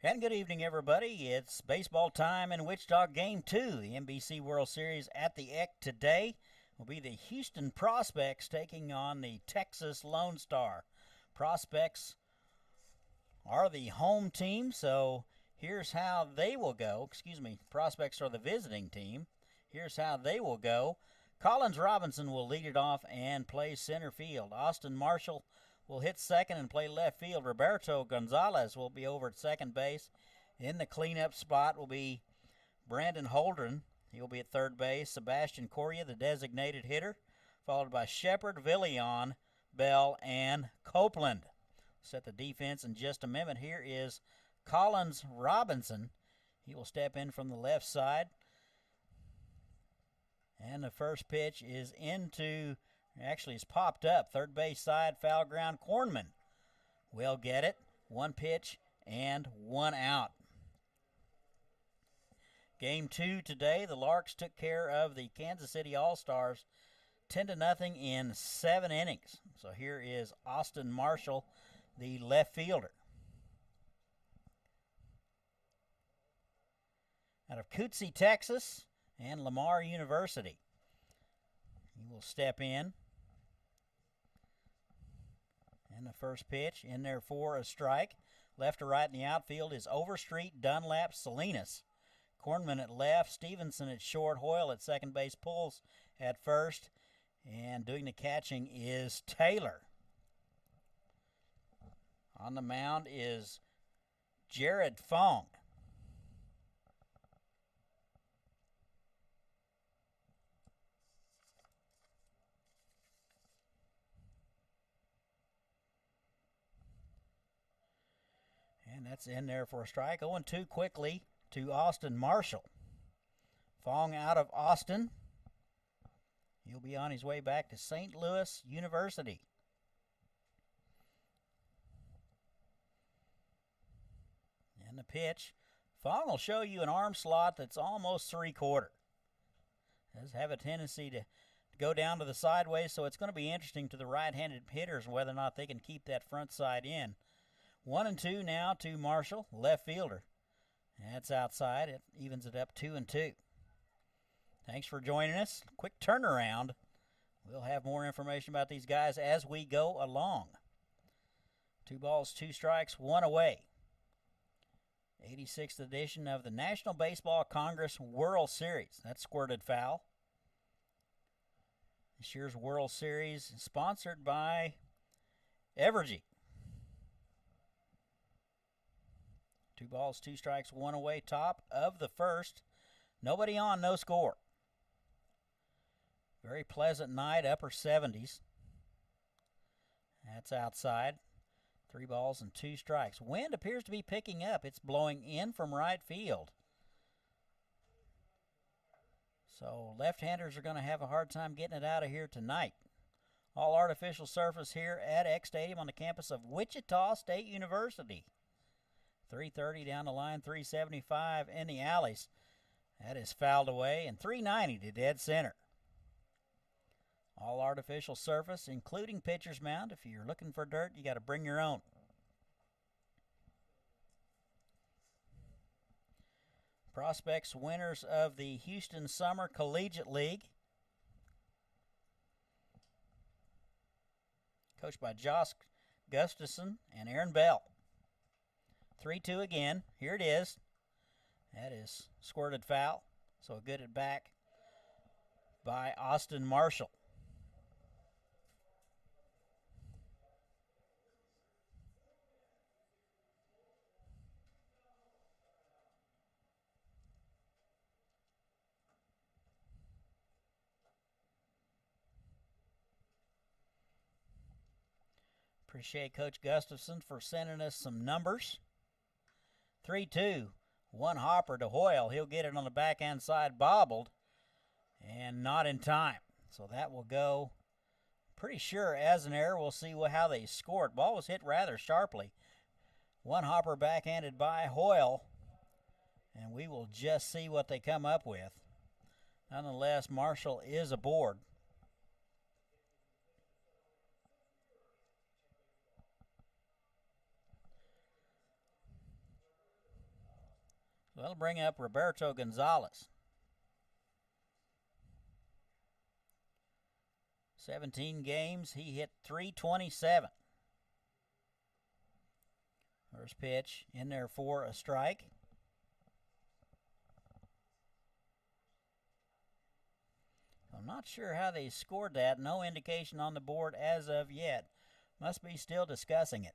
And good evening, everybody. It's baseball time in Wichita. Game 2, the NBC World Series at the Eck today will be the Houston Prospects taking on the Texas Lonestar. Prospects are the home team, so here's how they will go. Prospects are the visiting team. Here's how they will go. Collins Robinson will lead it off and play center field. Austin Marshall will hit second and play left field. Roberto Gonzalez will be over at second base. In the cleanup spot will be Brandon Holdren. He will be at third base. Sebastian Correa, the designated hitter, followed by Shepard, Villion, Bale, and Copeland. Set the defense in just a minute. Here is Collins Robinson. He will step in from the left side. And the first pitch is it's popped up. Third base side, foul ground. Corman will get it. One pitch and one out. Game 2 today, the Larks took care of the Kansas City All-Stars 10-0 in 7 innings. So here is Austin Marshall, the left fielder. Out of Cootsie, Texas, and Lamar University. He will step in. And the first pitch in there for a strike. Left to right in the outfield is Overstreet, Dunlap, Salinas. Corman at left, Stevenson at short, Hoyle at second base, Pulls at first. And doing the catching is Taylor. On the mound is Jared Fong. And that's in there for a strike. 0-2 quickly to Austin Marshall. Fong out of Austin. He'll be on his way back to St. Louis University. And the pitch. Fong will show you an arm slot that's almost 3/4. Does have a tendency to go down to the sideways, so it's going to be interesting to the right-handed hitters whether or not they can keep that front side in. 1-2 now to Marshall, left fielder. That's outside. It evens it up 2-2. Thanks for joining us. Quick turnaround. We'll have more information about these guys as we go along. 2 balls, 2 strikes, 1 away. 86th edition of the National Baseball Congress World Series. That's squirted foul. This year's World Series is sponsored by Evergy. 2 balls, 2 strikes, 1 away. Top of the first. Nobody on, no score. Very pleasant night, upper 70s. That's outside. 3 balls and 2 strikes. Wind appears to be picking up. It's blowing in from right field. So left-handers are going to have a hard time getting it out of here tonight. All artificial surface here at Eck Stadium on the campus of Wichita State University. 330 down the line, 375 in the alleys. That is fouled away, and 390 to dead center. All artificial surface, including pitcher's mound. If you're looking for dirt, you got to bring your own. Prospects winners of the Houston Summer Collegiate League. Coached by Josh Gustafson and Aaron Bell. 3-2 again. Here it is. That is squirted foul. So a good at back by Austin Marshall. Appreciate Coach Gustafson for sending us some numbers. 3-2, 1 hopper to Hoyle. He'll get it on the backhand side, bobbled, and not in time. So that will go pretty sure as an error. We'll see how they score it. Ball was hit rather sharply. 1 hopper backhanded by Hoyle, and we will just see what they come up with. Nonetheless, Marshall is aboard. That'll bring up Roberto Gonzalez. 17 games, he hit .327. First pitch in there for a strike. I'm not sure how they scored that. No indication on the board as of yet. Must be still discussing it.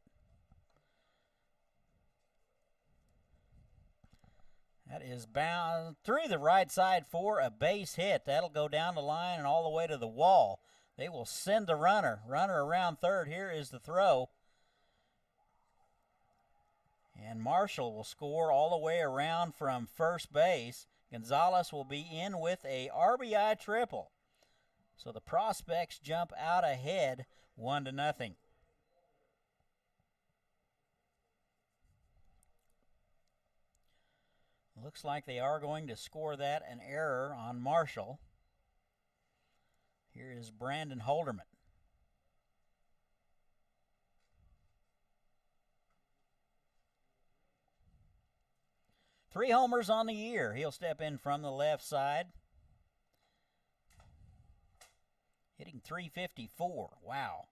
That is bound through the right side for a base hit. That'll go down the line and all the way to the wall. They will send the runner around third. Here is the throw. And Marshall will score all the way around from first base. Gonzalez will be in with a RBI triple. So the Prospects jump out ahead 1-0. Looks like they are going to score that, an error on Marshall. Here is Brandon Holderman. Three homers on the year. He'll step in from the left side. Hitting .354. Wow.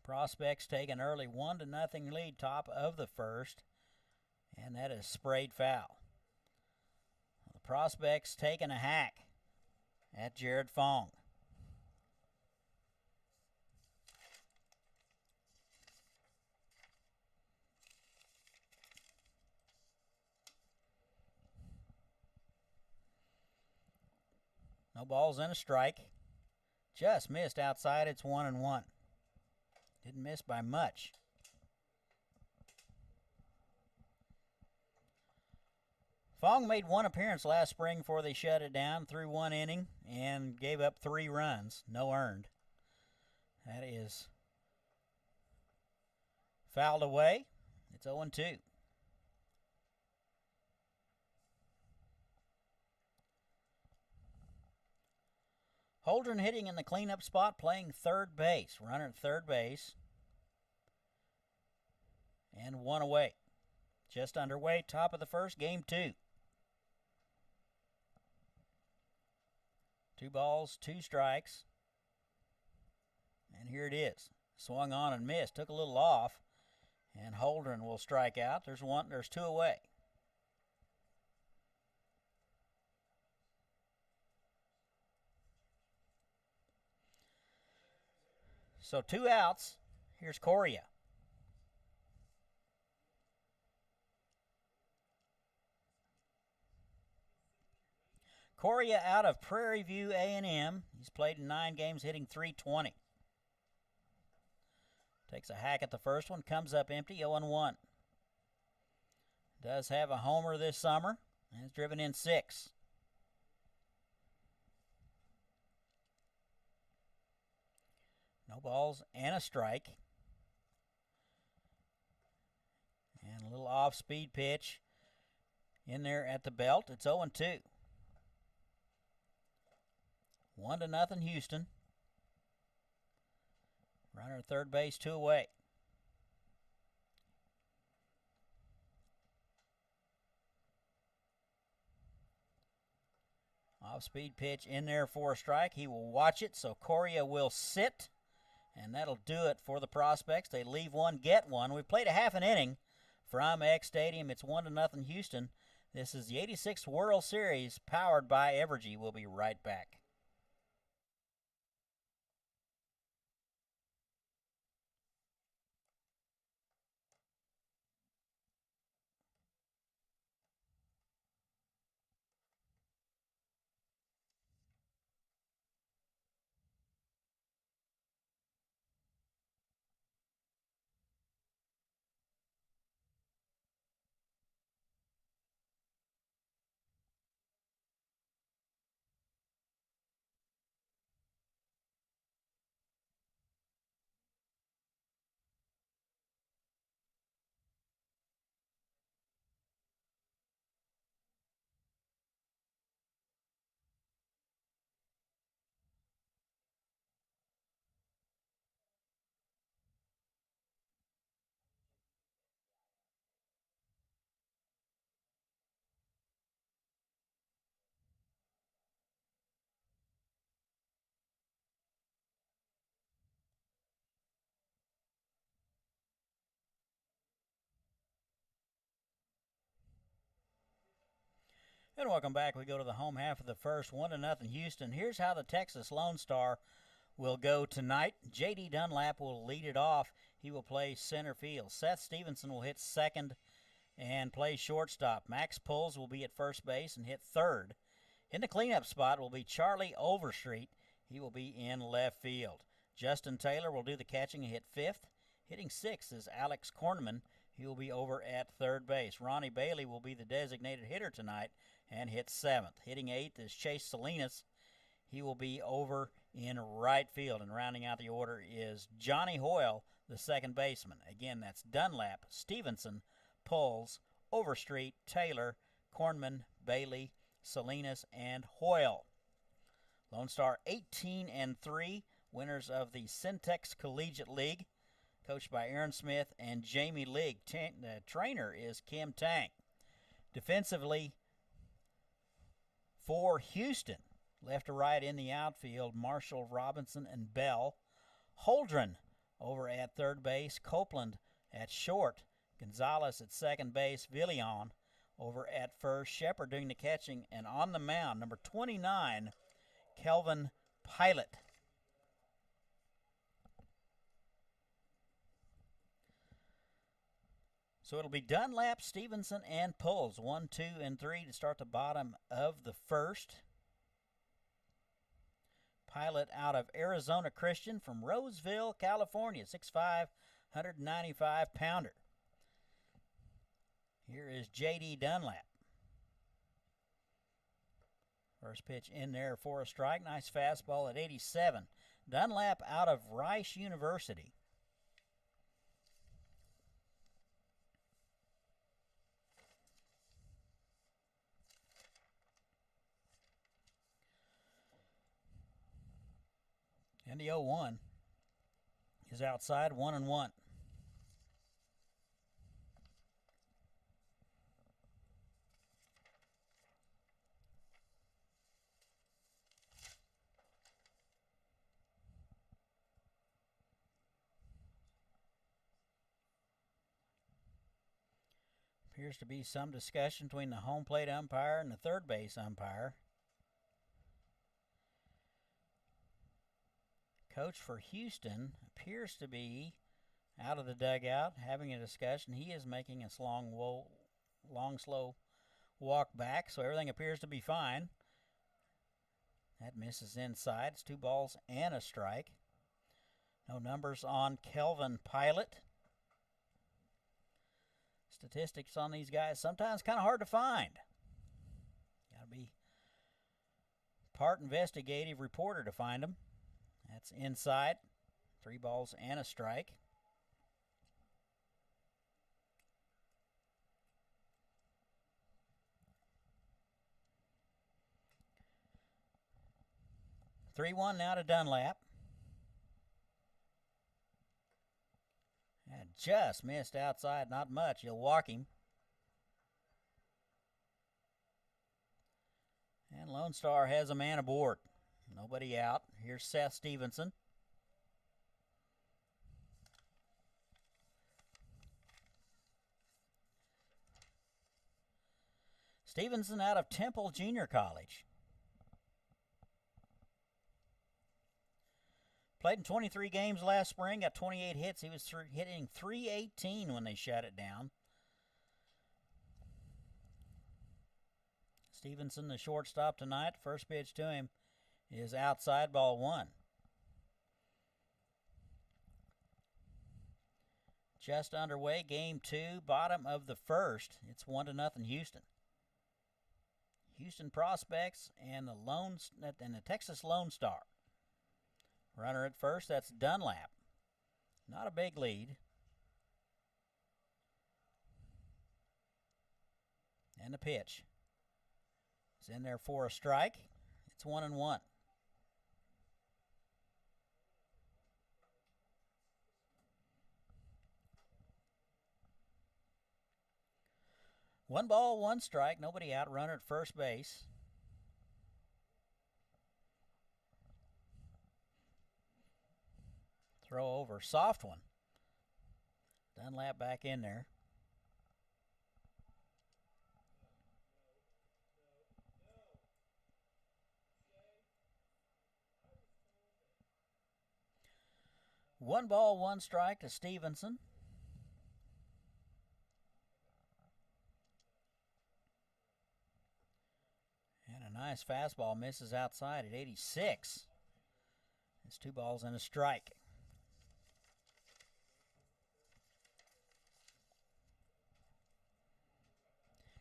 Prospects take an early 1-0 lead, top of the first, and that is sprayed foul. The Prospects taking a hack at Jared Fong. No balls and a strike. Just missed outside. It's 1-1. Didn't miss by much. Fong made one appearance last spring before they shut it down, threw one inning, and gave up 3 runs, no earned. That is fouled away. It's 0-2. Holdren hitting in the cleanup spot, playing third base. Runner at third base. And 1 away. Just underway, top of the first, game 2. 2 balls, 2 strikes. And here it is. Swung on and missed. Took a little off. And Holdren will strike out. There's 2 away. So 2 outs. Here's Correa. Correa out of Prairie View A&M. He's played in 9 games, hitting .320. Takes a hack at the first one, comes up empty, 0-1. Does have a homer this summer, and has driven in 6. No balls and a strike. And a little off-speed pitch in there at the belt. It's 0-2. 1-0 Houston. Runner at third base, 2 away. Off-speed pitch in there for a strike. He will watch it, so Correa will sit. And that'll do it for the Prospects. They leave one, get one. We've played a half an inning from X Stadium. It's 1-0 Houston. This is the 86th World Series, powered by Evergy. We'll be right back. And welcome back. We go to the home half of the first, 1-0 Houston. Here's how the Texas Lone Star will go tonight. J.D. Dunlap will lead it off. He will play center field. Seth Stevenson will hit second and play shortstop. Max Pulls will be at first base and hit third. In the cleanup spot will be Charlie Overstreet. He will be in left field. Justin Taylor will do the catching and hit fifth. Hitting sixth is Alex Corman. He will be over at third base. Ronnie Bailey will be the designated hitter tonight and hit seventh. Hitting eighth is Chase Salinas. He will be over in right field. And rounding out the order is Johnny Hoyle, the second baseman. Again, that's Dunlap, Stevenson, Pulls, Overstreet, Taylor, Corman, Bailey, Salinas, and Hoyle. Lone Star 18-3, winners of the Syntex Collegiate League, coached by Aaron Smith and Jamie League. The trainer is Kim Tank. Defensively, for Houston, left to right in the outfield, Marshall, Robinson, and Bell. Holdren over at third base, Copeland at short, Gonzalez at second base, Villion over at first, Shepard doing the catching, and on the mound, number 29, Kelvin Pilot. So it'll be Dunlap, Stevenson, and Pulls, 1, 2, and 3 to start the bottom of the first. Pilot out of Arizona Christian from Roseville, California, 6'5", 195-pounder. Here is J.D. Dunlap. First pitch in there for a strike. Nice fastball at 87. Dunlap out of Rice University. And the 0-1 is outside, 1-1. Appears to be some discussion between the home plate umpire and the third base umpire. Coach for Houston appears to be out of the dugout having a discussion. He is making a long, slow walk back, so everything appears to be fine. That misses inside. It's 2 balls and a strike. No numbers on Kelvin Pilot. Statistics on these guys sometimes kind of hard to find. Got to be part investigative reporter to find them. That's inside. 3 balls and a strike. Three one now to Dunlap. And just missed outside, not much. He'll walk him. And Lone Star has a man aboard. Nobody out. Here's Seth Stevenson. Stevenson out of Temple Junior College. Played in 23 games last spring, got 28 hits. He was hitting .318 when they shut it down. Stevenson, the shortstop tonight. First pitch to him is outside, ball 1. Just underway, game 2, bottom of the first. It's 1-0 Houston. Houston Prospects and the Texas Lone Star. Runner at first, that's Dunlap. Not a big lead. And the pitch. It's in there for a strike. It's 1-1. One ball, one strike. Nobody out. Runner at first base. Throw over. Soft one. Dunlap back in there. 1 ball, 1 strike to Stevenson. And a nice fastball misses outside at 86. It's 2 balls and a strike.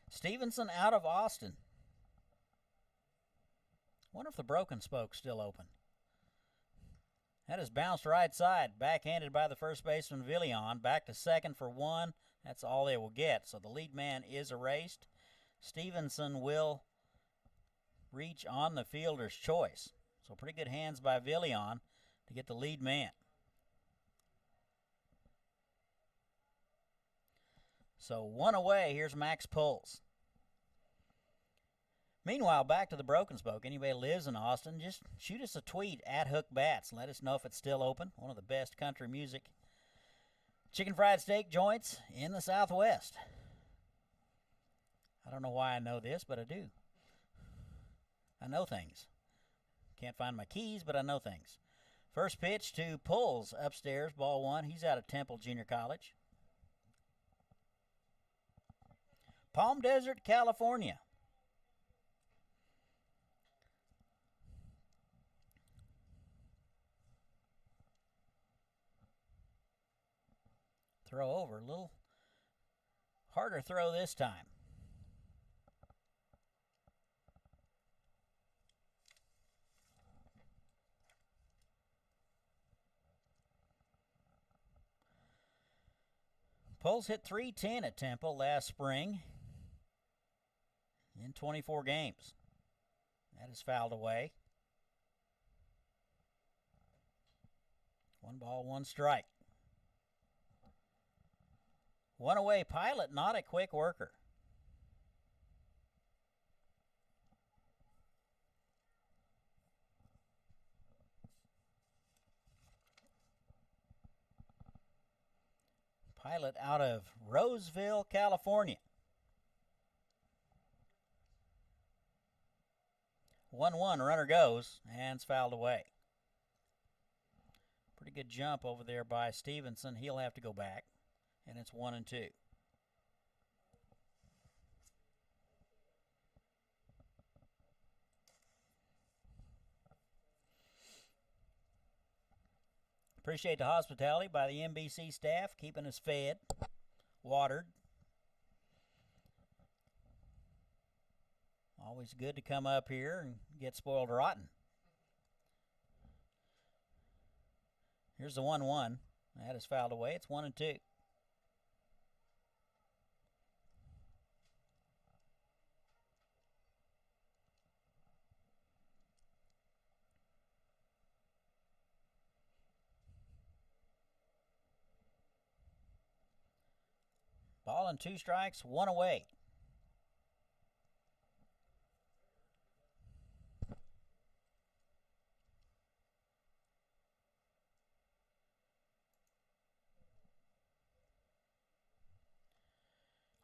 Stevenson out of Austin. Wonder if the broken spoke's still open. That is bounced right side, backhanded by the first baseman Villion. Back to second for 1. That's all they will get. So the lead man is erased. Stevenson will reach on the fielder's choice. So pretty good hands by Villion to get the lead man. So 1 away. Here's Max Puls. Meanwhile, back to the broken spoke. Anybody who lives in Austin, just shoot us a tweet at Hook Bats. Let us know if it's still open. One of the best country music chicken fried steak joints in the Southwest. I don't know why I know this, but I do. I know things. Can't find my keys, but I know things. First pitch to Puls upstairs, ball 1. He's out of Temple Junior College. Palm Desert, California. Throw over, a little harder throw this time. Puls hit .310 at Temple last spring in 24 games. That is fouled away. 1 ball, 1 strike. 1 away. Pilot, not a quick worker. Pilot out of Roseville, California. 1-1, runner goes, and it's fouled away. Pretty good jump over there by Stevenson. He'll have to go back, and it's 1-2. Appreciate the hospitality by the NBC staff, keeping us fed, watered. Always good to come up here and get spoiled rotten. Here's the 1-1. That is fouled away. It's 1-2. Ball and 2 strikes, 1 away.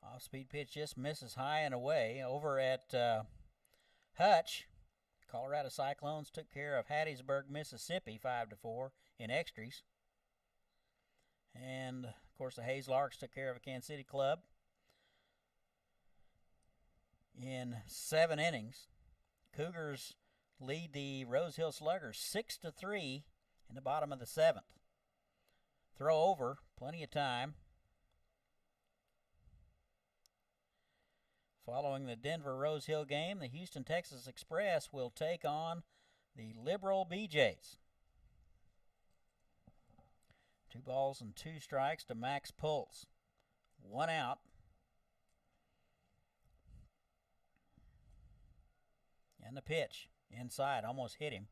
Off-speed pitch just misses high and away. Over at Hutch, Colorado Cyclones took care of Hattiesburg, Mississippi, 5-4 in extras. And, of course, the Hayes Larks took care of a Kansas City club in 7 innings. Cougars lead the Rose Hill Sluggers 6-3 in the bottom of the 7th. Throw over, plenty of time. Following the Denver Rose Hill game, the Houston Texas Express will take on the Liberal BJs. 2 balls and 2 strikes to Max Puls. 1 out. And the pitch inside, almost hit him.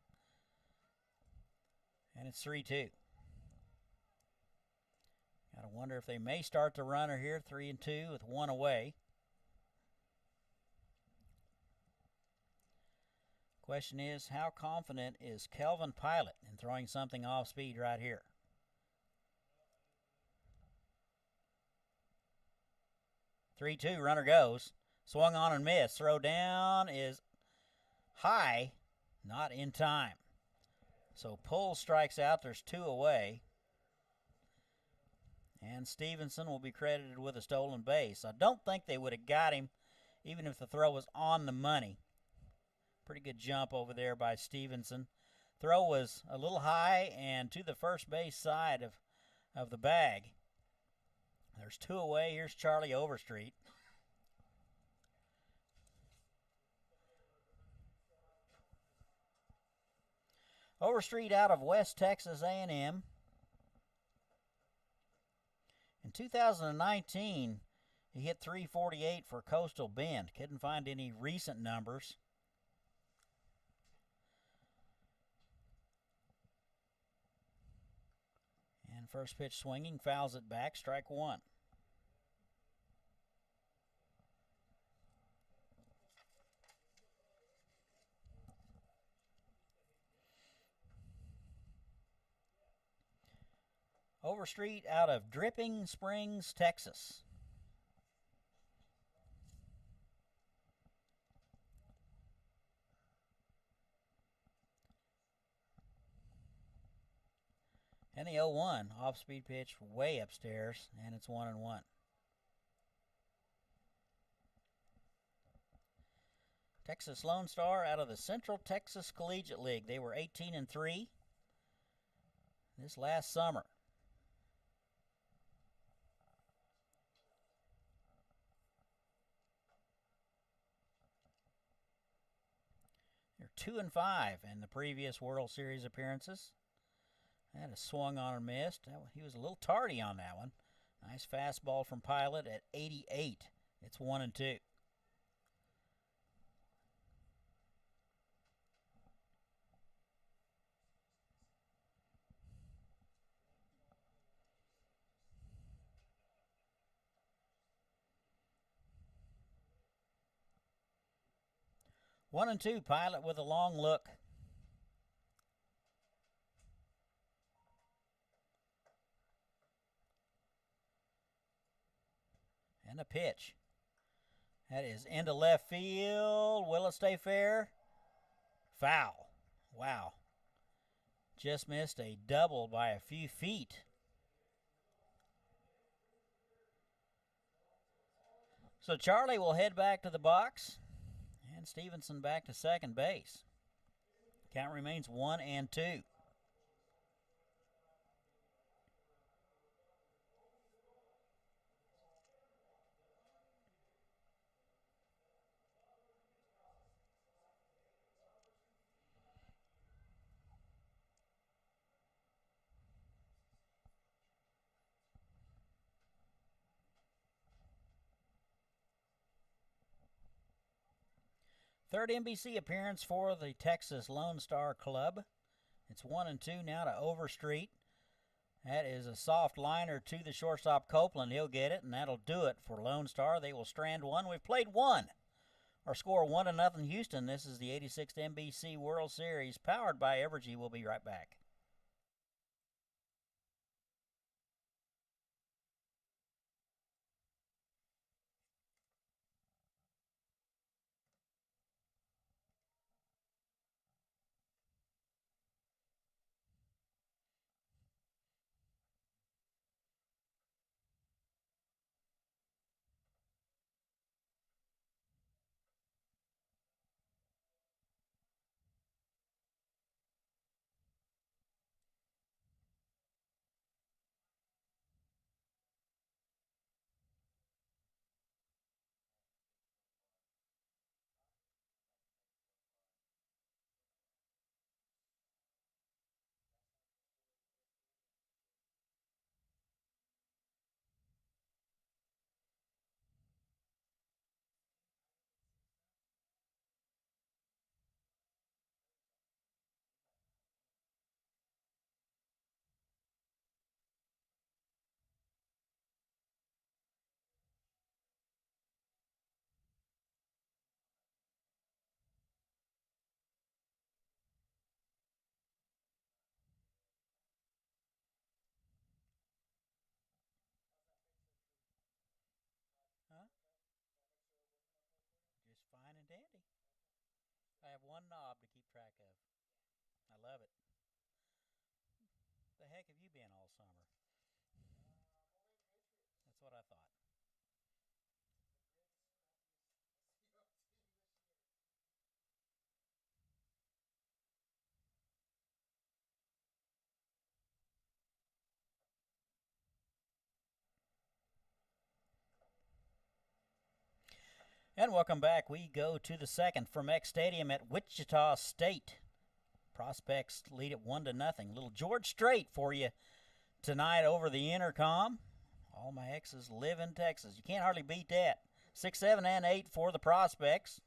And it's 3-2. Gotta wonder if they may start the runner here, 3-2 with 1 away. Question is, how confident is Kelvin Pilot in throwing something off speed right here? Three-two, runner goes. Swung on and missed. Throw down is high, not in time. So Puls strikes out. There's 2 away. And Stevenson will be credited with a stolen base. I don't think they would have got him even if the throw was on the money. Pretty good jump over there by Stevenson. Throw was a little high and to the first base side of the bag. There's two away. Here's Charlie Overstreet. Overstreet out of West Texas A&M. In 2019, he hit .348 for Coastal Bend. Couldn't find any recent numbers. And first pitch swinging, fouls it back, strike one. Overstreet out of Dripping Springs, Texas. And the 0-1, off-speed pitch way upstairs, and it's 1-1. Texas Lonestar out of the Central Texas Collegiate League. They were 18-3 this last summer. They're 2-5 in the previous World Series appearances. That is swung on and missed. He was a little tardy on that one. Nice fastball from Pilot at 88. It's 1-2. One and two, Pilot with a long look. And a pitch. That is into left field. Will it stay fair? Foul. Wow. Just missed a double by a few feet. So Charlie will head back to the box. And Stevenson back to second base. Count remains 1-2. Third NBC appearance for the Texas Lonestar Club. It's 1-2 now to Overstreet. That is a soft liner to the shortstop Copeland. He'll get it, and that'll do it for Lonestar. They will strand one. We've played one. Our score 1-0 Houston. This is the 86th NBC World Series, powered by Evergy. We'll be right back. And welcome back. We go to the second from X Stadium at Wichita State. Prospects lead it 1-0. Little George Strait for you tonight over the intercom. All my exes live in Texas. You can't hardly beat that. 6, 7, and 8 for the Prospects.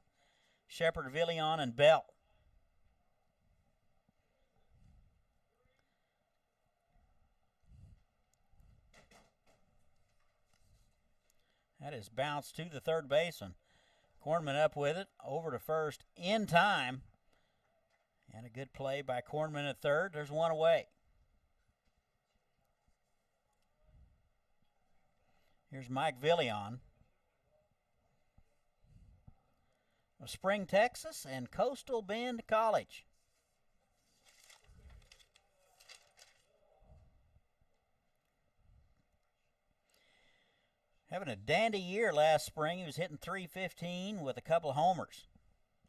Shepard, Villion, and Bell. That is bounced to the third baseman. Corman up with it, over to first in time. And a good play by Corman at third. There's one away. Here's Mike Villion of Spring, Texas, and Coastal Bend College. Having a dandy year last spring. He was hitting .315 with a couple of homers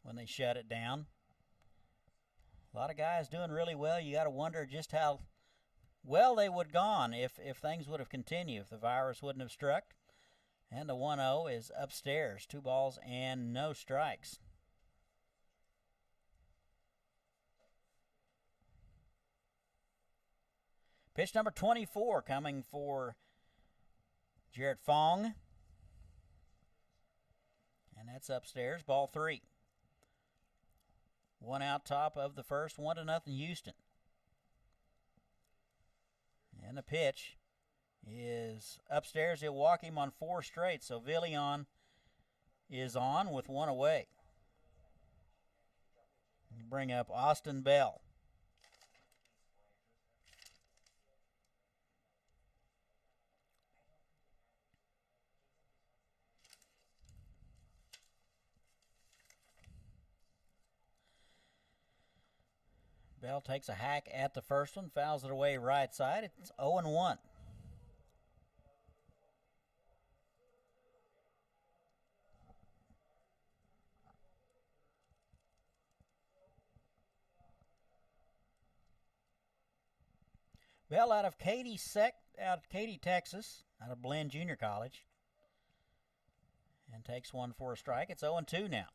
when they shut it down. A lot of guys doing really well. You got to wonder just how well they would have gone if things would have continued, if the virus wouldn't have struck. And the 1-0 is upstairs. 2 balls and no strikes. Pitch number 24 coming for Jarrett Fong. And that's upstairs. Ball 3. 1 out top of the first. 1-0 Houston. And the pitch is upstairs. He'll walk him on 4 straight. So Villion is on with 1 away. Bring up Austin Bell. Bell takes a hack at the first one, fouls it away right side. It's 0-1. Bell out of Katy, Texas, out of Blinn Junior College, and takes one for a strike. It's 0-2 now.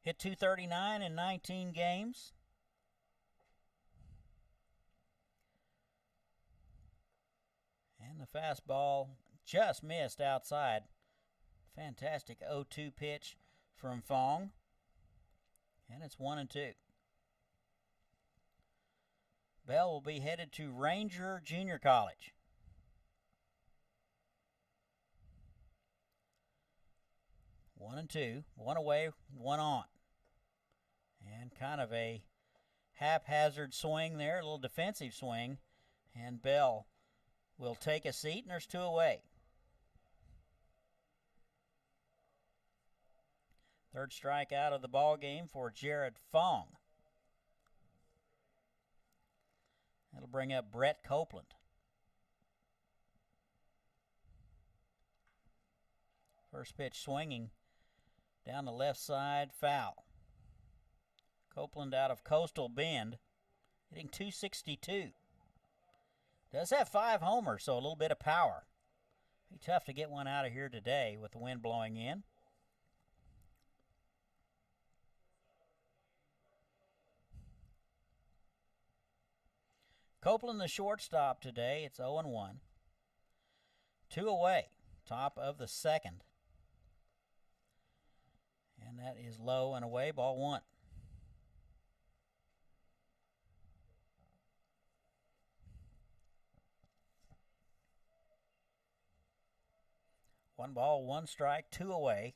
Hit .239 in 19 games. And the fastball just missed outside. Fantastic 0-2 pitch from Fong. And it's 1-2. Bell will be headed to Ranger Junior College. One and two. 1 away, 1 on. And kind of a haphazard swing there, a little defensive swing. And Bell will take a seat, and there's 2 away. Third strikeout of the ball game for Jared Fong. That'll bring up Brett Copeland. First pitch swinging down the left side, foul. Copeland out of Coastal Bend, hitting .262. Does have 5 homers, so a little bit of power. Be tough to get one out of here today with the wind blowing in. Copeland, the shortstop today. It's 0-1. 2 away, top of the second. And that is low and away, ball 1. One ball, 1 strike, 2 away.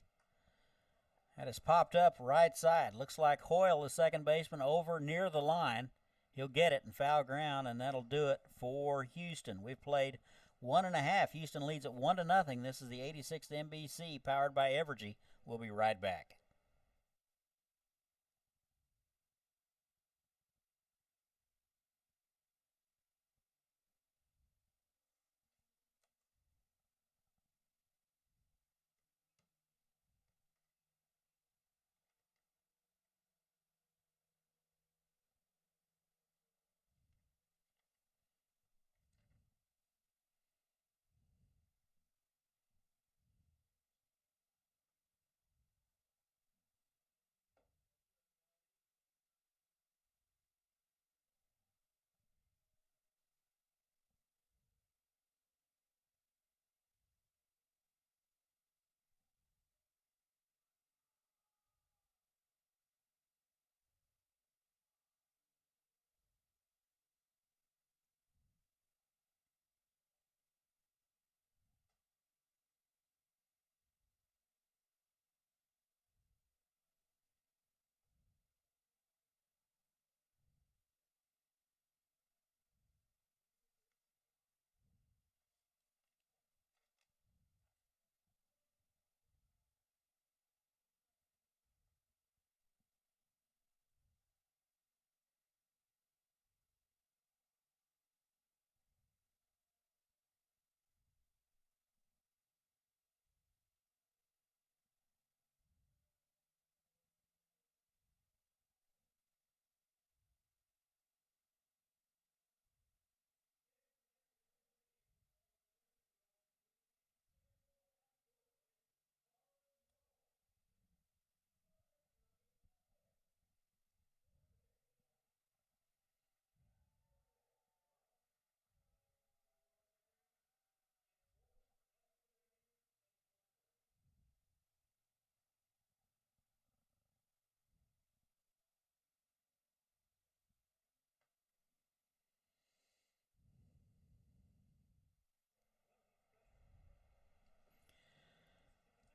That has popped up right side. Looks like Hoyle, the second baseman, over near the line. He'll get it in foul ground, and that'll do it for Houston. We've played 1.5. Houston leads at 1-0. This is the 86th NBC, powered by Evergy. We'll be right back.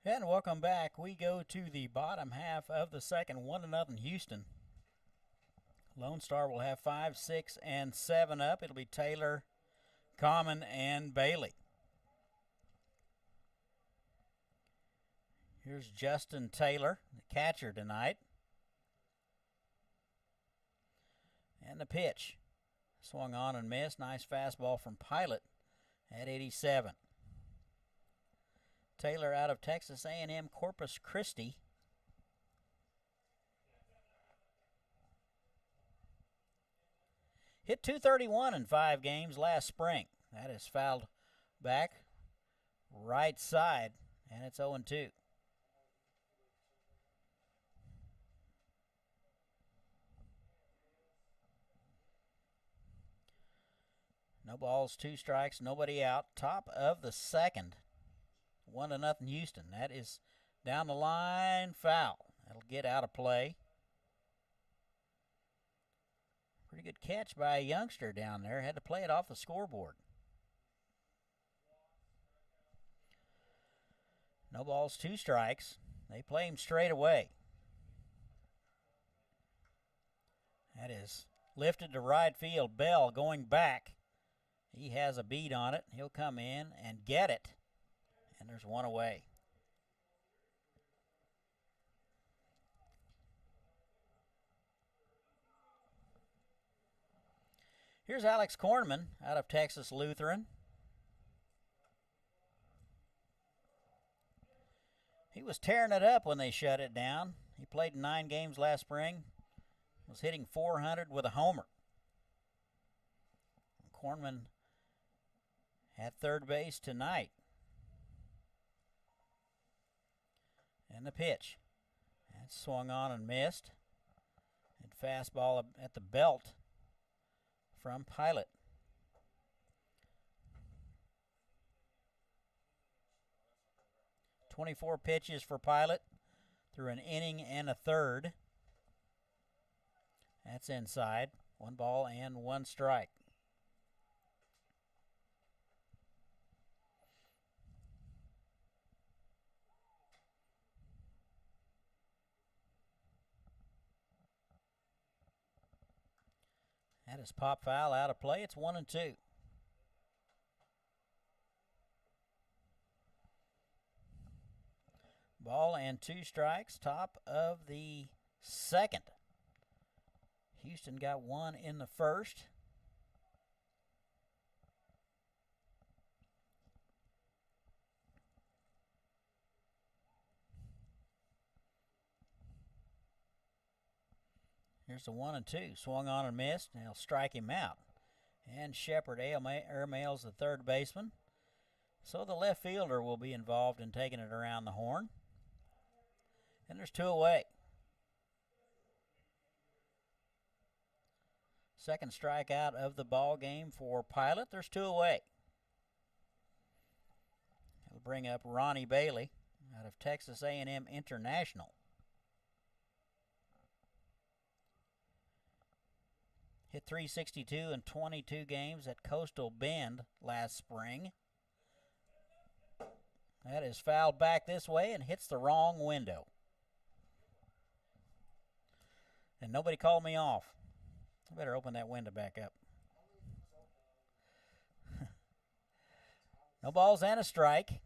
And welcome back. We go to the bottom half of the second, 1-0 Houston. Lonestar will have 5, 6, and 7 up. It'll be Taylor, Corman, and Bailey. Here's Justin Taylor, the catcher tonight. And the pitch. Swung on and missed. Nice fastball from Pilot at 87. Taylor out of Texas A&M Corpus Christi. Hit .231 in 5 games last spring. That is fouled back right side, and it's 0-2. No balls, 2 strikes, nobody out. Top of the second. 1-0 Houston. That is down the line, foul. That'll get out of play. Pretty good catch by a youngster down there. Had to play it off the scoreboard. No balls, 2 strikes. They play him straight away. That is lifted to right field. Bale going back. He has a beat on it. He'll come in and get it. And there's 1 away. Here's Alex Corman out of Texas Lutheran. He was tearing it up when they shut it down. He played in 9 games last spring. Was hitting .400 with a homer. Corman at third base tonight. And the pitch. That swung on and missed. And fastball at the belt from Pilot. .24 pitches for Pilot through an inning and a third. That's inside. 1 ball and 1 strike. That is pop foul out of play. It's 1-2. Ball and 2 strikes. Top of the second. Houston got 1 in the first. Here's the 1-2. Swung on and missed. And he'll strike him out. And Shepard airmails the third baseman. So the left fielder will be involved in taking it around the horn. And there's 2 away. Second strikeout of the ball game for Pilot. There's 2 away. He'll bring up Ronnie Bailey out of Texas A&M International. Hit .362 in 22 games at Coastal Bend last spring. That is fouled back this way and hits the wrong window. And nobody called me off. I better open that window back up. No balls and a strike.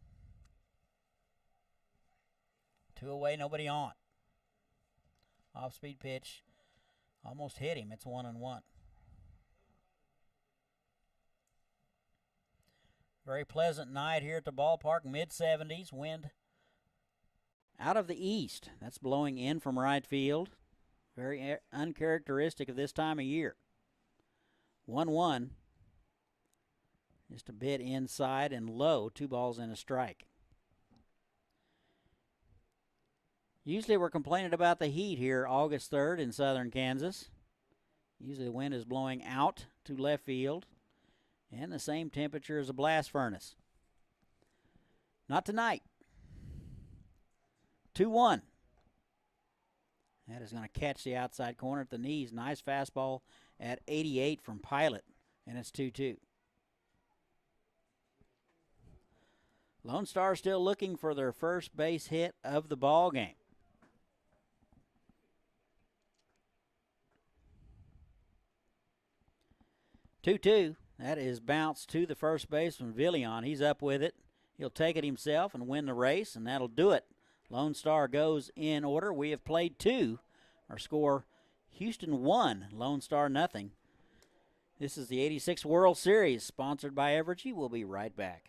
2 away, nobody on. Off-speed pitch. Almost hit him. It's 1-1. Very pleasant night here at the ballpark. Mid-70s. Wind out of the east. That's blowing in from right field. Very uncharacteristic of this time of year. 1-1. Just a bit inside and low. 2 balls and a strike. Usually we're complaining about the heat here August 3rd in southern Kansas. Usually the wind is blowing out to left field. And the same temperature as a blast furnace. Not tonight. 2-1. That is going to catch the outside corner at the knees. Nice fastball at 88 from Pilot. And it's 2-2. Lone Star still looking for their first base hit of the ball game. Two. That is bounced to the first baseman, Villion. He's up with it. He'll take it himself and win the race, and that'll do it. Lone Star goes in order. We have played 2. Our score, Houston 1, Lone Star nothing. This is the 86 World Series, sponsored by Evergy. We'll be right back.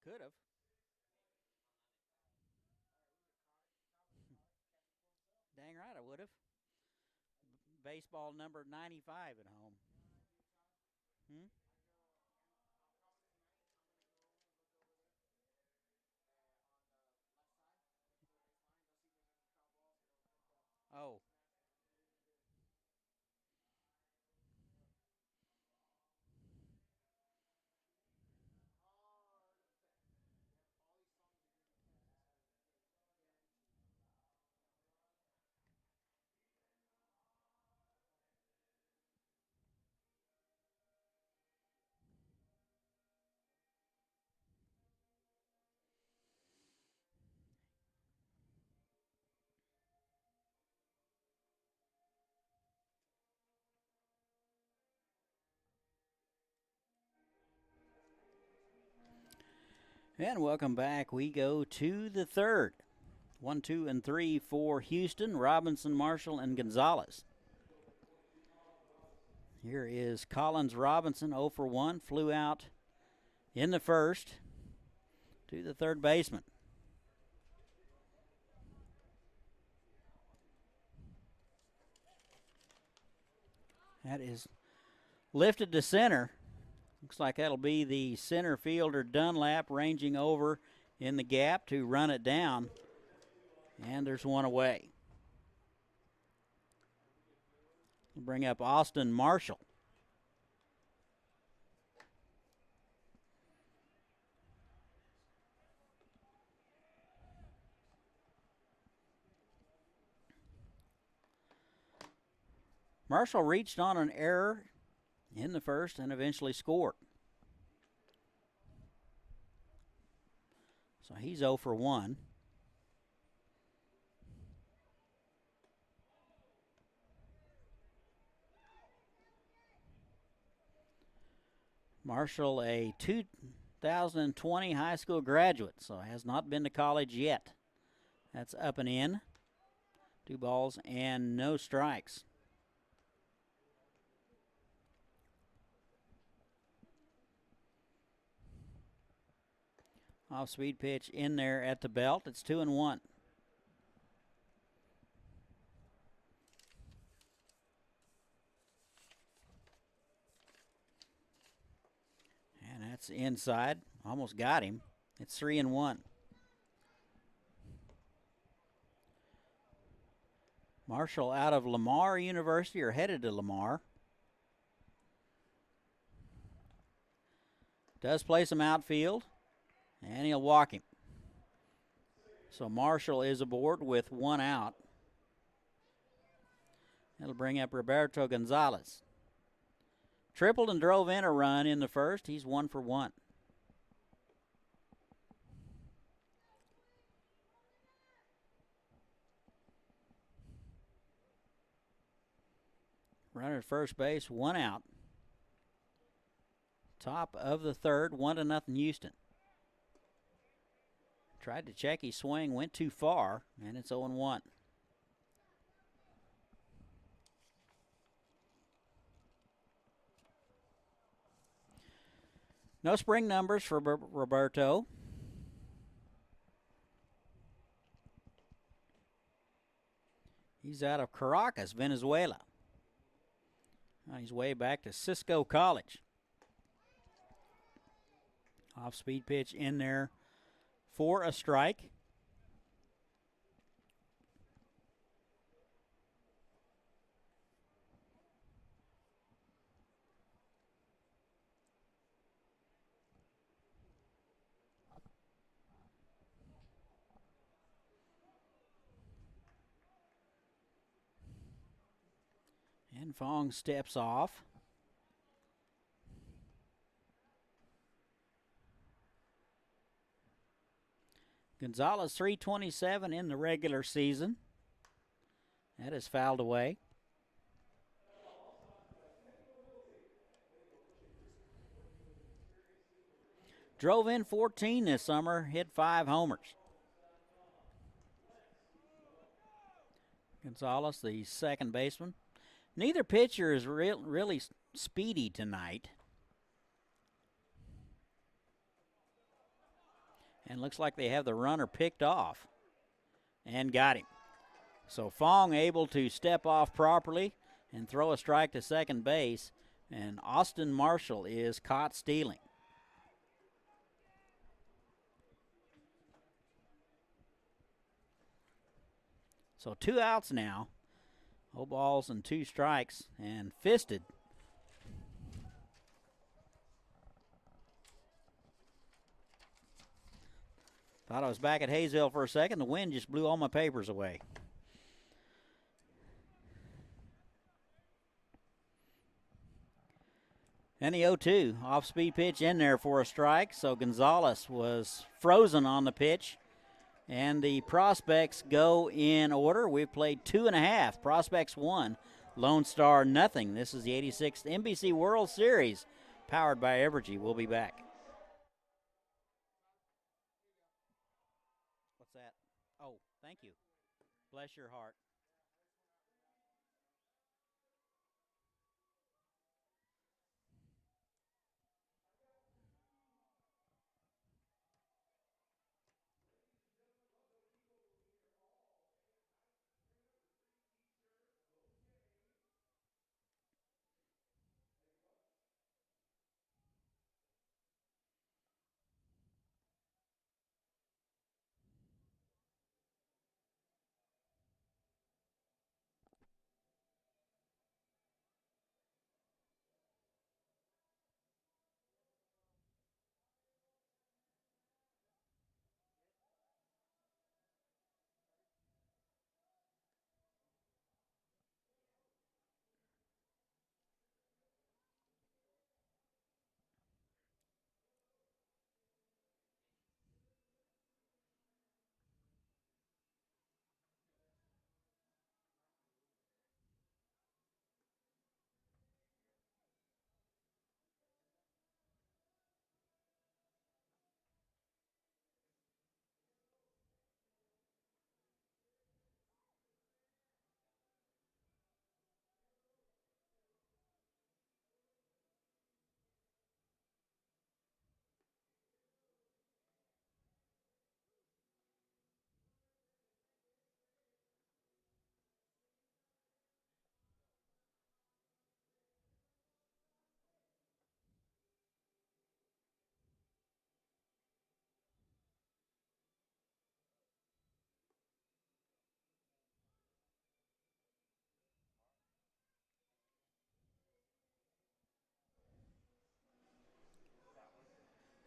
Could have. Dang right I would have. Baseball number 95 at home. Oh. And welcome back. We go to the third. 1, 2, and 3 for Houston, Robinson, Marshall, and Gonzalez. Here is Collins Robinson, 0 for 1, flew out in the first to the third baseman. That is lifted to center. Looks like that'll be the center fielder Dunlap ranging over in the gap to run it down. And there's one away. We'll bring up Austin Marshall. Marshall reached on an error in the first and eventually scored. So he's 0 for 1. Marshall, a 2020 high school graduate, so has not been to college yet. That's up and in. 2 balls and no strikes. Off-speed pitch in there at the belt. It's 2-1. And that's inside. Almost got him. It's 3-1. Marshall out of Lamar University, or headed to Lamar. Does play some outfield. And he'll walk him. So Marshall is aboard with 1 out. That'll bring up Roberto Gonzalez. Tripled and drove in a run in the first. He's 1 for 1. Runner at first base, 1 out. Top of the third, 1-0 Houston. Tried to check his swing, went too far, and it's 0-1. No spring numbers for Roberto. He's out of Caracas, Venezuela. On his way back to Cisco College. Off-speed pitch in there for a strike. And Fong steps off. Gonzalez 327 in the regular season. That is fouled away. Drove in 14 this summer, hit 5 homers. Gonzalez, the second baseman. Neither pitcher is really speedy tonight. And looks like they have the runner picked off. And got him. So Fong able to step off properly and throw a strike to second base. And Austin Marshall is caught stealing. So 2 outs now. 0 balls and 2 strikes, and fisted. Thought I was back at Hayesville for a second. The wind just blew all my papers away. And the 0-2. Off-speed pitch in there for a strike. So Gonzalez was frozen on the pitch. And the prospects go in order. We've played 2.5. Prospects 1. Lonestar nothing. This is the 86th NBC World Series, powered by Evergy. We'll be back. What's that? Oh, thank you. Bless your heart.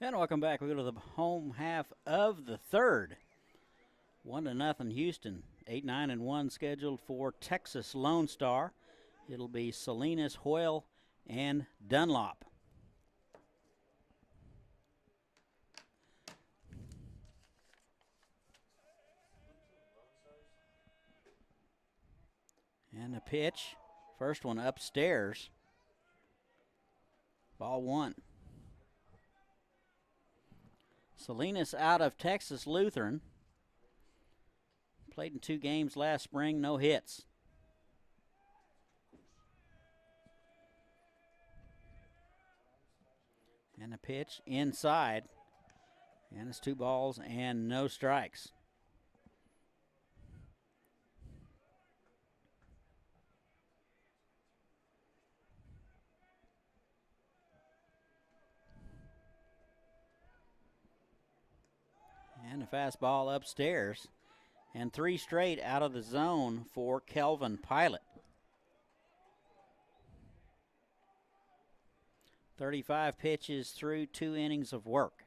And welcome back. We go to the home half of the third. 1-0 Houston. 8-9-1 scheduled for Texas Lonestar. It'll be Salinas, Hoyle, and Dunlop. And the pitch. First one upstairs. Ball 1. Salinas out of Texas Lutheran. Played in 2 games last spring, no hits. And a pitch inside. And it's 2 balls and no strikes. And a fastball upstairs. And 3 straight out of the zone for Kelvin Pilot. 35 pitches through 2 innings of work.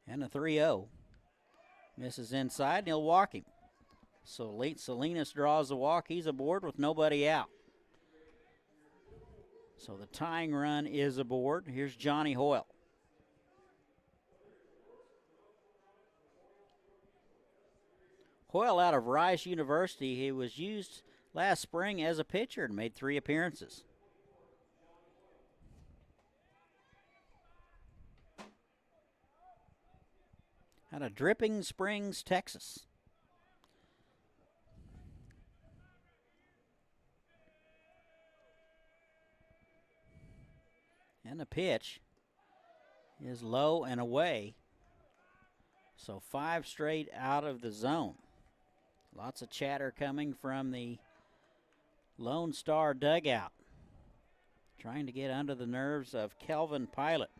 And a 3-0. Misses inside, and he'll walk him. So Salinas draws the walk. He's aboard with nobody out. So the tying run is aboard. Here's Johnny Hoyle. Hoyle out of Rice University. He was used last spring as a pitcher and made 3 appearances. Out of Dripping Springs, Texas. And the pitch is low and away. So 5 straight out of the zone. Lots of chatter coming from the Lonestar dugout. Trying to get under the nerves of Kelvin Pilot.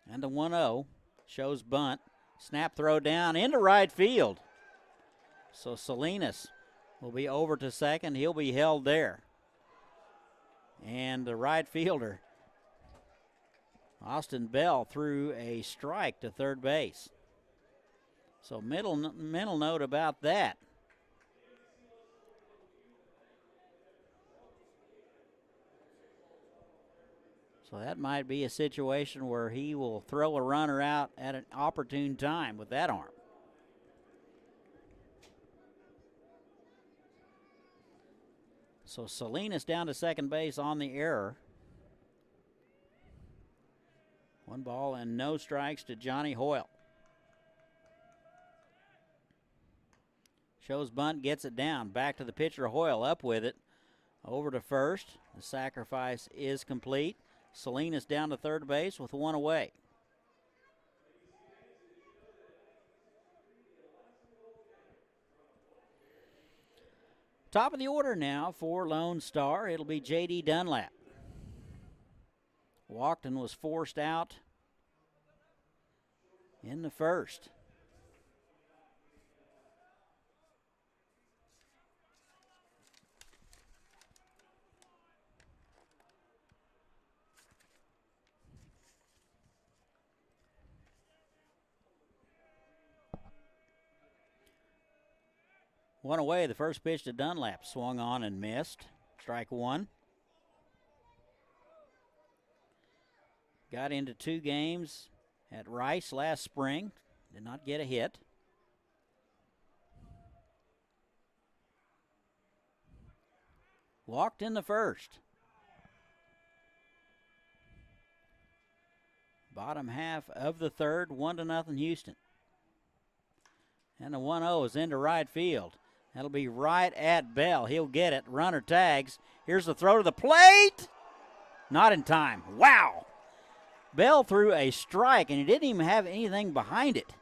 And the 1-0 shows bunt. Snap throw down into right field. So Salinas will be over to second. He'll be held there. And the right fielder, Austin Bale, threw a strike to third base. So mental note about that. So that might be a situation where he will throw a runner out at an opportune time with that arm. So Salinas down to second base on the error. 1 ball and no strikes to Johnny Hoyle. Shows bunt, gets it down. Back to the pitcher, Hoyle up with it. Over to first. The sacrifice is complete. Salinas down to third base with 1 away. Top of the order now for Lonestar. It'll be J.D. Dunlap. Walked and was forced out in the first. One away, the first pitch to Dunlap. Swung on and missed. Strike 1. Got into 2 games at Rice last spring. Did not get a hit. Walked in the first. Bottom half of the third, 1-0 Houston. And the 1-0 is into right field. That'll be right at Bell. He'll get it. Runner tags. Here's the throw to the plate. Not in time. Wow. Bell threw a strike, and he didn't even have anything behind it.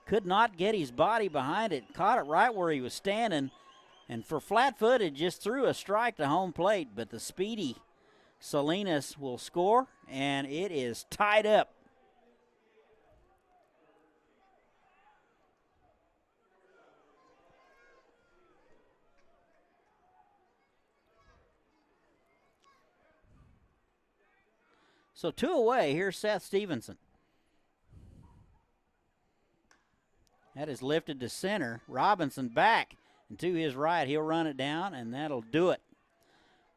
Could not get his body behind it. Caught it right where he was standing. And for flat-footed, just threw a strike to home plate. But the speedy Salinas will score, and it is tied up. So 2 away. Here's Seth Stevenson. That is lifted to center. Robinson back and to his right. He'll run it down, and that'll do it.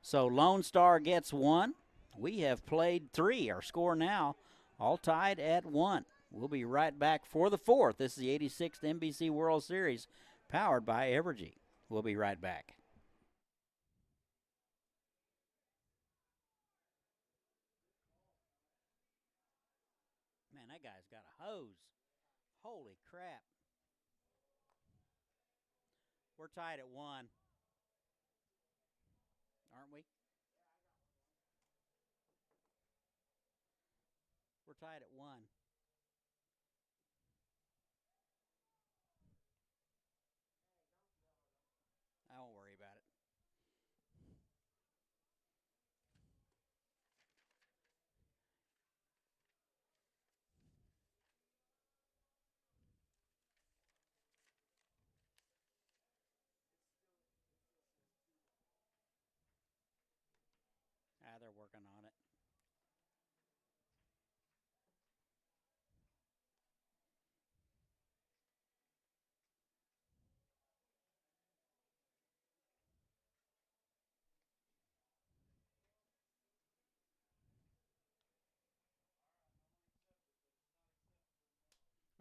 So Lonestar gets 1. We have played 3. Our score now all tied at 1. We'll be right back for the 4th. This is the 86th NBC World Series powered by Evergy. We'll be right back. Man, that guy's got a hose. Holy crap. We're tied at 1. Aren't we? We're tied at 1. I won't worry about it.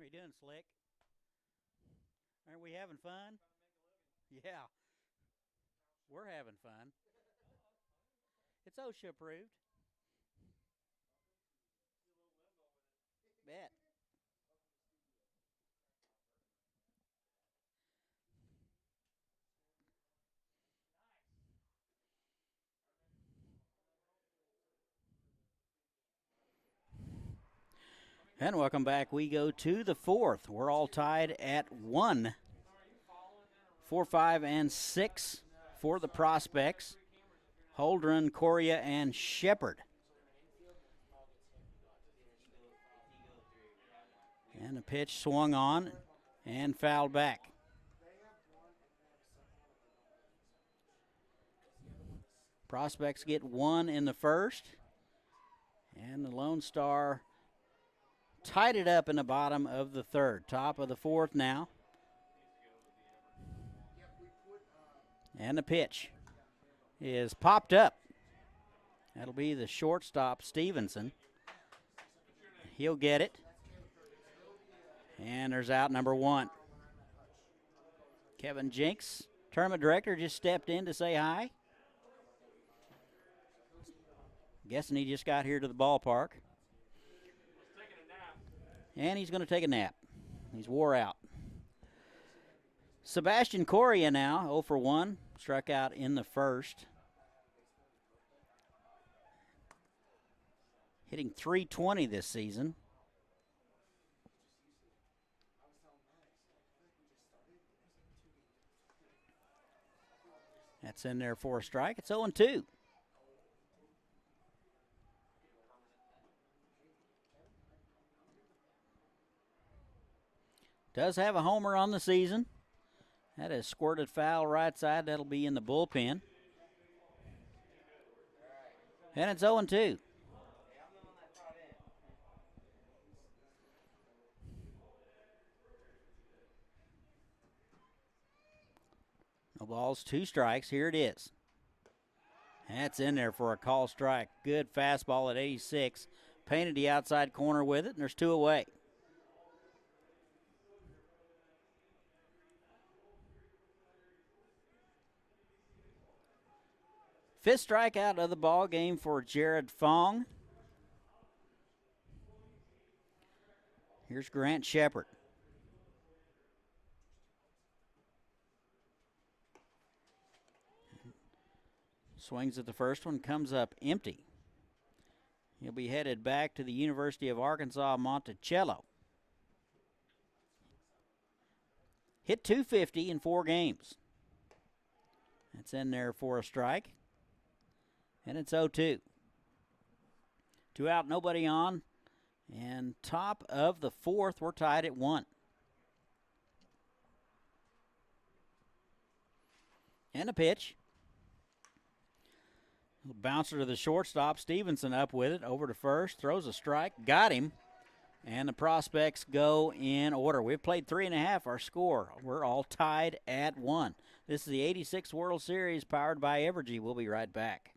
What are you doing, Slick? Aren't we having fun? Yeah. We're having fun. It's OSHA approved. Bet. And welcome back. We go to the fourth. We're all tied at 1. 4, 5, and 6 for the prospects. Holdren, Coria, and Shepard. And the pitch swung on and fouled back. Prospects get 1 in the first. And the Lonestar tied it up in the bottom of the third. Top of the fourth now. And the pitch is popped up. That'll be the shortstop, Stevenson. He'll get it. And there's out number 1. Kevin Jinks, tournament director, just stepped in to say hi. Guessing he just got here to the ballpark. And he's going to take a nap. He's wore out. Sebastian Coria now, 0 for 1. Struck out in the first. Hitting .320 this season. That's in there for a strike. It's 0-2. Does have a homer on the season. That is squirted foul right side. That'll be in the bullpen. And it's 0-2. No balls, 2 strikes. Here it is. That's in there for a call strike. Good fastball at 86. Painted the outside corner with it, and there's 2 away. Fifth strikeout of the ball game for Jared Fong. Here's Grant Shepard. Swings at the first one, comes up empty. He'll be headed back to the University of Arkansas Monticello. Hit .250 in 4 games. That's in there for a strike. And it's 0-2. 2 out, nobody on. And top of the fourth, we're tied at 1. And a pitch. Bouncer to the shortstop. Stevenson up with it. Over to first. Throws a strike. Got him. And the prospects go in order. We've played 3.5. Our score. We're all tied at 1. This is the 86th World Series powered by Evergy. We'll be right back.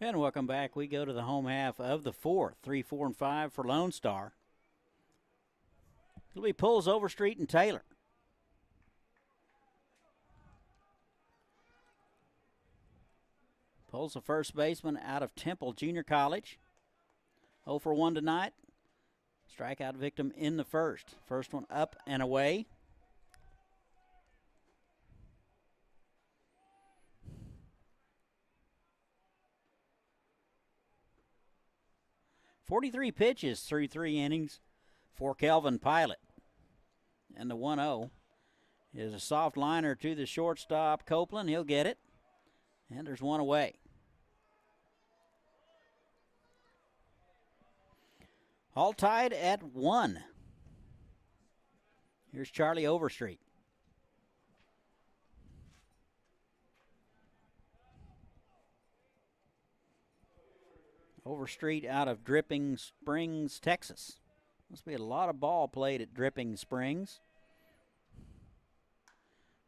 And welcome back. We go to the home half of the fourth. 3, 4, and 5 for Lonestar. It'll be Pulls, Overstreet, and Taylor. Pulls, a first baseman out of Temple Junior College. 0 for 1 tonight. Strikeout victim in the first. First one up and away. .43 pitches through 3 innings for Kelvin Pilot. And the 1-0 is a soft liner to the shortstop, Copeland. He'll get it. And there's one away. All tied at 1. Here's Charlie Overstreet. Overstreet out of Dripping Springs, Texas. Must be a lot of ball played at Dripping Springs.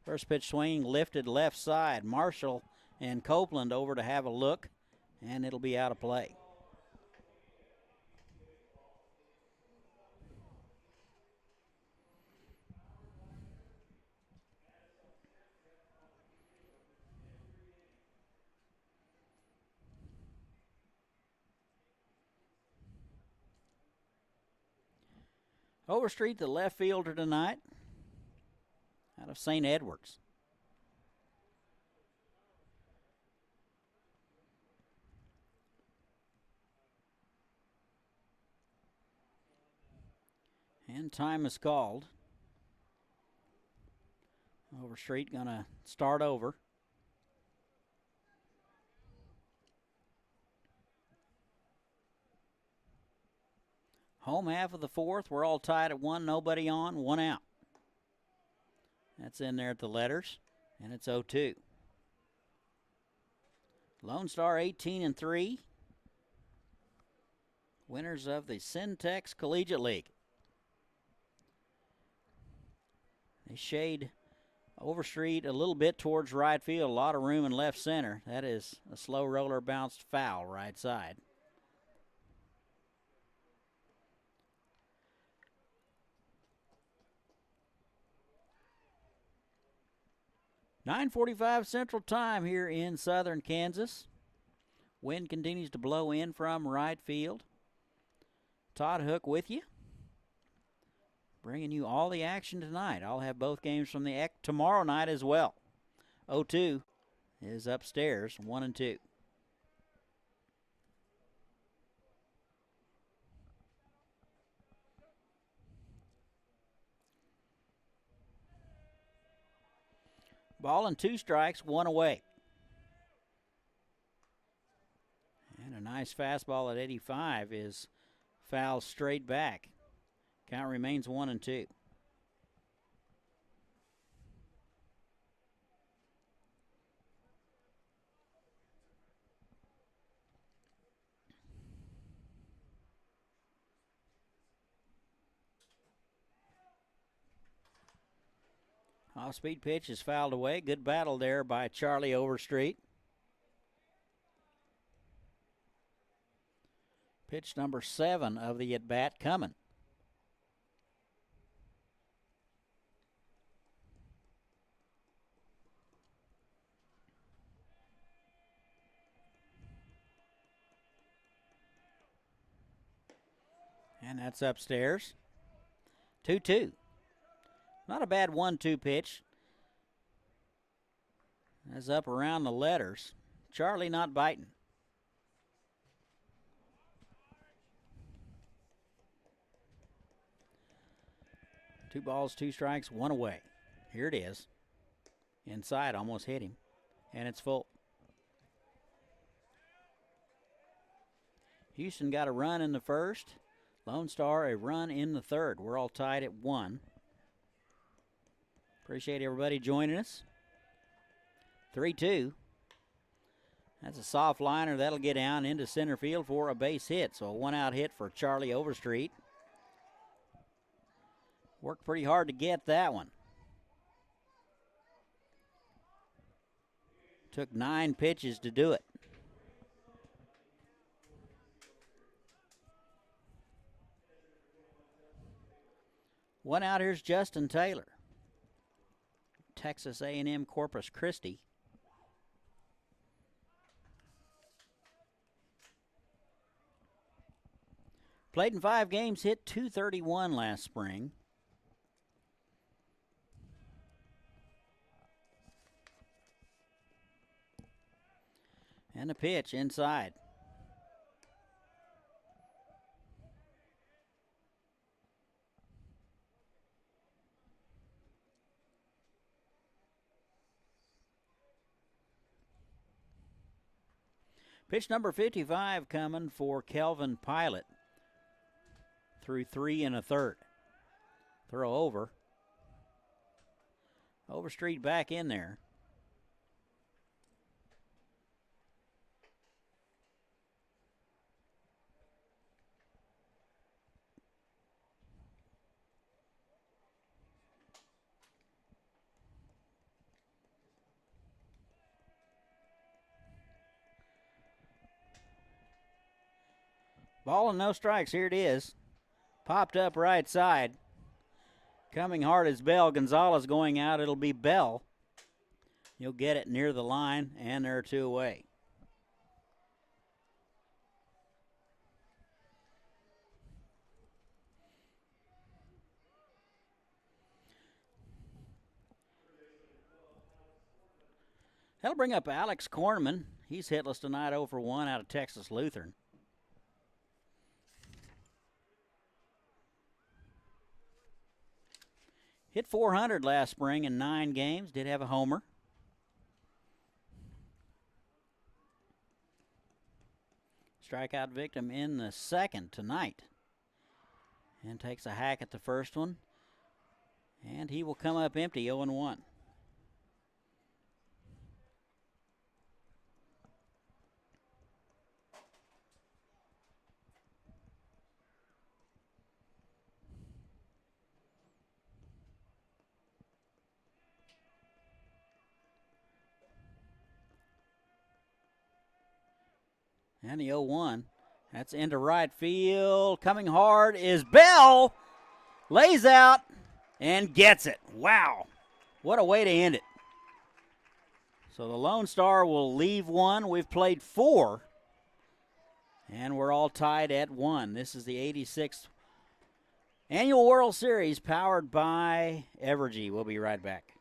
First pitch swing lifted left side. Marshall and Copeland over to have a look, and it'll be out of play. Overstreet, the left fielder tonight, out of St. Edwards. And time is called. Overstreet going to start over. Home half of the fourth. We're all tied at 1, nobody on, 1 out. That's in there at the letters, and it's 0-2. Lonestar 18-3. Winners of the Syntex Collegiate League. They shade Overstreet a little bit towards right field. A lot of room in left center. That is a slow roller bounced foul right side. .9:45 Central Time here in southern Kansas. Wind continues to blow in from right field. Todd Hook with you, bringing you all the action tonight. I'll have both games from the EC tomorrow night as well. 0-2 is upstairs, 1-2. Ball and 2 strikes, 1 away. And a nice fastball at 85 is fouled straight back. Count remains 1-2. Off-speed pitch is fouled away. Good battle there by Charlie Overstreet. Pitch number 7 of the at-bat coming. And that's upstairs. 2-2. Not a bad 1-2 pitch. That's up around the letters. Charlie not biting. Two balls, 2 strikes, 1 away. Here it is. Inside, almost hit him. And it's full. Houston got a run in the first. Lonestar a run in the third. We're all tied at 1. Appreciate everybody joining us. 3-2. That's a soft liner. That'll get down into center field for a base hit. So a 1-out hit for Charlie Overstreet. Worked pretty hard to get that one. Took 9 pitches to do it. One out, here's Justin Taylor. Texas A&M Corpus Christi. Played in 5 games, hit .231 last spring. And a pitch inside. Pitch number 55 coming for Kelvin Pilot. Through 3 1/3. Throw over. Overstreet back in there. Ball and no strikes. Here it is. Popped up right side. Coming hard is Bale. Gonzalez going out. It'll be Bell. You'll get it near the line, and there are 2 away. That'll bring up Alex Corman. He's hitless tonight, 0 for 1 out of Texas Lutheran. Hit .400 last spring in 9 games. Did have a homer. Strikeout victim in the second tonight. And takes a hack at the first one. And he will come up empty, 0-1. And the 0-1. That's into right field. Coming hard is Bell. Lays out and gets it. Wow. What a way to end it. So the Lonestar will leave 1. We've played 4. And we're all tied at 1. This is the 86th Annual World Series powered by Evergy. We'll be right back.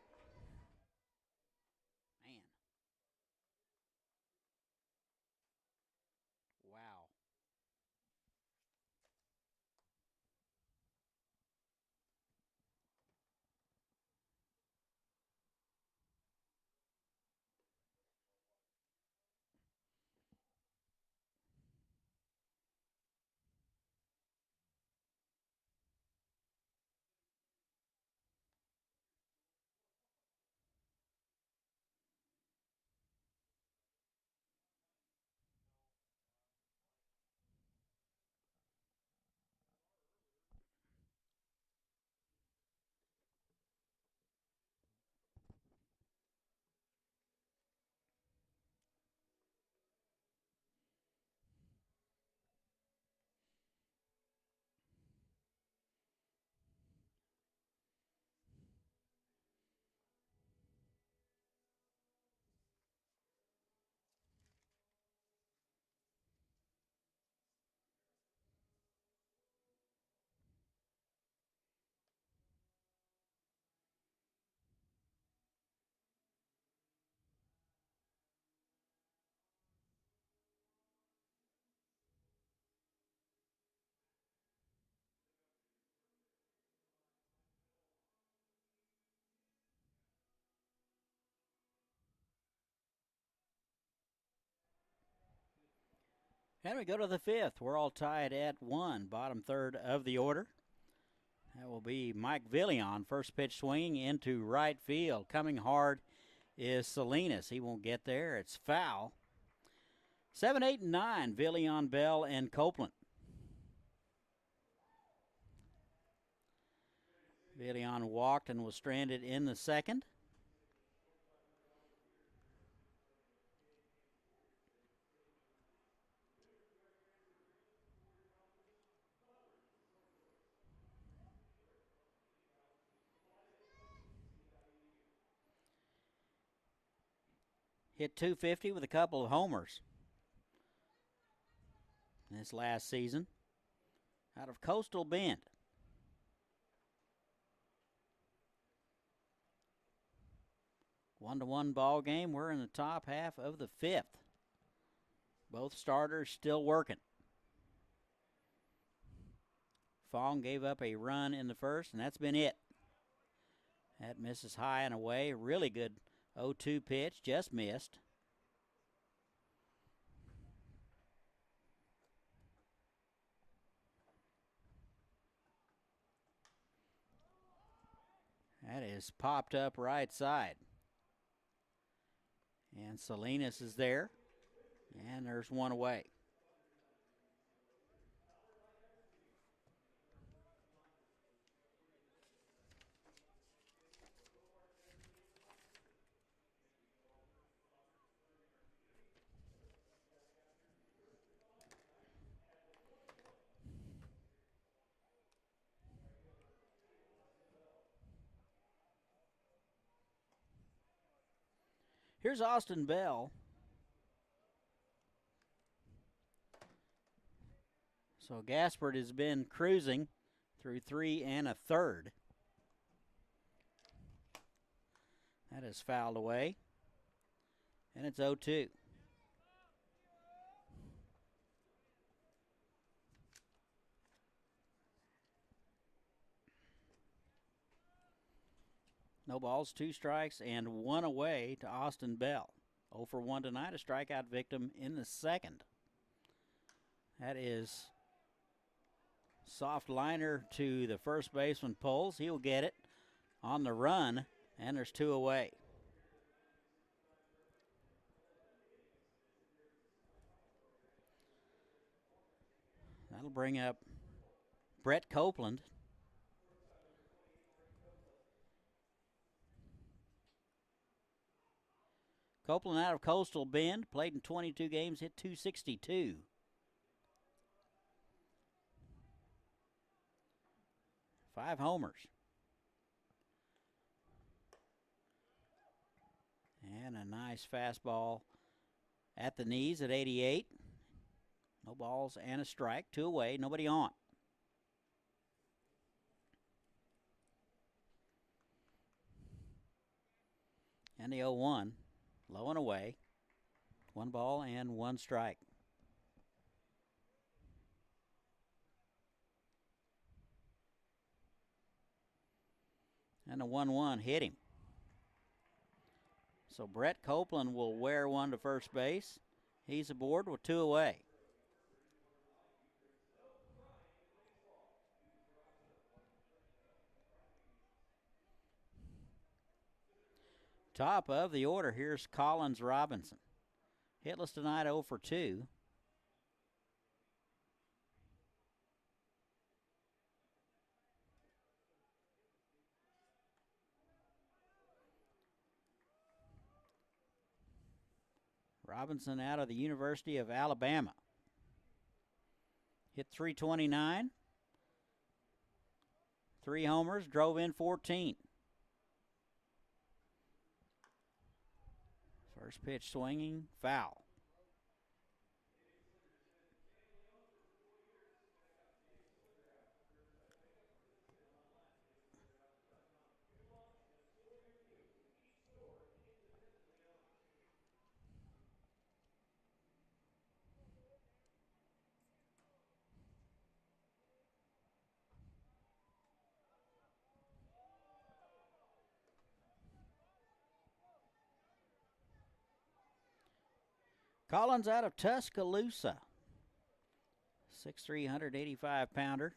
And we go to the 5th. We're all tied at 1. Bottom third of the order. That will be Mike Villion. First pitch swing into right field. Coming hard is Salinas. He won't get there. It's foul. 7, 8, and 9. Villion, Bell, and Copeland. Villion walked and was stranded in the second. Hit .250 with a couple of homers this last season out of Coastal Bend. One-to-one ball game. We're in the top half of the fifth. Both starters still working. Fong gave up a run in the first, and that's been it. That misses high and away. Really good 0-2 pitch, just missed. That is popped up right side. And Salinas is there. And there's one away. Here's Austin Bale. So Gaspard has been cruising through 3 1/3. That is fouled away. And it's 0-2. No balls, 2 strikes, and 1 away to Austin Bell. 0 for 1 tonight, a strikeout victim in the second. That is soft liner to the first baseman Poles. He'll get it on the run, and there's 2 away. That'll bring up Brett Copeland. Copeland out of Coastal Bend, played in 22 games, hit .262. Five homers. And a nice fastball at the knees at 88. No balls and a strike, 2 away, nobody on. And the 0-1. Low and away. 1 ball and 1 strike. And the 1-1 hit him. So Brett Copeland will wear one to first base. He's aboard with 2 away. Top of the order, here's Collins Robinson. Hitless tonight, 0 for 2. Robinson out of the University of Alabama. Hit .329. 3 homers, drove in 14. First pitch swinging, foul. Collins out of Tuscaloosa. 6'3", 185-pounder.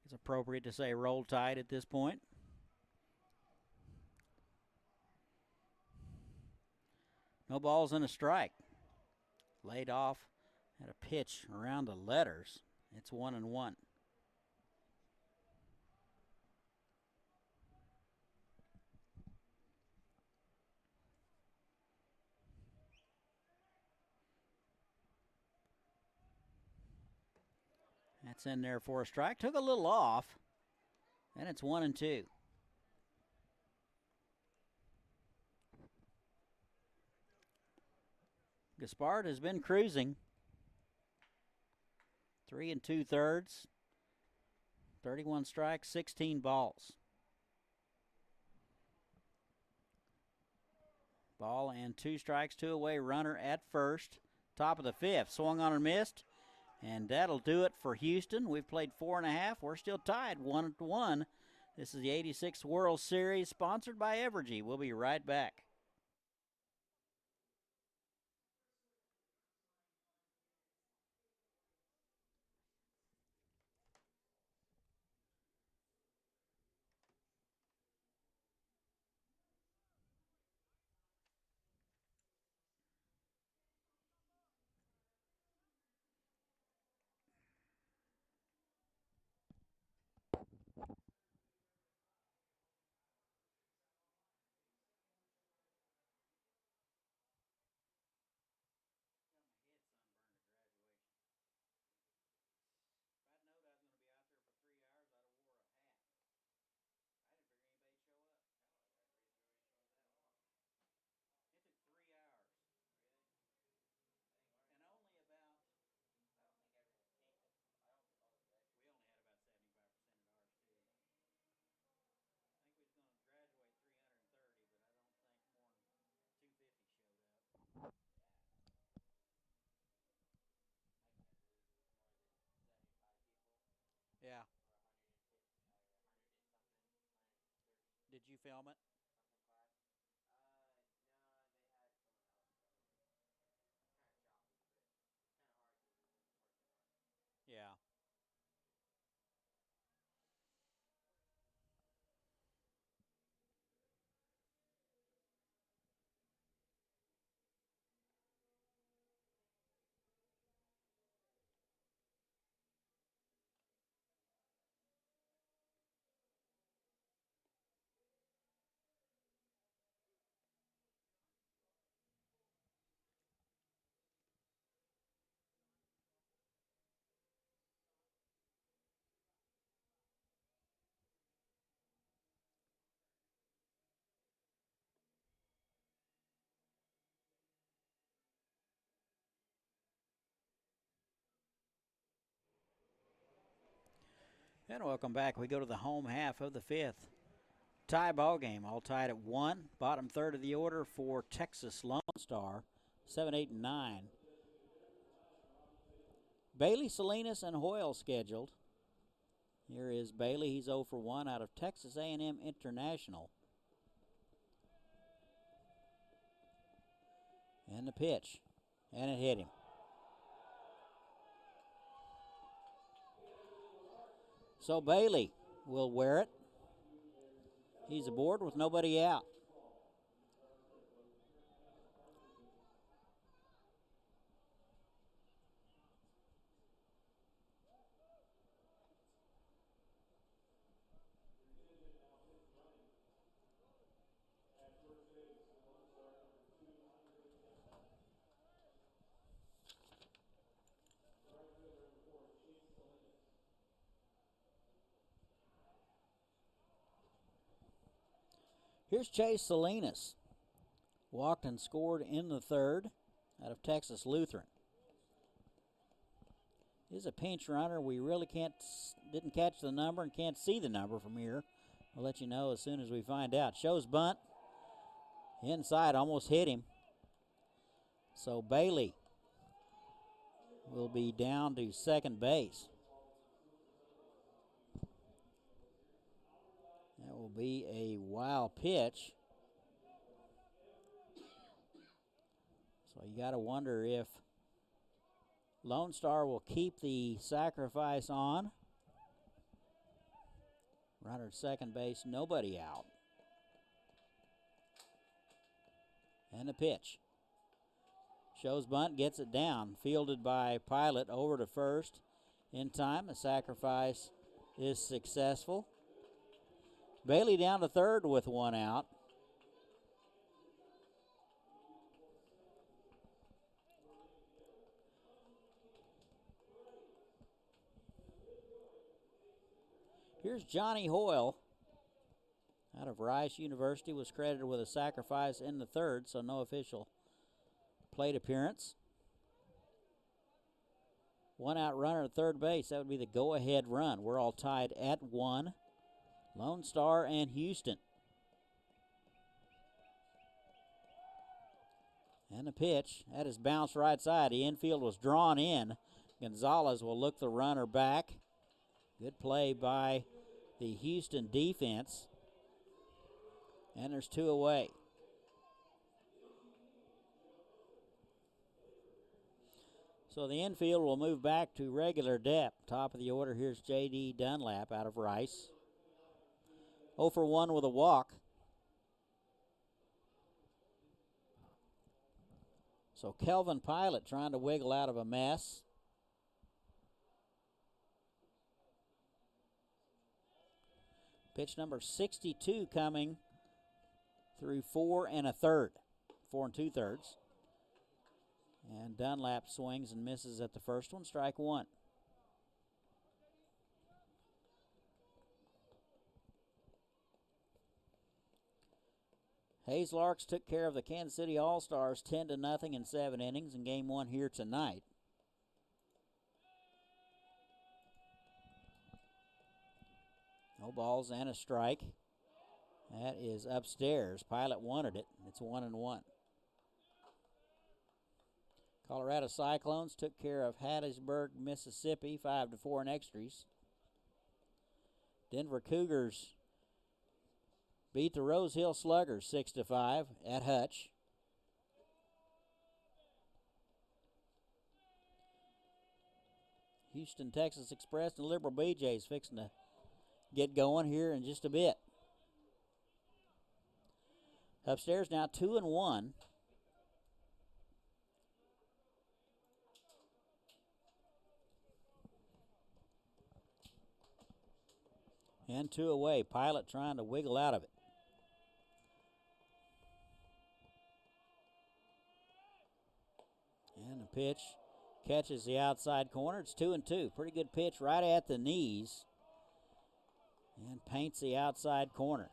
It's appropriate to say roll tide at this point. No balls and a strike. Laid off at a pitch around the letters. It's 1-1. That's in there for a strike. Took a little off. And it's 1-2. Gaspard has been cruising. 3 2/3. 31 strikes, 16 balls. Ball and 2 strikes, 2 away, runner at first. Top of the 5th, swung on and missed. And that'll do it for Houston. We've played 4.5. We're still tied 1-1. This is the 86th World Series, sponsored by Evergy. We'll be right back. Yeah. Did you film it? Yeah. And welcome back. We go to the home half of the 5th. Tie ball game, all tied at 1. Bottom third of the order for Texas Lonestar, 7, 8, and 9. Bailey, Salinas, and Hoyle scheduled. Here is Bailey. He's 0 for 1 out of Texas A&M International. And the pitch. And it hit him. So Bailey will wear it. He's aboard with nobody out. Here's Chase Salinas. Walked and scored in the 3rd out of Texas Lutheran. He's a pinch runner. We really didn't catch the number and can't see the number from here. I'll let you know as soon as we find out. Shows bunt. Inside, almost hit him. So Bailey will be down to second base. That will be a wild pitch. So you got to wonder if Lonestar will keep the sacrifice on. Runner at second base, nobody out. And the pitch. Shows bunt, gets it down. Fielded by Pilot over to first. In time, the sacrifice is successful. Bailey down to third with 1 out. Here's Johnny Hoyle out of Rice University, was credited with a sacrifice in the 3rd, so no official plate appearance. One out runner at third base. That would be the go-ahead run. We're all tied at 1. Lone Star and Houston. And the pitch. That is bounced right side. The infield was drawn in. Gonzalez will look the runner back. Good play by the Houston defense. And there's 2 away. So the infield will move back to regular depth. Top of the order, here's J.D. Dunlap out of Rice. 0 for 1 with a walk. So Kelvin Pilot trying to wiggle out of a mess. Pitch number 62 coming through 4 2/3. And Dunlap swings and misses at the first one. Strike 1. Hayes Larks took care of the Kansas City All-Stars 10-0 in 7 innings in Game 1 here tonight. No balls and a strike. That is upstairs. Pilot wanted it. It's 1-1. Colorado Cyclones took care of Hattiesburg, Mississippi, 5-4 in extras. Denver Cougars beat the Rose Hill Sluggers 6-5 at Hutch. Houston Texas Express and Liberal BJ's fixing to get going here in just a bit. Upstairs now 2-1. And 2 away. Pilot trying to wiggle out of it. And the pitch catches the outside corner. It's 2-2. Pretty good pitch right at the knees. And paints the outside corner.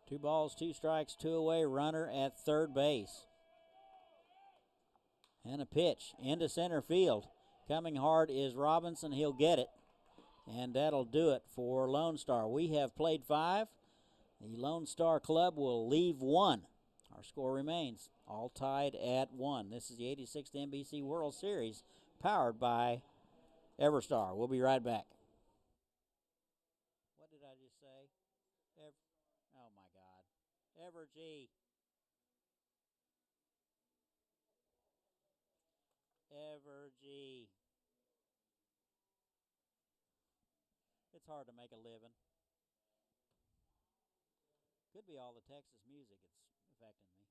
Two balls, 2 strikes, 2 away. Runner at third base. And a pitch into center field. Coming hard is Robinson. He'll get it. And that'll do it for Lone Star. We have played 5. The Lone Star Club will leave 1. Our score remains all tied at 1. This is the 86th NBC World Series, powered by Everstar. We'll be right back. What did I just say? Oh, my God. Evergy. It's hard to make a living. Could be all the Texas music it's affecting me.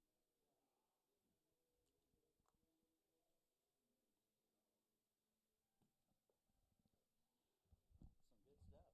Some good stuff.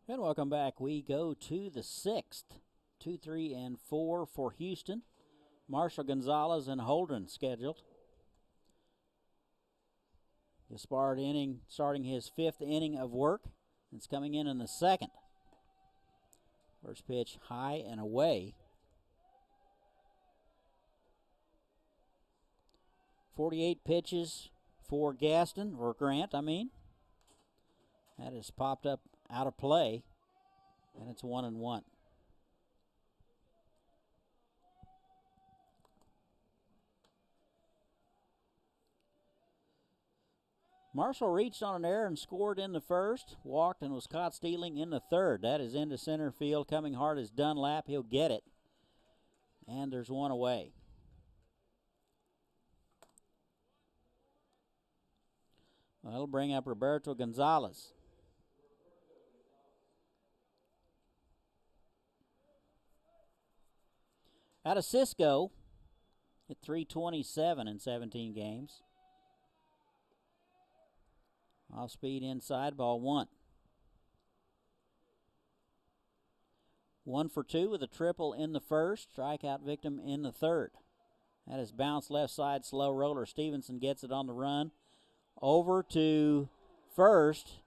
And welcome back. We go to the 6th. 2, 3, and 4 for Houston. Marshall Gonzalez and Holden scheduled. Gaspard inning, starting his 5th inning of work. It's coming in the 2nd. First pitch high and away. 48 pitches for Gaston, or Grant, I mean. That has popped up out of play, and it's 1-1. Marshall reached on an error and scored in the first, walked and was caught stealing in the third. That is into center field. Coming hard is Dunlap. He'll get it. And there's one away. Well, it'll bring up Roberto Gonzalez. Out of Cisco, hit .327 in 17 games. Off speed inside, ball one. 1 for 2 with a triple in the first, strikeout victim in the third. That is bounced left side, slow roller. Stevenson gets it on the run. Over to first,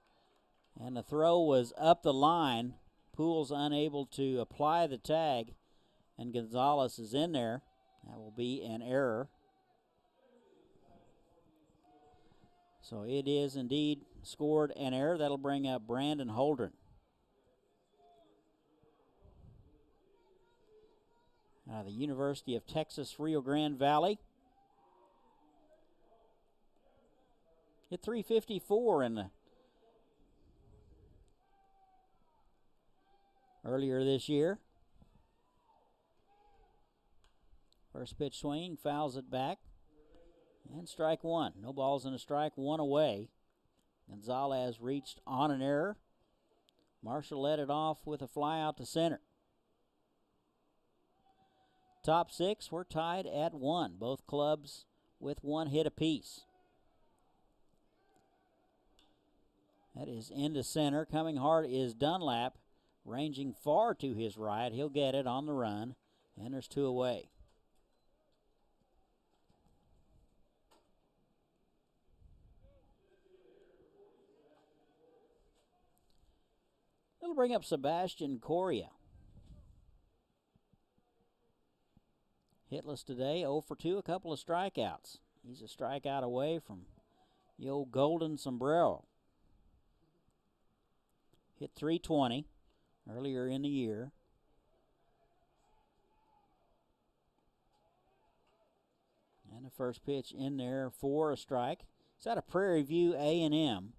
and the throw was up the line. Poole's unable to apply the tag, and Gonzalez is in there. That will be an error. So it is indeed scored an error. That'll bring up Brandon Holdren. Out of the University of Texas, Rio Grande Valley. Hit .354 in the earlier this year. First pitch swing, fouls it back. And strike one. No balls and a strike, one away. Gonzalez reached on an error. Marshall led it off with a fly out to center. Top six, we're tied at 1. Both clubs with 1 hit apiece. That is into center. Coming hard is Dunlap, ranging far to his right. He'll get it on the run, and there's 2 away. It'll bring up Sebastian Correa. Hitless today, 0 for 2, a couple of strikeouts. He's a strikeout away from the old golden sombrero. Hit .320 earlier in the year. And the first pitch in there for a strike. It's out of Prairie View A&M.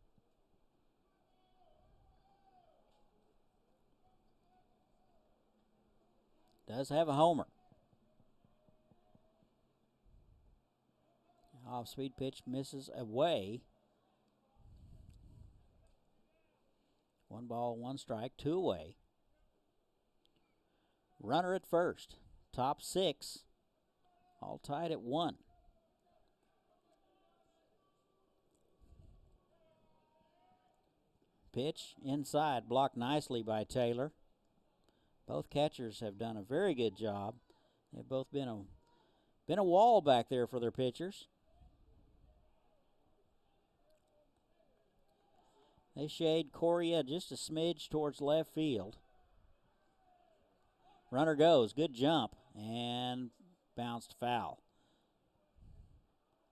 Does have a homer. Off-speed pitch misses away. 1 ball, 1 strike, 2 away. Runner at first. Top six, all tied at 1. Pitch inside, blocked nicely by Taylor. Both catchers have done a very good job. They've both been a wall back there for their pitchers. They shade Correa just a smidge towards left field. Runner goes, good jump, and bounced foul.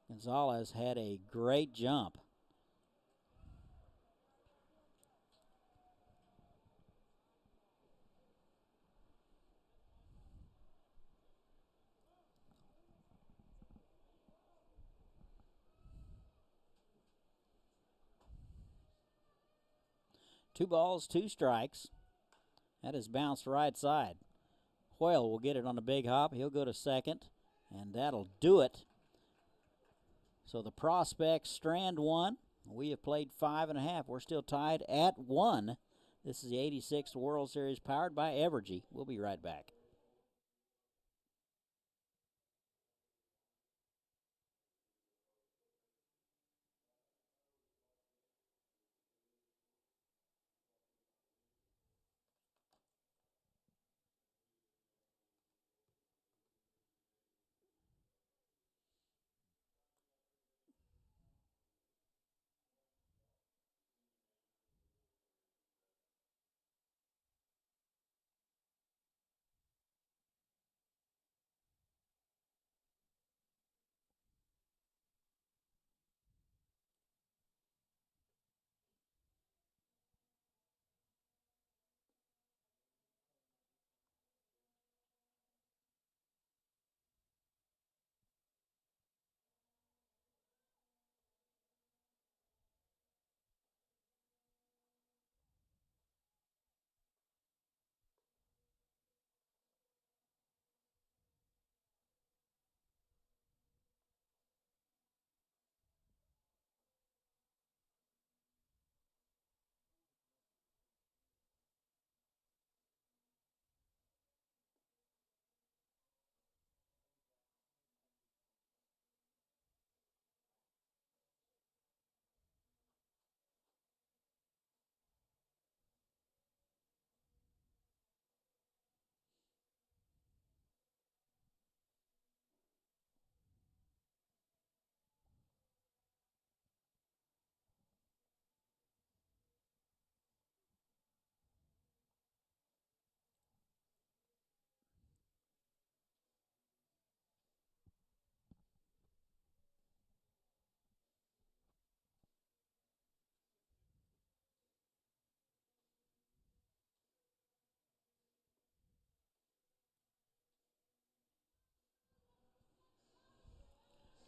Gonzalez had a great jump. Two balls, 2 strikes. That is bounced right side. Hoyle will get it on the big hop. He'll go to second, and that'll do it. So the Prospects strand 1. We have played 5.5. We're still tied at 1. This is the 86th World Series powered by Evergy. We'll be right back.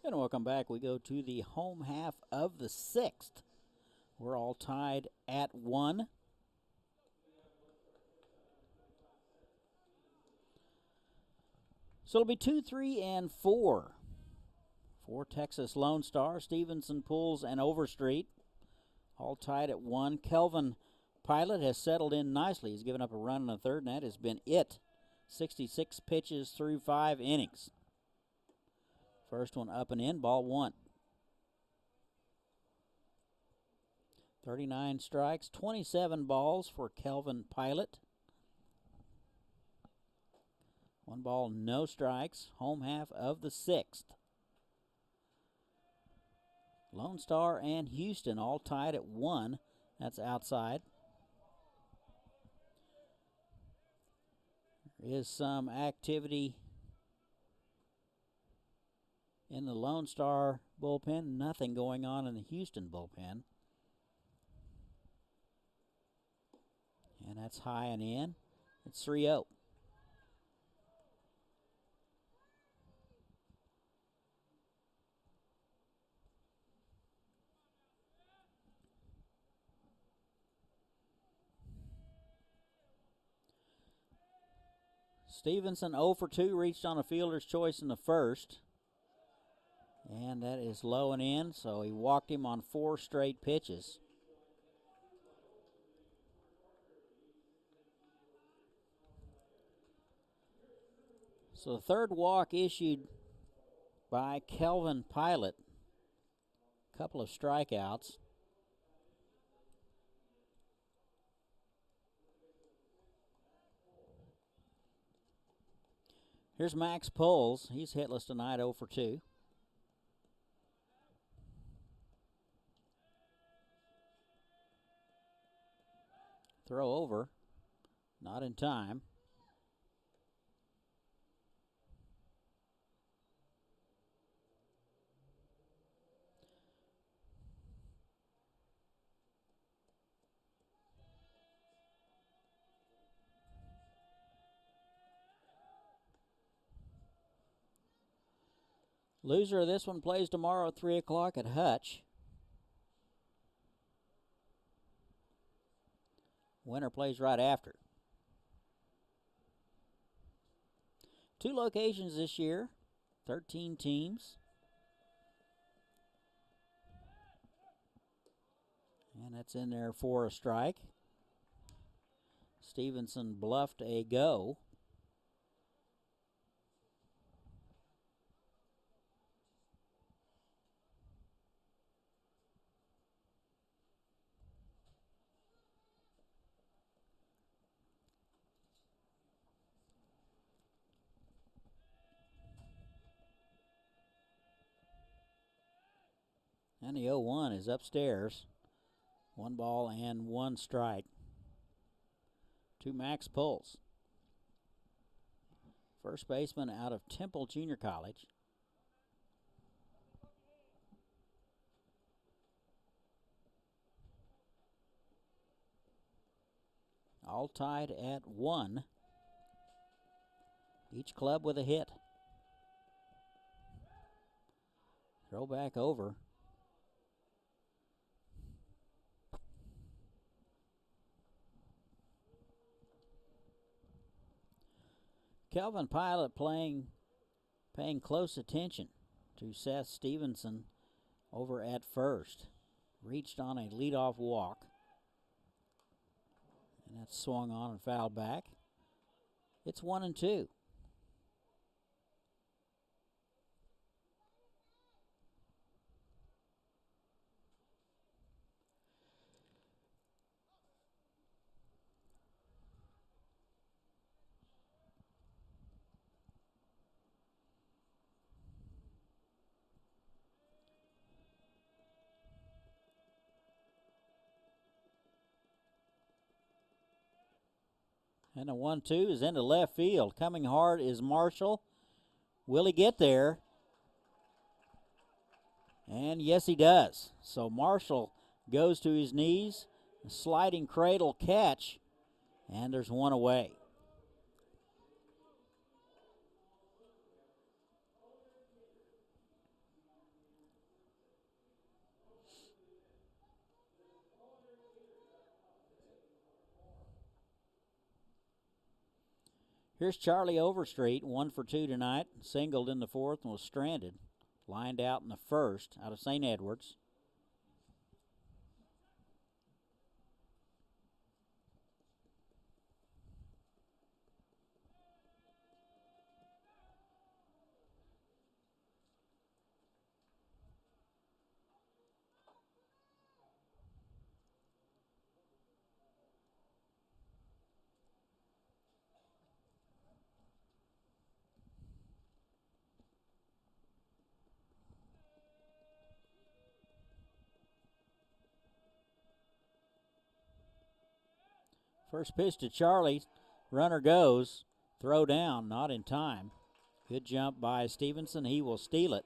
And welcome back. We go to the home half of the sixth. We're all tied at 1. So it'll be 2, 3, and 4 for Texas Lonestar. Stevenson, Pools, and Overstreet all tied at 1. Kelvin Pilot has settled in nicely. He's given up a run in the third, and that has been it. 66 pitches through 5 innings. First one up and in, ball 1. 39 strikes, 27 balls for Kelvin Pilot. 1 ball, no strikes. Home half of the sixth. Lone Star and Houston all tied at 1. That's outside. There is some activity in the Lone Star bullpen. Nothing going on in the Houston bullpen. And that's high and in. It's 3-0. Stevenson 0 for 2, reached on a fielder's choice in the first. And that is low and in, so he walked him on 4 straight pitches. So the third walk issued by Kelvin Pilot. A couple of strikeouts. Here's Max Poles. He's hitless tonight, 0 for 2. Throw over. Not in time. Loser of this one plays tomorrow at 3 o'clock at Hutch. Winner plays right after. 2 locations this year, 13 teams. And that's in there for a strike. Stevenson bluffed a go. And the 0-1 is upstairs. 1 ball and 1 strike to Max Poles. First baseman out of Temple Junior College. All tied at 1. Each club with a hit. Throw back over. Kelvin Pilot paying close attention to Seth Stevenson over at first. Reached on a leadoff walk. And that's swung on and fouled back. It's 1-2. And the 1-2 is into left field. Coming hard is Marshall. Will he get there? And yes, he does. So Marshall goes to his knees. A sliding cradle catch. And there's 1 away. Here's Charlie Overstreet, 1 for 2 tonight. Singled in the fourth and was stranded. Lined out in the first out of St. Edwards. First pitch to Charlie. Runner goes. Throw down, not in time. Good jump by Stevenson. He will steal it.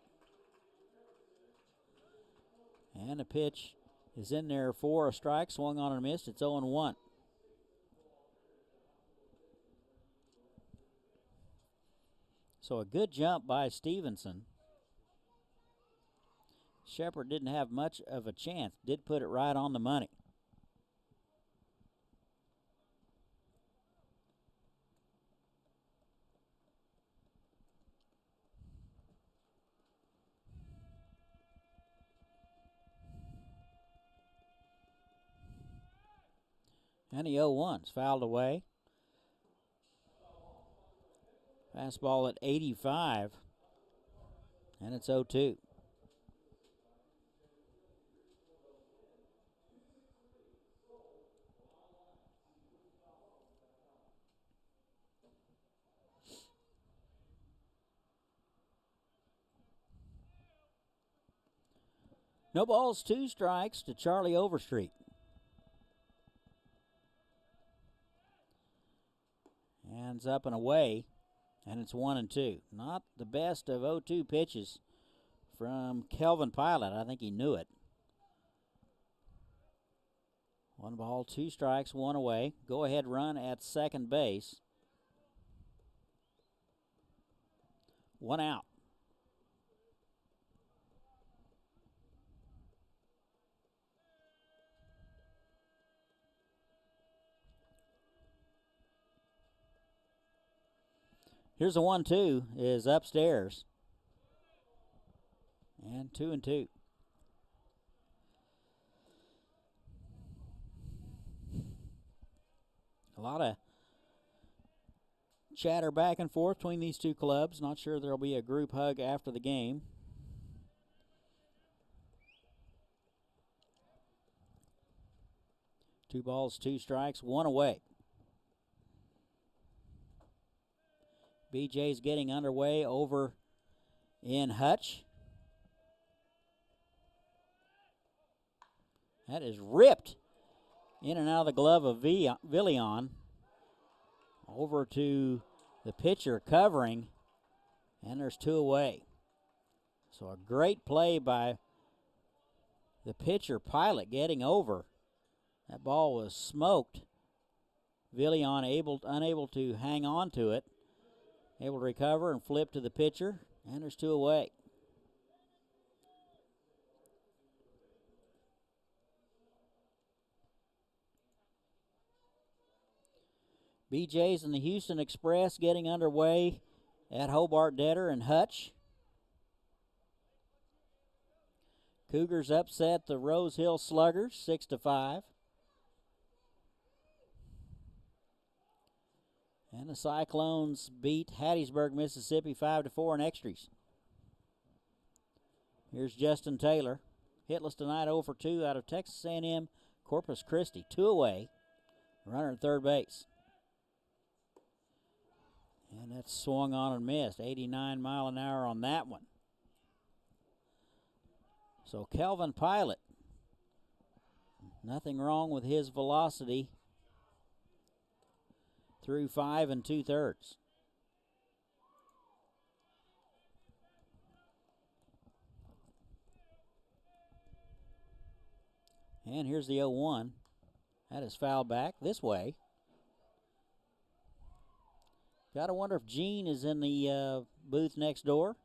And the pitch is in there for a strike. Swung on and missed. It's 0-1. So a good jump by Stevenson. Shepard didn't have much of a chance. Did put it right on the money. And the 0-1's fouled away. Fastball at 85. And it's 0-2. No balls, 2 strikes to Charlie Overstreet. Hands up and away, and it's 1-2. Not the best of 0-2 pitches from Kelvin Pilot. I think he knew it. 1 ball, 2 strikes, 1 away. Go ahead run at second base. 1 out. Here's a 1-2 is upstairs. And 2-2. A lot of chatter back and forth between these two clubs. Not sure there'll be a group hug after the game. Two balls, 2 strikes, 1 away. BJ's getting underway over in Hutch. That is ripped in and out of the glove of Villion. Over to the pitcher covering, and there's 2 away. So a great play by the pitcher, Pilot, getting over. That ball was smoked. Villion unable to hang on to it. Able to recover and flip to the pitcher, and there's 2 away. BJ's and the Houston Express getting underway at Hobart Detter and Hutch. Cougars upset the Rose Hill Sluggers 6-5. And the Cyclones beat Hattiesburg, Mississippi 5-4 in extras. Here's Justin Taylor. Hitless tonight, 0 for 2 out of Texas A&M Corpus Christi. 2 away. Runner at third base. And that's swung on and missed. 89 mile an hour on that one. So Kelvin Pilot. Nothing wrong with his velocity. Through 5 2/3. And here's the 0-1. That is fouled back this way. Gotta wonder if Gene is in the booth next door.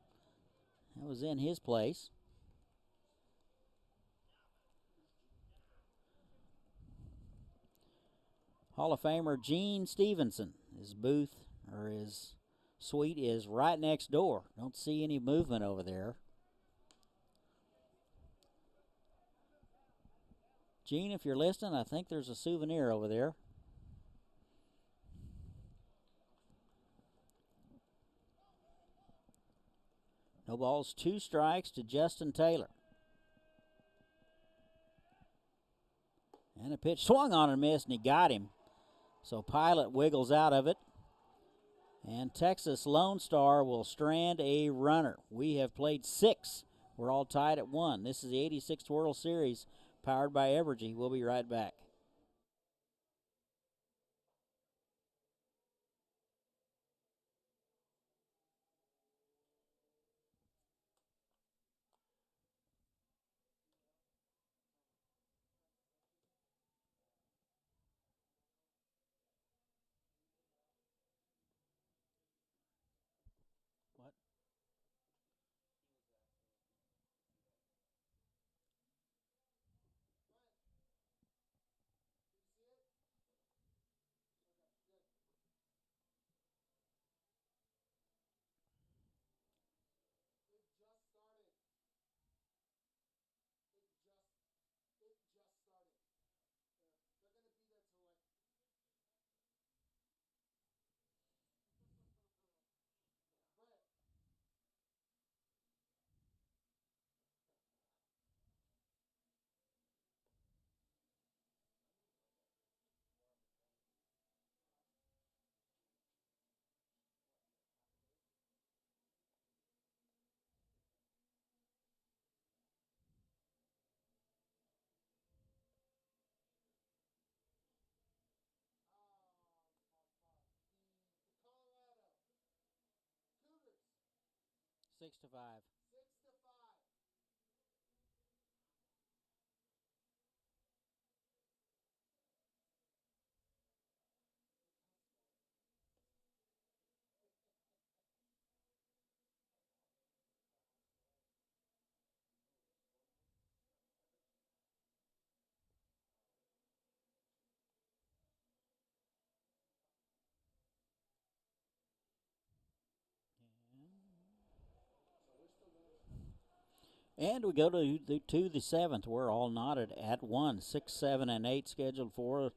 That was in his place. Hall of Famer Gene Stevenson, his booth or his suite is right next door. Don't see any movement over there. Gene, if you're listening, I think there's a souvenir over there. No balls, 2 strikes to Justin Taylor. And a pitch swung on and missed, and he got him. So Pilot wiggles out of it. And Texas Lone Star will strand a runner. We have played 6. We're all tied at 1. This is the 86th World Series, powered by Evergy. We'll be right back. What? Six to five. And we go to the 7th. We're all knotted at 1. 6, 7, and 8 scheduled for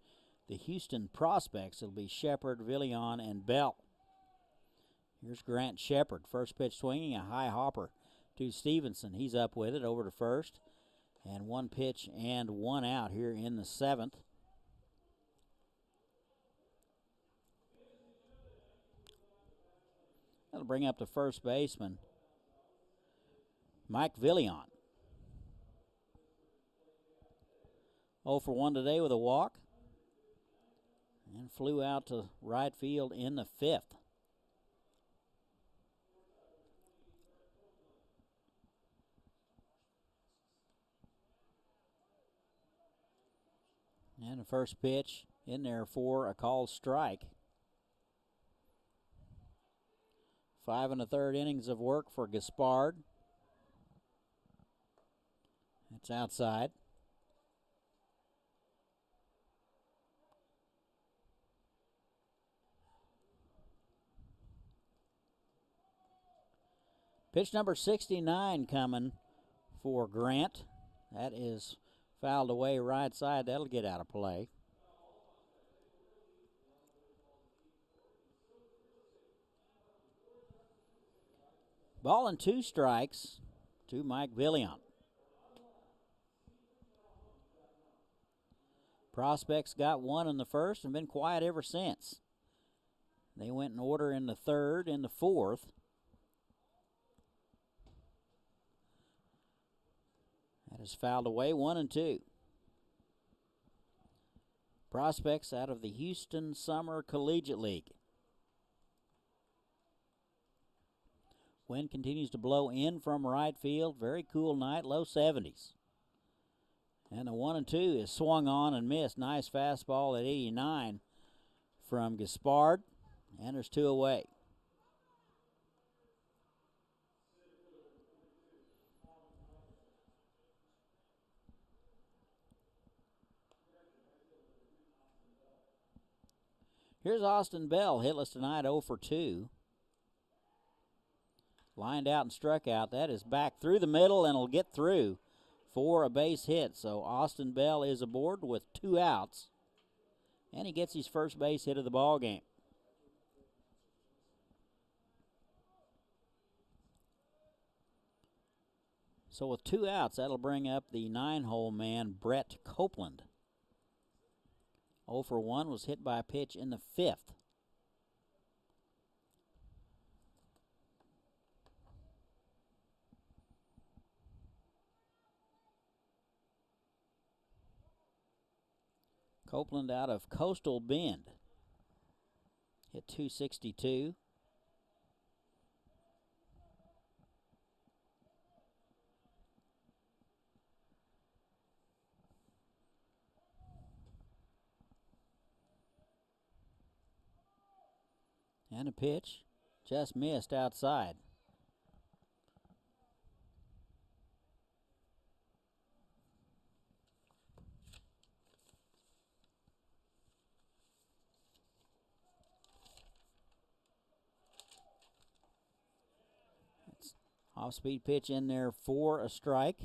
the Houston Prospects. It'll be Shepard, Villion, and Bell. Here's Grant Shepard. First pitch swinging, a high hopper to Stevenson. He's up with it over to first. And 1 pitch and 1 out here in the 7th. That'll bring up the first baseman, Mike Villion. 0 for 1 today with a walk. And flew out to right field in the 5th. And the first pitch in there for a called strike. 5 1/3 innings of work for Gaspard. It's outside. Pitch number 69 coming for Grant. That is fouled away right side. That'll get out of play. Ball and 2 strikes to Mike Villion. Prospects got 1 in the first and been quiet ever since. They went in order in the 3rd, in the 4th. That is fouled away, 1 and 2. Prospects out of the Houston Summer Collegiate League. Wind continues to blow in from right field. Very cool night, low 70s. And the 1 and 2 is swung on and missed. Nice fastball at 89 from Gaspard. And there's 2 away. Here's Austin Bell, hitless tonight, 0 for 2. Lined out and struck out. That is back through the middle and will get through for a base hit. So Austin Bell is aboard with 2 outs. And he gets his first base hit of the ball game. So with 2 outs, that'll bring up the 9-hole man, Brett Copeland. 0 for 1 was hit by a pitch in the 5th. Copeland out of Coastal Bend. Hit .262. And a pitch. Just missed outside. Off-speed pitch in there for a strike.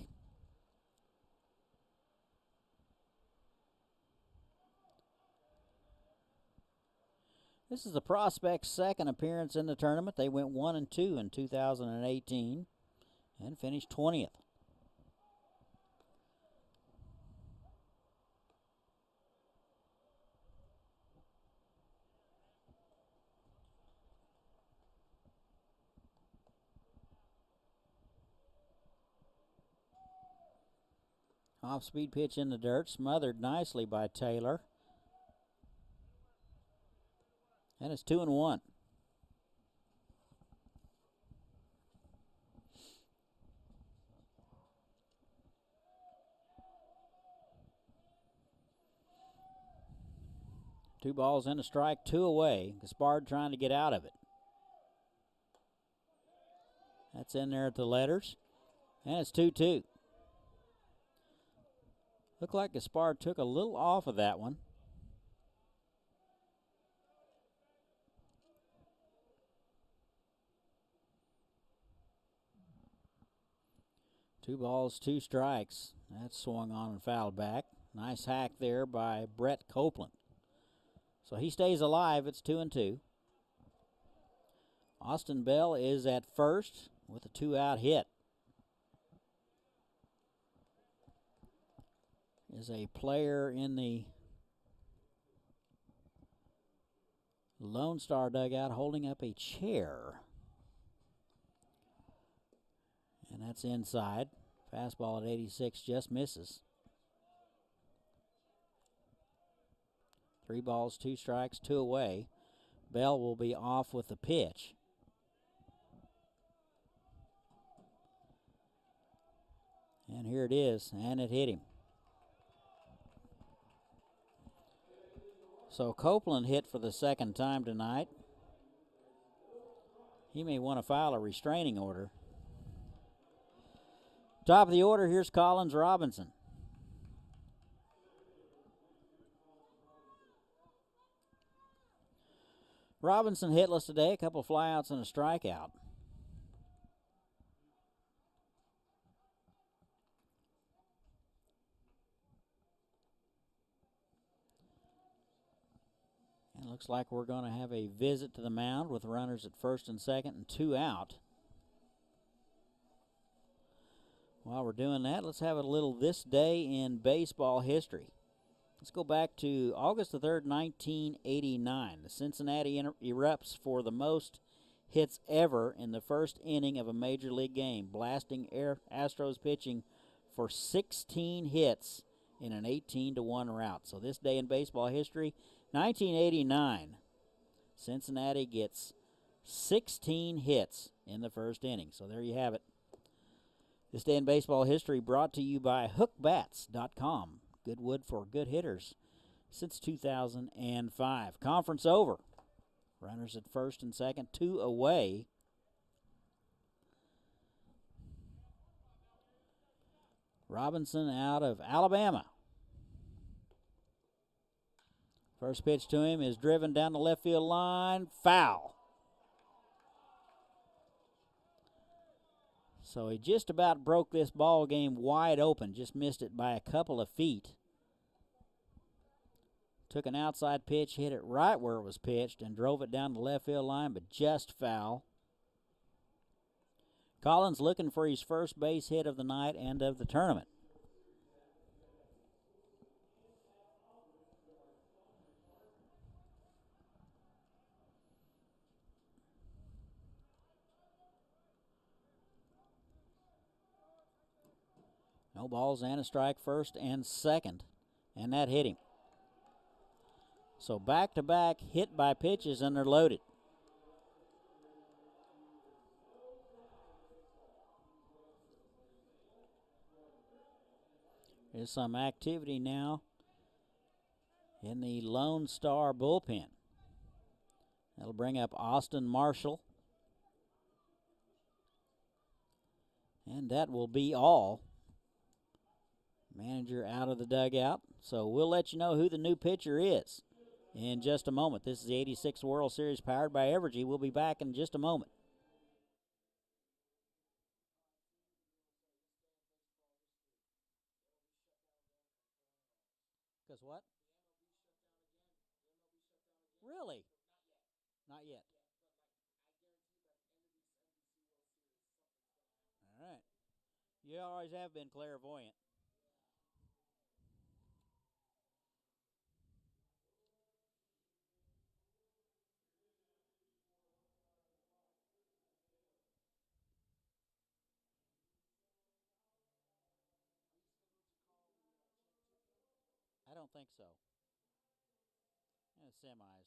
This is the Prospects' second appearance in the tournament. They went 1-2 in 2018 and finished 20th. Off-speed pitch in the dirt, smothered nicely by Taylor. And it's 2-1. Two balls and a strike, 2 away. Gaspard trying to get out of it. That's in there at the letters. And it's 2-2. Looked like Gaspard took a little off of that one. Two balls, 2 strikes. That swung on and fouled back. Nice hack there by Brett Copeland. So he stays alive. It's 2-2. Austin Bell is at first with a 2-out hit. Is a player in the Lonestar dugout holding up a chair. And that's inside. Fastball at 86 just misses. 3 balls, 2 strikes, 2 away. Bell will be off with the pitch. And here it is, and it hit him. So Copeland hit for the second time tonight. He may want to file a restraining order. Top of the order, here's Collins Robinson. Robinson hitless today, a couple flyouts and a strikeout. And looks like we're going to have a visit to the mound with runners at first and second and 2 out. While we're doing that, let's have a little This Day in Baseball History. Let's go back to August the 3rd, 1989. The Cincinnati erupts for the most hits ever in the first inning of a Major League game, blasting Astros pitching for 16 hits in an 18-1 rout. So this day in baseball history, 1989, Cincinnati gets 16 hits in the first inning. So there you have it. This day in baseball history brought to you by hookbats.com. Good wood for good hitters since 2005. Conference over. Runners at first and second, 2 away. Robinson out of Alabama. First pitch to him is driven down the left field line. Foul. So he just about broke this ball game wide open. Just missed it by a couple of feet. Took an outside pitch, hit it right where it was pitched, and drove it down the left field line, but just foul. Collins looking for his first base hit of the night and of the tournament. No balls and a strike, first and second, and that hit him. So back-to-back hit by pitches, and they're loaded. There's some activity now in the Lonestar bullpen. That'll bring up Austin Marshall. And that will be all. Manager out of the dugout. So we'll let you know who the new pitcher is in just a moment. This is the 86th World Series powered by Evergy. We'll be back in just a moment. Because what? Really? Not yet. All right. You always have been clairvoyant. I don't think so. Semis.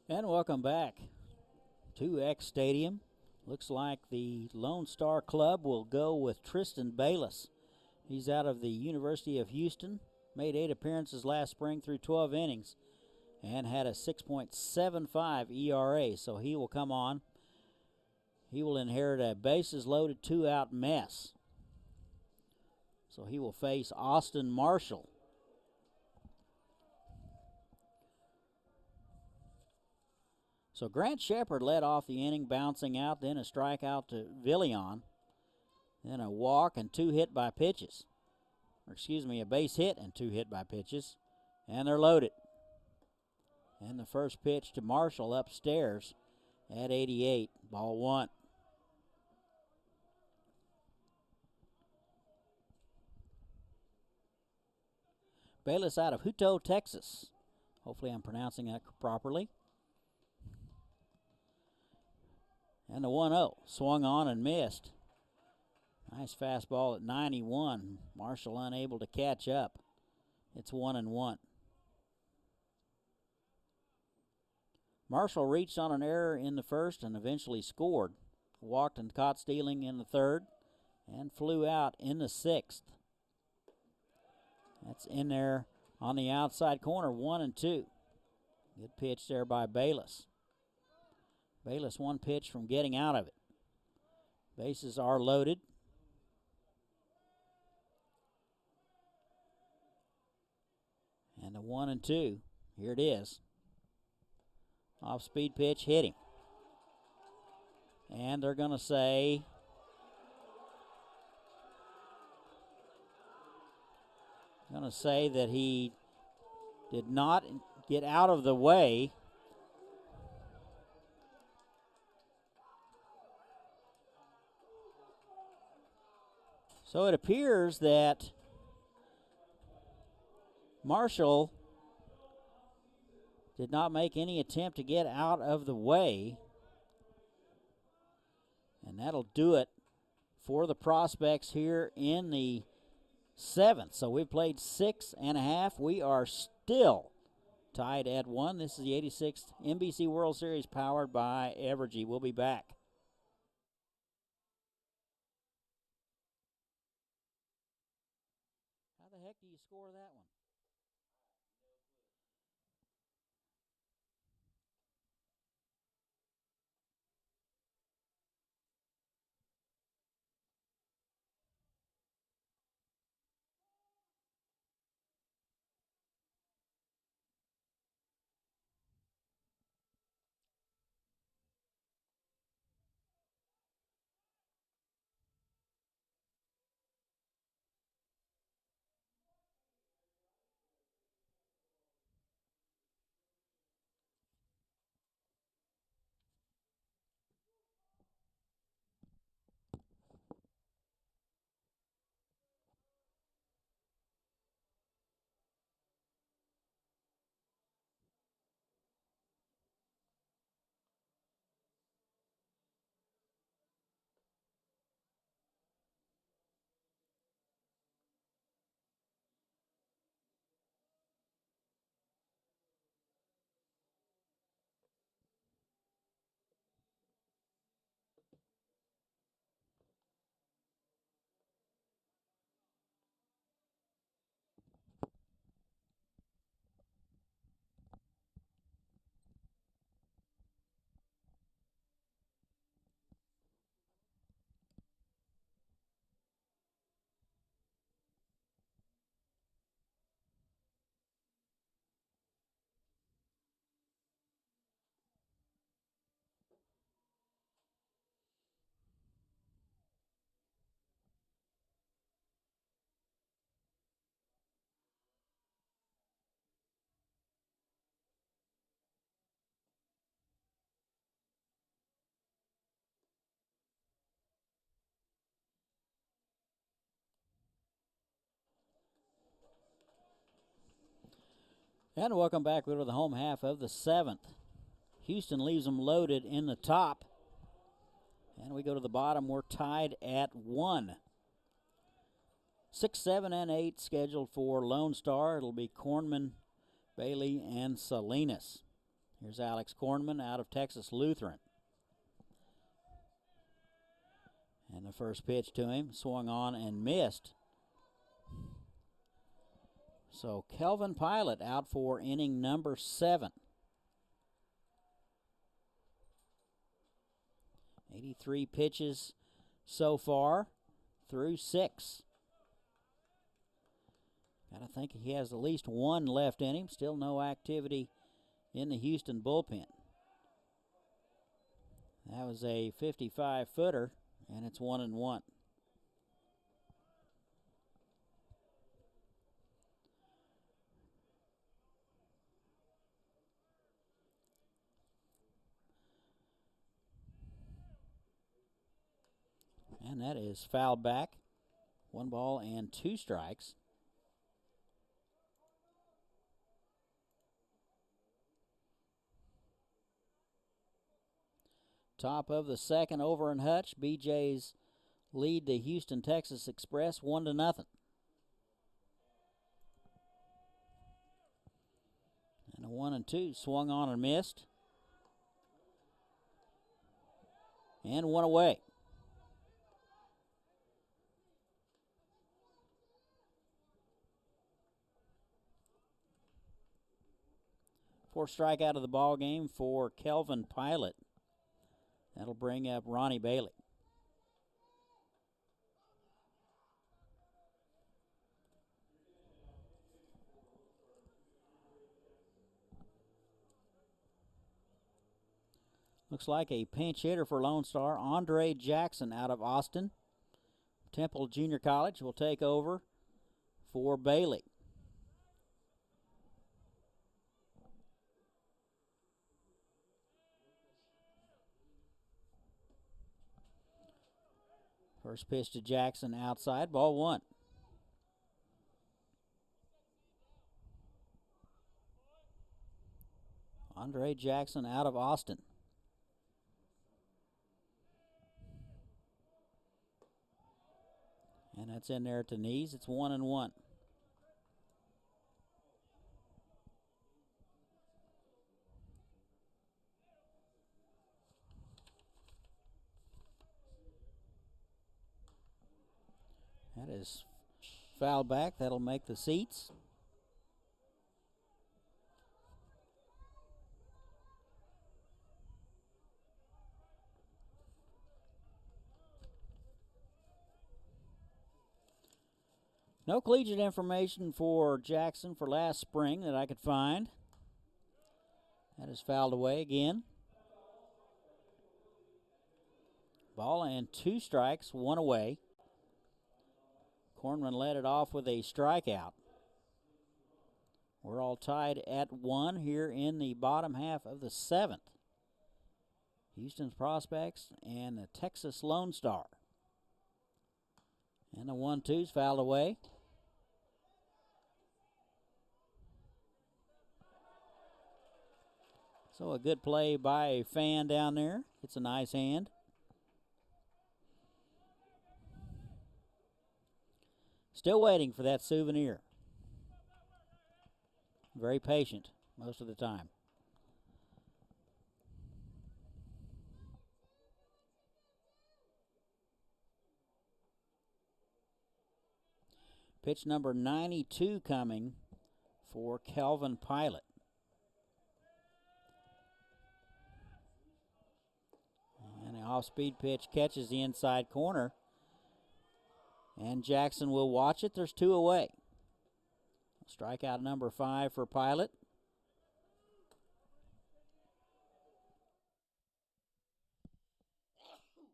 And welcome back to X Stadium. Looks like the Lonestar Club will go with Tristan Bayless. He's out of the University of Houston, made 8 appearances last spring through 12 innings, and had a 6.75 ERA, so he will come on. He will inherit a bases-loaded 2-out mess. So he will face Austin Marshall. So Grant Shepard led off the inning, bouncing out, then a strikeout to Villion, then a walk and 2 hit by pitches. A base hit and 2 hit by pitches, and they're loaded. And the first pitch to Marshall upstairs at 88, ball 1. Bayless out of Hutto, Texas. Hopefully I'm pronouncing that properly. And the 1-0 swung on and missed. Nice fastball at 91. Marshall unable to catch up. It's 1-1. Marshall reached on an error in the first and eventually scored. Walked and caught stealing in the third and flew out in the sixth. That's in there on the outside corner, 1-2. Good pitch there by Bayless. Bayless 1 pitch from getting out of it. Bases are loaded. And the 1-2. Here it is. Off-speed pitch, hit him. And they're going to say that he did not get out of the way. So it appears that Marshall did not make any attempt to get out of the way. And that'll do it for the Prospects here in the 7th. So we've played 6.5. We are still tied at 1. This is the 86th NBC World Series powered by Evergy. We'll be back. How the heck do you score that one? And welcome back to the home half of the 7th. Houston leaves them loaded in the top. And we go to the bottom. We're tied at 1. 6, 7, and 8 scheduled for Lonestar. It'll be Corman, Bailey, and Salinas. Here's Alex Corman out of Texas Lutheran. And the first pitch to him, swung on and missed. So Kelvin Pilot out for inning number 7. 83 pitches so far through 6. Gotta think he has at least one left in him. Still no activity in the Houston bullpen. That was a 55-footer, and it's 1-1. And that is fouled back. 1 ball and 2 strikes. Top of the 2nd, Over and Hutch. BJ's lead the Houston Texas Express 1-0. And a 1-2 swung on and missed. And 1 away. Fourth strikeout of the ball game for Kelvin Pilot. That'll bring up Ronnie Bailey. Looks like a pinch hitter for Lonestar, Andre Jackson out of Austin. Temple Junior College will take over for Bailey. First pitch to Jackson outside, ball one. Andre Jackson out of Austin. And that's in there at the knees. It's 1-1. That is fouled back. That'll make the seats. No collegiate information for Jackson for last spring that I could find. That is fouled away again. Ball and 2 strikes, 1 away. Corman led it off with a strikeout. We're all tied at 1 here in the bottom half of the 7th. Houston's Prospects and the Texas Lonestar. And the 1-2's fouled away. So a good play by a fan down there. It's a nice hand. Still waiting for that souvenir. Very patient most of the time. Pitch number 92 coming for Calvin Pilot. And the off-speed pitch catches the inside corner. And Jackson will watch it. There's 2 away. Strikeout number 5 for Pilot. Thank you.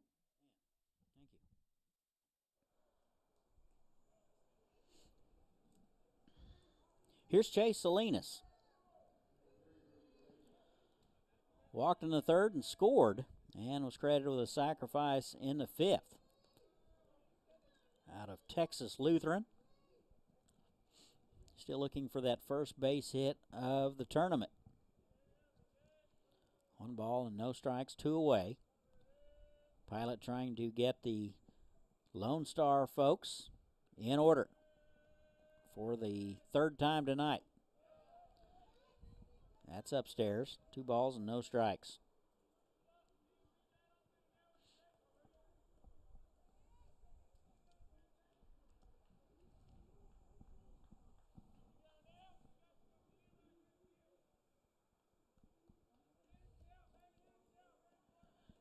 Here's Chase Salinas. Walked in the 3rd and scored, and was credited with a sacrifice in the 5th. Out of Texas Lutheran. Still looking for that first base hit of the tournament. 1 ball and no strikes, 2 away. Pilot trying to get the Lonestar folks in order for the 3rd time tonight. That's upstairs. 2 balls and no strikes.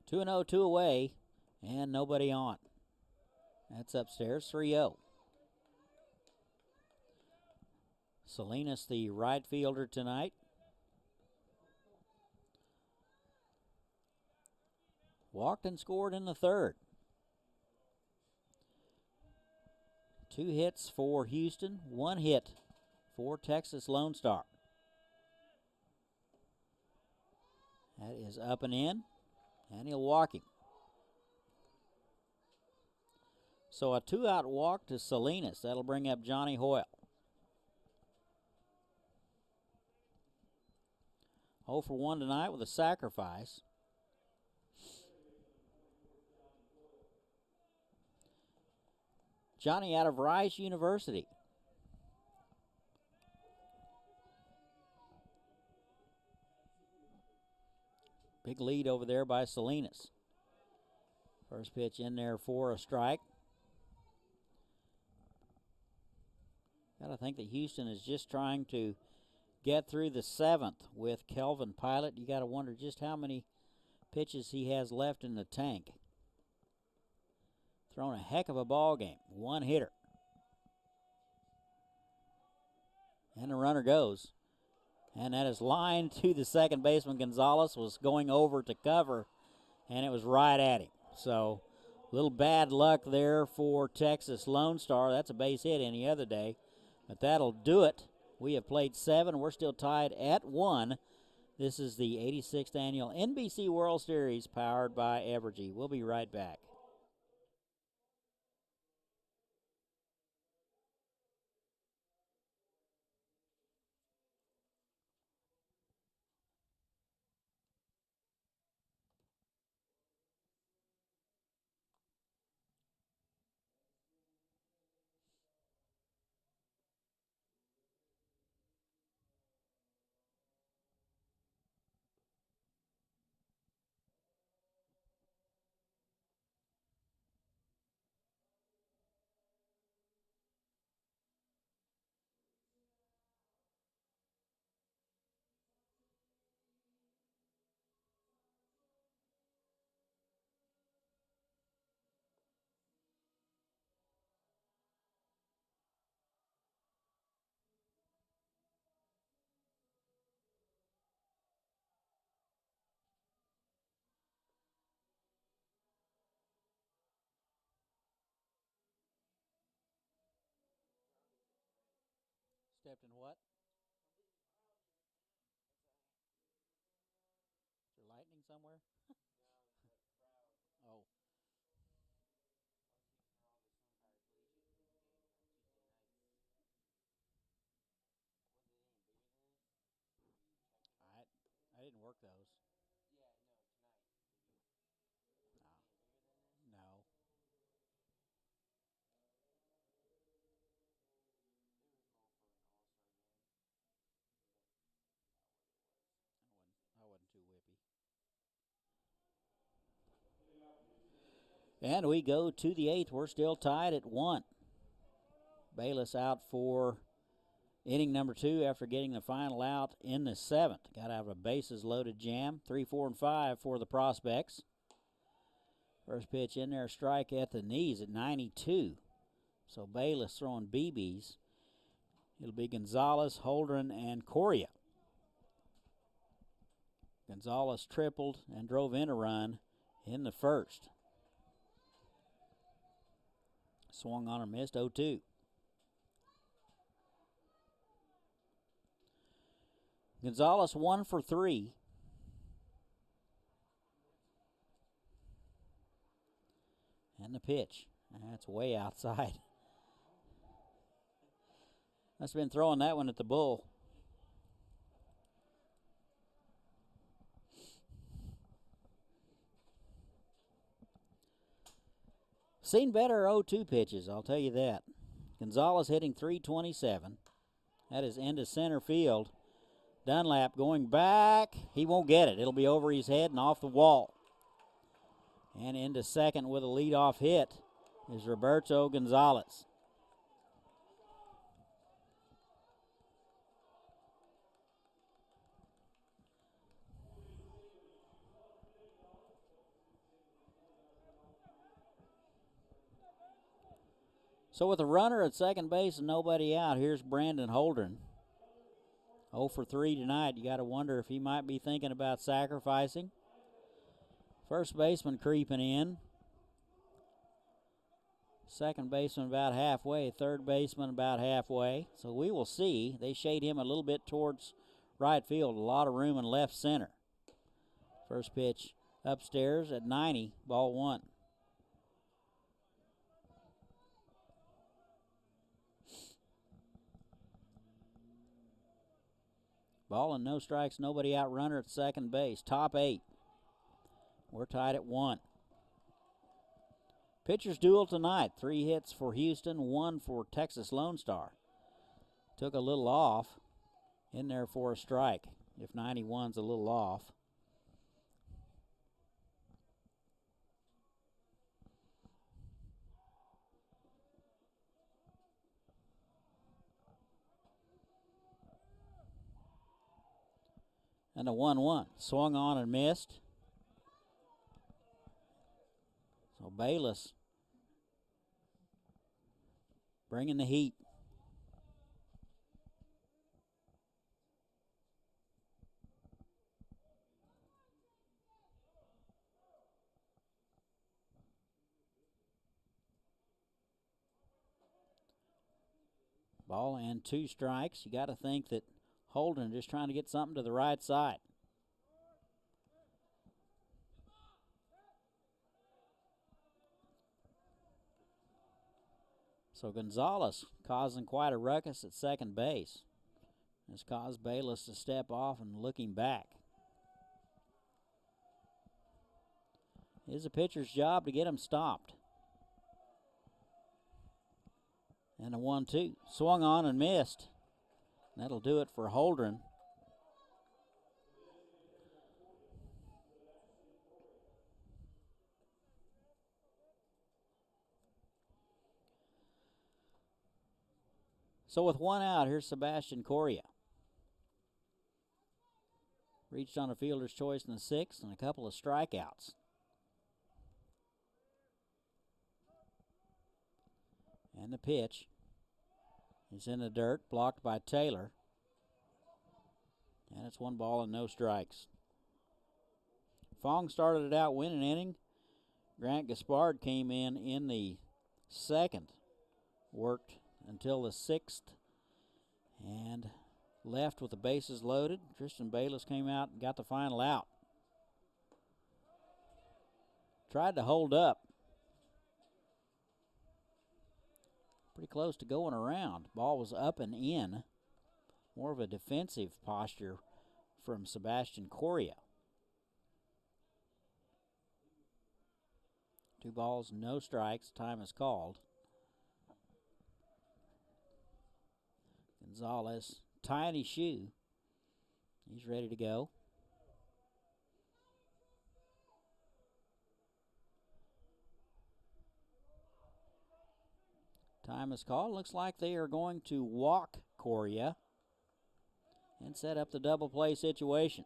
Two and 0, 2 away, and nobody on. That's upstairs, 3-0. Salinas, the right fielder tonight. Walked and scored in the 3rd. 2 hits for Houston, 1 hit for Texas Lonestar. That is up and in. And he'll walk him. So a 2-out walk to Salinas. That'll bring up Johnny Hoyle. 0 for 1 tonight with a sacrifice. Johnny out of Rice University. Big lead over there by Salinas. First pitch in there for a strike. Got to think that Houston is just trying to get through the 7th with Kelvin Pilot. You got to wonder just how many pitches he has left in the tank. Thrown a heck of a ball game. 1 hitter. And the runner goes. And that is lined to the second baseman. Gonzalez was going over to cover, and it was right at him. So a little bad luck there for Texas Lonestar. That's a base hit any other day. But that'll do it. We have played 7. We're still tied at 1. This is the 86th annual NBC World Series powered by Evergy. We'll be right back. Stepped in what? Is there lightning somewhere? Oh. I didn't work those. No. No. I wasn't too whippy. And we go to the 8th. We're still tied at 1. Bayless out for inning number 2 after getting the final out in the 7th. Got out of a bases loaded jam. 3, 4, and 5 for the Prospects. First pitch in there, strike at the knees at 92. So Bayless throwing BBs. It'll be Gonzalez, Holdren, and Correa. Gonzalez tripled and drove in a run in the first. Swung on and missed, 0-2. Gonzalez 1 for 3. And the pitch. That's way outside. Must have been throwing that one at the bull. Seen better 0-2 pitches, I'll tell you that. Gonzalez hitting .327. That is into center field. Dunlap going back. He won't get it. It'll be over his head and off the wall. And into second with a leadoff hit is Roberto Gonzalez. So with a runner at second base and nobody out, here's Brandon Holdren. 0 for 3 tonight. You got to wonder if he might be thinking about sacrificing. First baseman creeping in. Second baseman about halfway. Third baseman about halfway. So we will see. They shade him a little bit towards right field. A lot of room in left center. First pitch upstairs at 90. Ball 1. Ball and no strikes, nobody out. Runner at second base. Top 8. We're tied at 1. Pitchers duel tonight. 3 hits for Houston, 1 for Texas Lonestar. Took a little off in there for a strike, if 91's a little off. And a 1-1. Swung on and missed. So Bayless bringing the heat. Ball and 2 strikes. You got to think that Holden just trying to get something to the right side. So Gonzalez causing quite a ruckus at second base. Has caused Bayless to step off and looking back. It is a pitcher's job to get him stopped. And a 1-2. Swung on and missed. That'll do it for Holdren. So with 1 out, here's Sebastian Correa. Reached on a fielder's choice in the 6th and a couple of strikeouts. And the pitch is in the dirt, blocked by Taylor. And it's 1 ball and no strikes. Fong started it out winning inning. Grant Gaspard came in the 2nd. Worked until the 6th and left with the bases loaded. Tristan Bayless came out and got the final out. Tried to hold up. Pretty close to going around. Ball was up and in. More of a defensive posture from Sebastian Correa. 2 balls, no strikes. Time is called. Gonzalez, tiny shoe. He's ready to go. Time is called. Looks like they are going to walk Correa and set up the double play situation.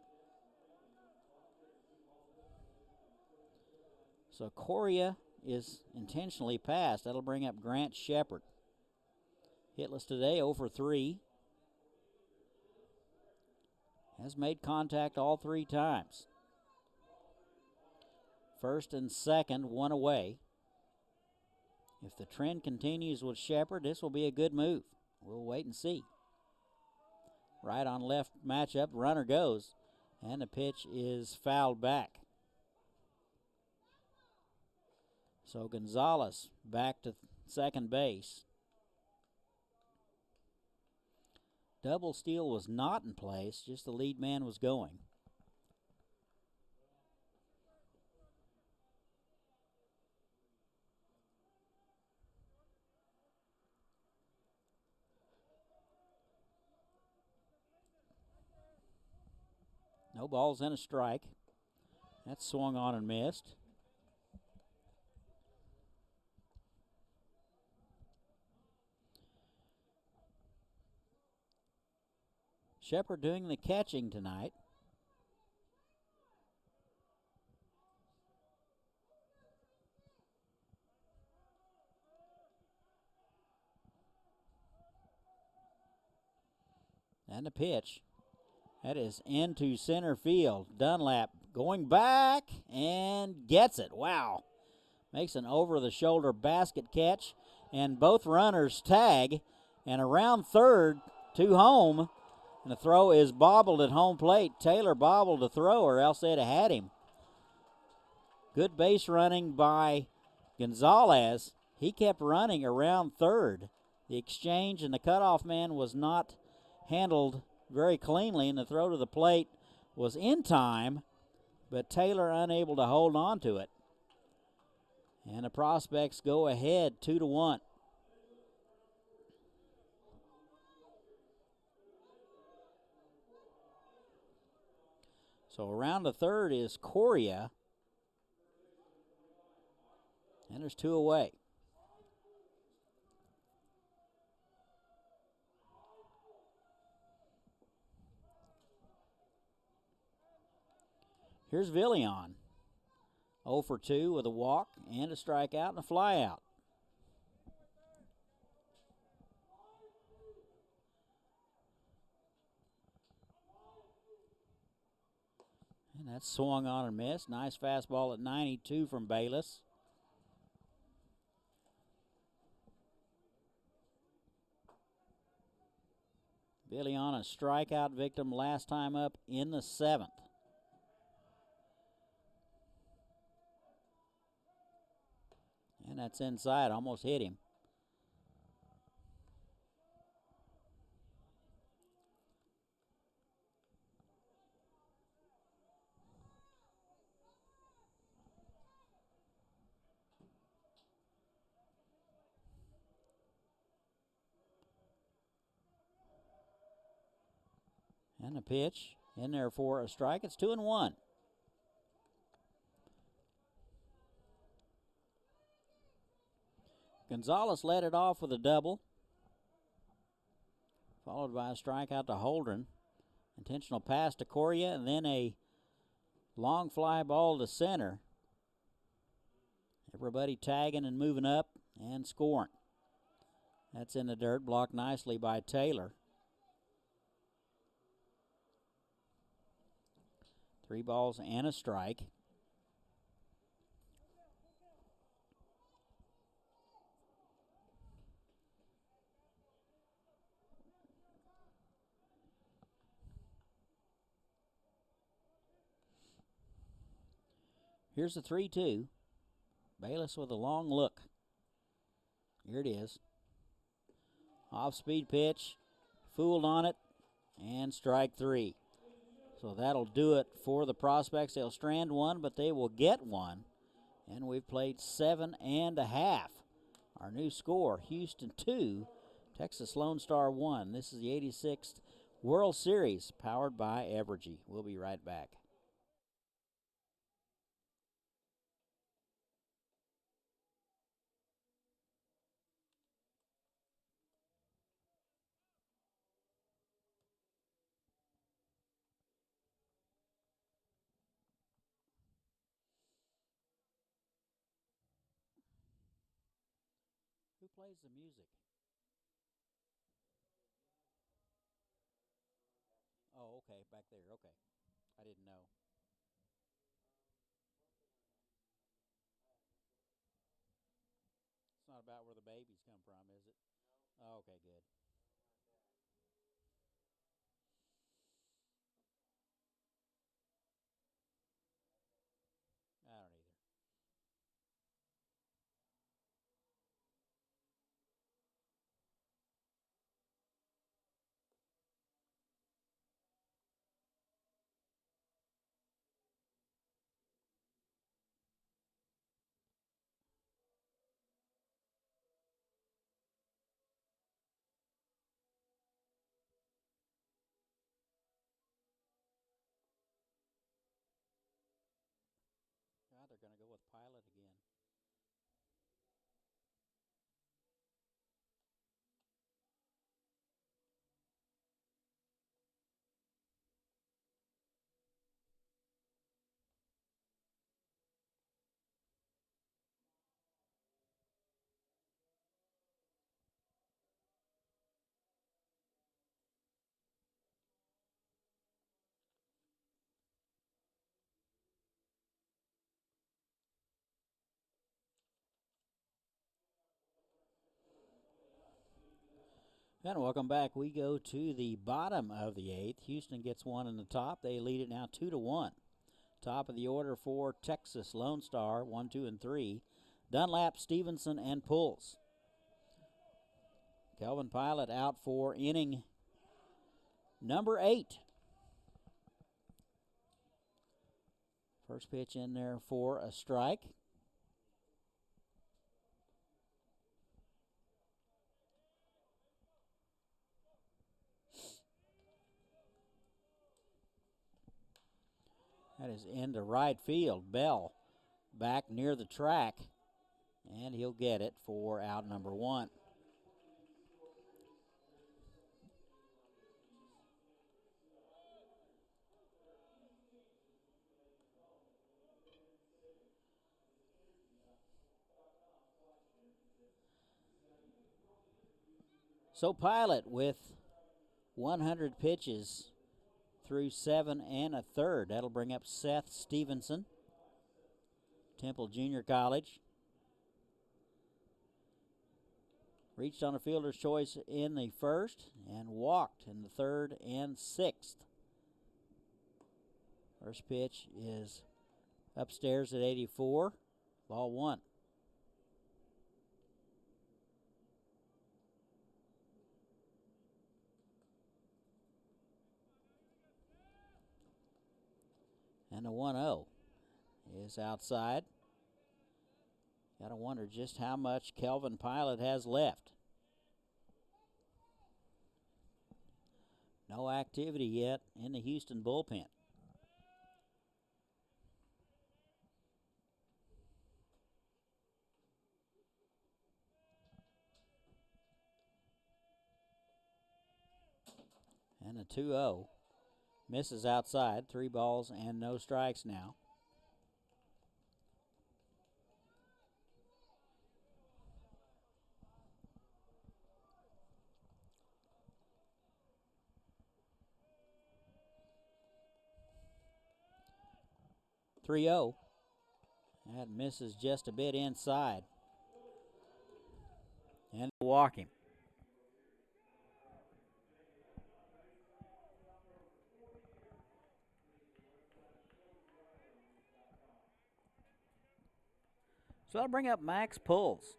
So Correa is intentionally passed. That'll bring up Grant Shepard. Hitless today, 0 for 3. Has made contact all 3 times. First and second, 1 away. If the trend continues with Shepard, this will be a good move. We'll wait and see. Right on left matchup, runner goes, and the pitch is fouled back. So Gonzalez back to second base. Double steal was not in place, just the lead man was going. No balls and a strike. That's swung on and missed. Shepard doing the catching tonight. And the pitch. That is into center field. Dunlap going back and gets it. Wow. Makes an over-the-shoulder basket catch. And both runners tag. And around third to home. And the throw is bobbled at home plate. Taylor bobbled the throw, or else they'd have had him. Good base running by Gonzalez. He kept running around third. The exchange and the cutoff man was not handled very cleanly, and the throw to the plate was in time, but Taylor unable to hold on to it. And the Prospects go ahead 2-1. So around the third is Correa, and there's 2 away. Here's Villian. 0 for 2 with a walk and a strikeout and a flyout. And that's swung on and missed. Nice fastball at 92 from Bayless. Billy on a strikeout victim last time up in the 7th. And that's inside, almost hit him. And a pitch in there for a strike. It's 2-1. Gonzalez led it off with a double, followed by a strikeout to Holdren. Intentional pass to Correa, and then a long fly ball to center. Everybody tagging and moving up and scoring. That's in the dirt, blocked nicely by Taylor. 3 balls and a strike. Here's the 3-2. Bayless with a long look. Here it is. Off-speed pitch. Fooled on it. And strike 3. So that'll do it for the Prospects. They'll strand one, but they will get one. And we've played 7.5. Our new score, Houston 2, Texas Lone Star 1. This is the 86th World Series, powered by Evergy. We'll be right back. Who plays the music? Oh, okay, back there. Okay. I didn't know. It's not about where the babies come from, is it? Oh, okay, good. I don't either. God, they're going to go with Pilot again. And welcome back. We go to the bottom of the 8th. Houston gets one in the top. They lead it now 2-1. Top of the order for Texas Lone Star, 1, 2, and 3. Dunlap, Stevenson, and Pulls. Kelvin Pilot out for inning number 8. First pitch in there for a strike. That is into right field. Bale back near the track, and he'll get it for out number 1. So Pilot with 100 pitches through 7 1/3. That'll bring up Seth Stevenson, Temple Junior College. reached on a fielder's choice in the first and walked in the third and sixth. First pitch is upstairs at 84, ball one. And the 1-0 is outside. Got to wonder just how much Kelvin Pilot has left. No activity yet in the Houston bullpen. And a 2-0 misses outside. 3 balls and no strikes now. .30. That misses just a bit inside. And walk him. So I'll bring up Max Pulls.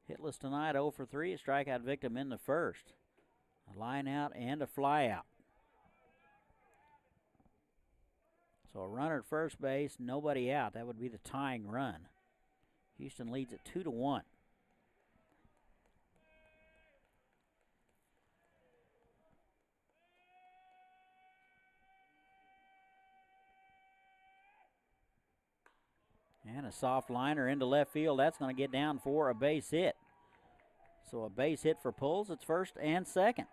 Hitless tonight, 0 for 3. A strikeout victim in the first. A line out and a fly out. So a runner at first base, nobody out. That would be the tying run. Houston leads at 2-1. And a soft liner into left field. That's going to get down for a base hit. So a base hit for Pulls. It's first and second.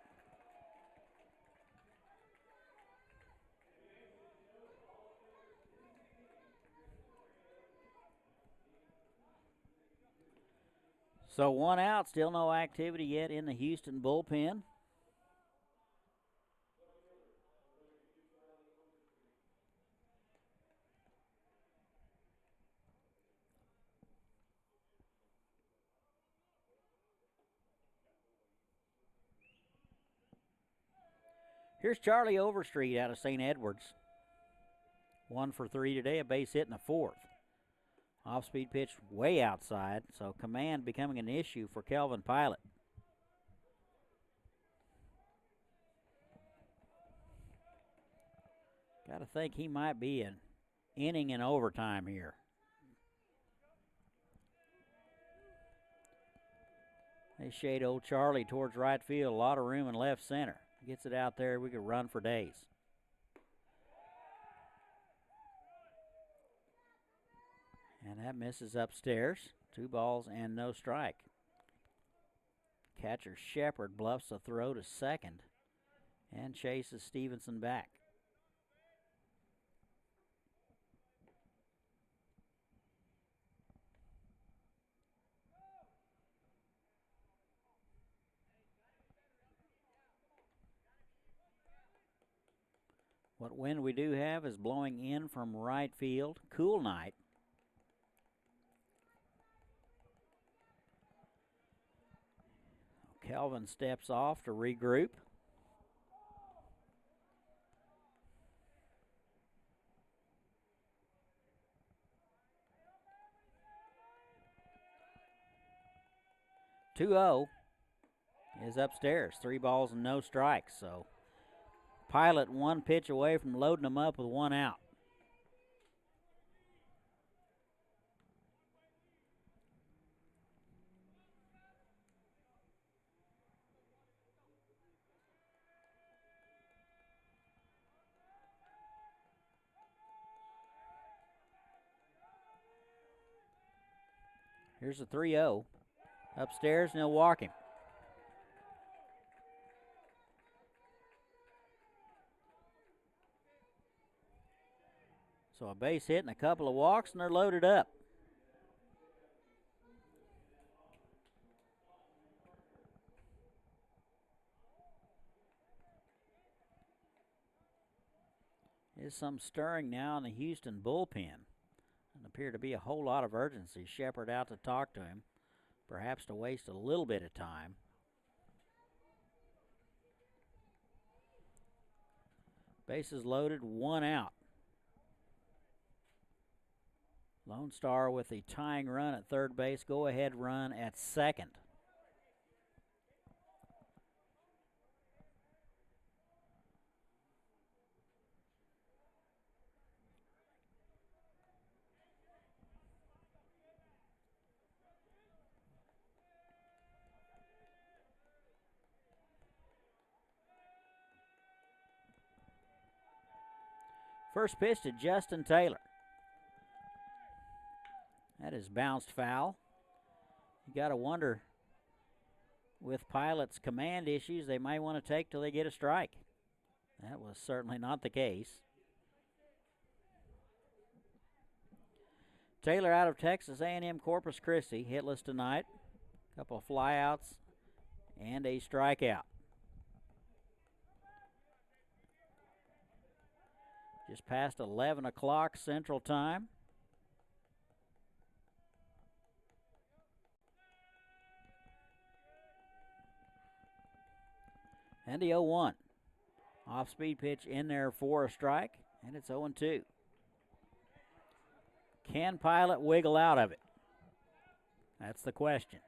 So 1 out, still no activity yet in the Houston bullpen. Here's Charlie Overstreet out of St. Edwards. 1 for 3 today, a base hit in the fourth. Off-speed pitch way outside, so command becoming an issue for Kelvin Pilot. Got to think he might be an inning in overtime here. They shade old Charlie towards right field. A lot of room in left center. Gets it out there, we could run for days. And that misses upstairs. 2 balls and no strike. Catcher Shepard bluffs a throw to second and chases Stevenson back. What wind we do have is blowing in from right field. Cool night. Kelvin steps off to regroup. .2-0 is upstairs. 3 balls and no strikes. So Pilot 1 pitch away from loading them up with 1 out. Here's a 3-0. Upstairs, and he'll walk him. So a base hit and a couple of walks, and they're loaded up. There's some stirring now in the Houston bullpen. And appear to be a whole lot of urgency. Shepard out to talk to him. perhaps to waste a little bit of time. Bases loaded, 1 out. Lonestar with the tying run at third base, go-ahead run at second. First pitch to Justin Taylor. That is bounced foul. You got to wonder, with Pilot's command issues, they might want to take till they get a strike. That was certainly not the case. Taylor out of Texas A&M Corpus Christi, hitless tonight. A couple of flyouts and a strikeout. Just past 11 o'clock Central Time. And the 0-1. Off-speed pitch in there for a strike, and it's 0-2. Can Pilot wiggle out of it? That's the question.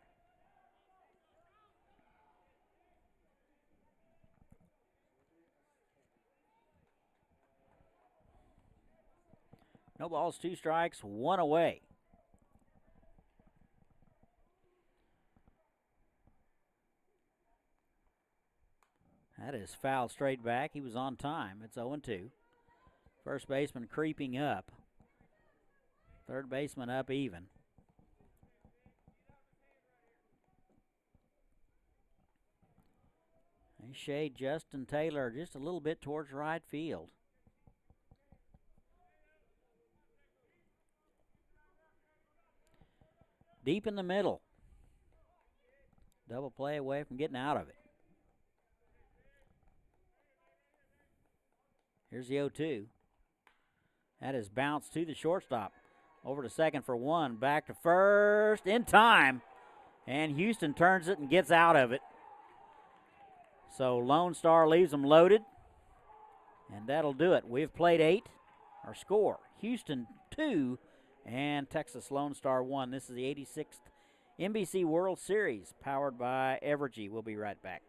No balls, 2 strikes, 1 away. That is foul straight back. He was on time. It's 0-2. First baseman creeping up. Third baseman up even. They shade Justin Taylor just a little bit towards right field. Deep in the middle. Double play away from getting out of it. Here's the 0-2. That is bounced to the shortstop. Over to second for 1. Back to first in time. And Houston turns it and gets out of it. So Lonestar leaves them loaded. And that'll do it. We've played 8. Our score, Houston 2 and Texas Lonestar 1. This is the 86th NBC World Series powered by Evergy. We'll be right back.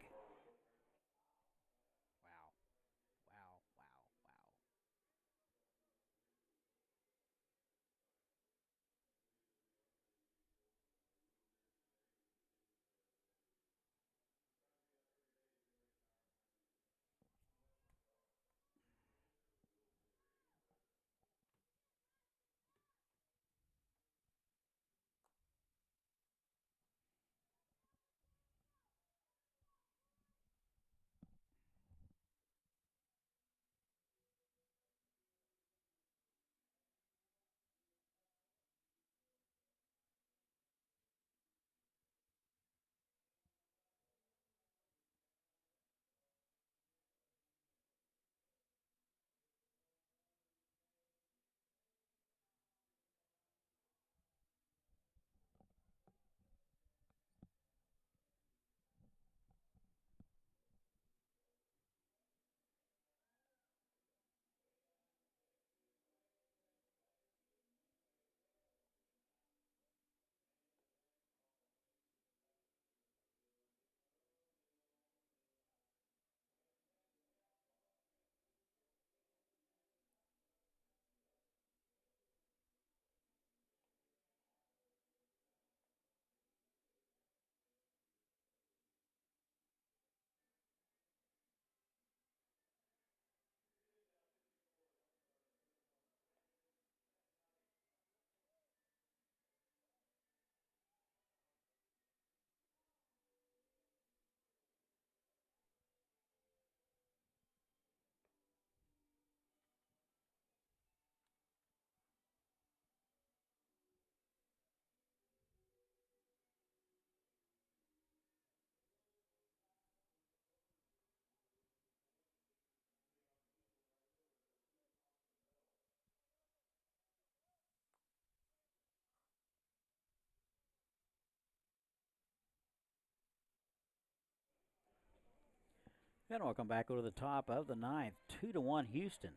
And welcome back over the top of the ninth. 2-1 Houston.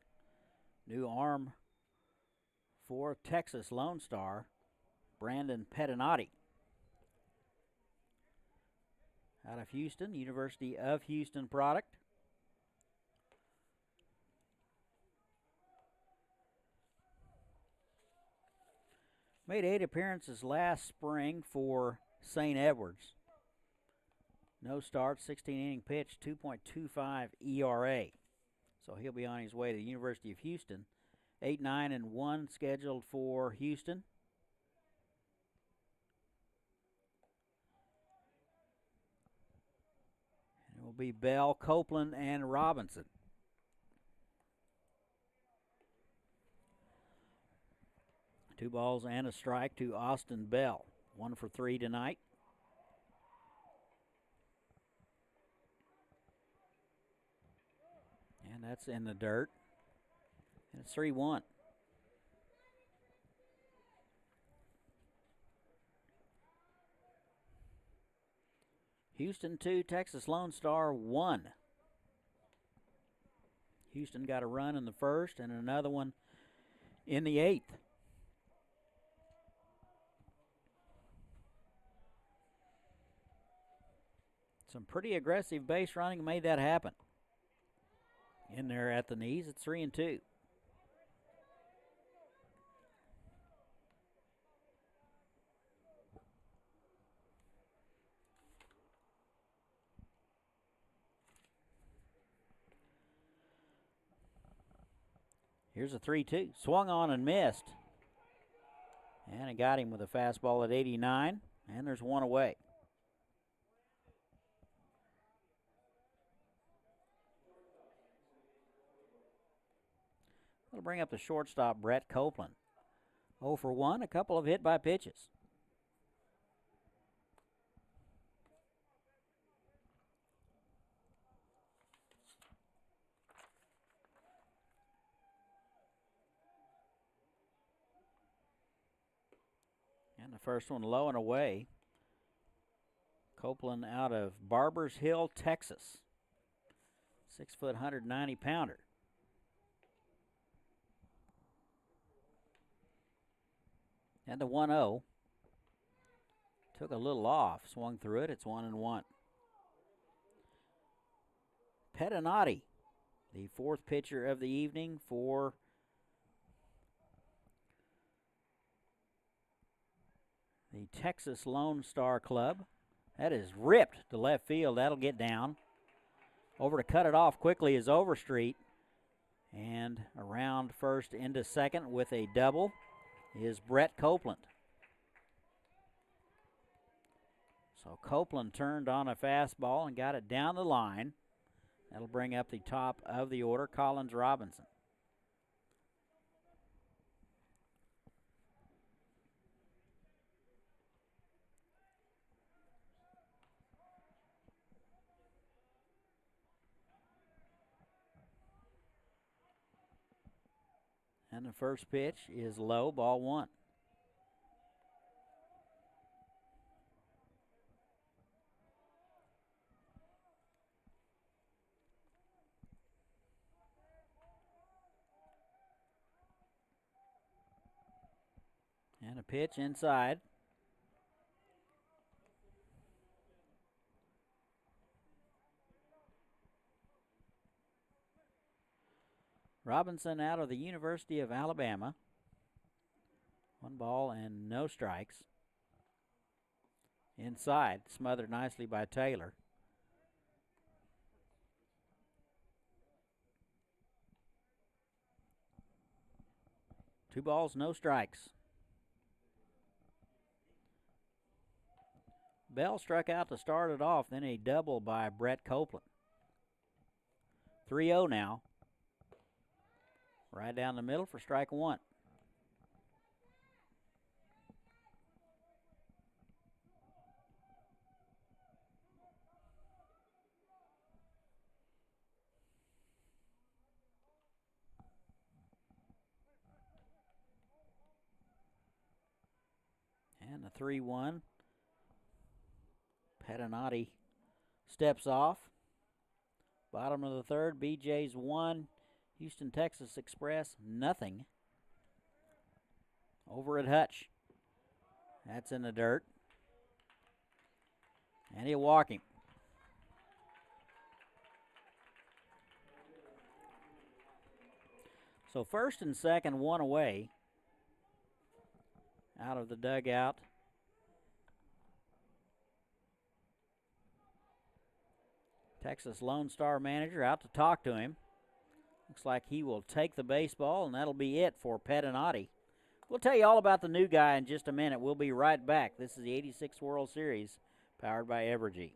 New arm for Texas Lonestar, Brandon Pettinati. Out of Houston, University of Houston product. Made 8 appearances last spring for St. Edwards. No starts, 16 inning pitch, 2.25 ERA. So he'll be on his way to the University of Houston. 8-9-1 scheduled for Houston. It will be Bale, Copeland, and Robinson. Two balls and a strike to Austin Bell. 1 for 3 tonight. And that's in the dirt. And it's 3-1. Houston 2, Texas Lonestar 1. Houston got a run in the first and another one in the 8th. Some pretty aggressive base running made that happen. In there at the knees, it's 3-2. Here's a 3-2. Swung on and missed. And it got him with a fastball at 89. And there's one away. That'll bring up the shortstop, Brett Copeland. 0 for 1, a couple of hit by pitches. And the first one low and away. Copeland out of Barbers Hill, Texas. 6 foot, 190 pounder. And the 1-0. Took a little off, swung through it. It's 1-1. Pettinati, the 4th pitcher of the evening for the Texas Lonestar Club. That is ripped to left field. That'll get down. Over to cut it off quickly is Overstreet. And around first into second with a double is Brett Copeland. So Copeland turned on a fastball and got it down the line. That'll bring up the top of the order, Collins Robinson. And the first pitch is low, ball 1. And a pitch inside. Robinson out of the University of Alabama. 1 ball and no strikes. Inside, smothered nicely by Taylor. Two balls, no strikes. Bell struck out to start it off, then a double by Brett Copeland. 3-0 now. Right down the middle for strike 1. And the 3-1. Pettinati steps off. Bottom of the third, BJ's 1, Houston Texas Express nothing. Over at Hutch. That's in the dirt. And he'll walk him. So first and second, one away out of the dugout. Texas Lone Star manager out to talk to him. Looks like he will take the baseball, and that'll be it for Pettinati. We'll tell you all about the new guy in just a minute. We'll be right back. This is the 86 World Series, powered by Evergy.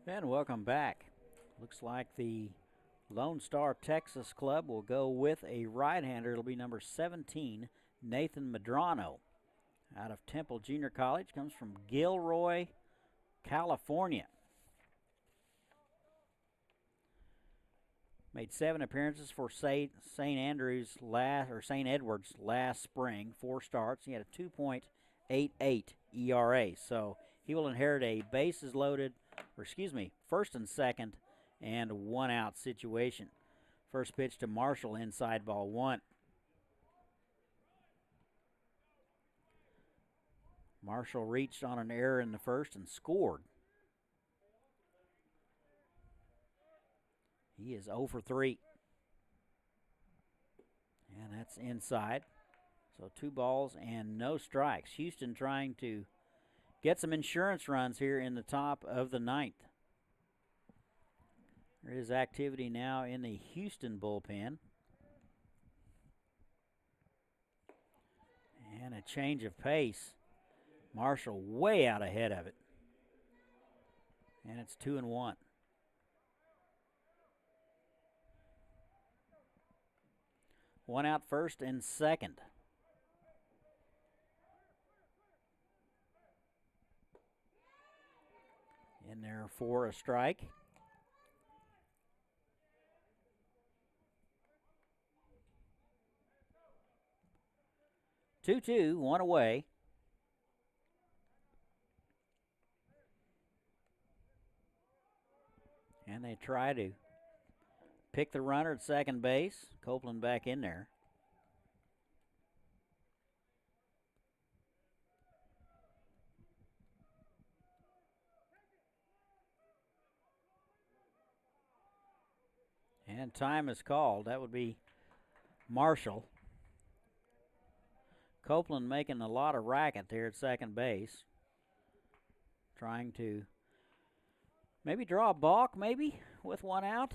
And welcome back. Looks like the Lone Star Texas Club will go with a right-hander. It'll be number 17, Nathan Medrano. Out of Temple Junior College, comes from Gilroy, California. Made 7 appearances for St. Edward's last spring, 4 starts. He had a 2.88 ERA. So he will inherit a first and second and 1 out situation. First pitch to Marshall, inside ball 1. Marshall reached on an error in the first and scored. He is 0 for 3. And that's inside. So 2 balls and no strikes. Houston trying to get some insurance runs here in the top of the 9th. There is activity now in the Houston bullpen. And a change of pace. Marshall way out ahead of it. And it's 2-1. One out, first and second. In there for a strike. Two, 1 away. And they try to pick the runner at second base. Copeland back in there. And time is called. That would be Marshall. Copeland making a lot of racket there at second base. Trying to maybe draw a balk, maybe, with 1 out.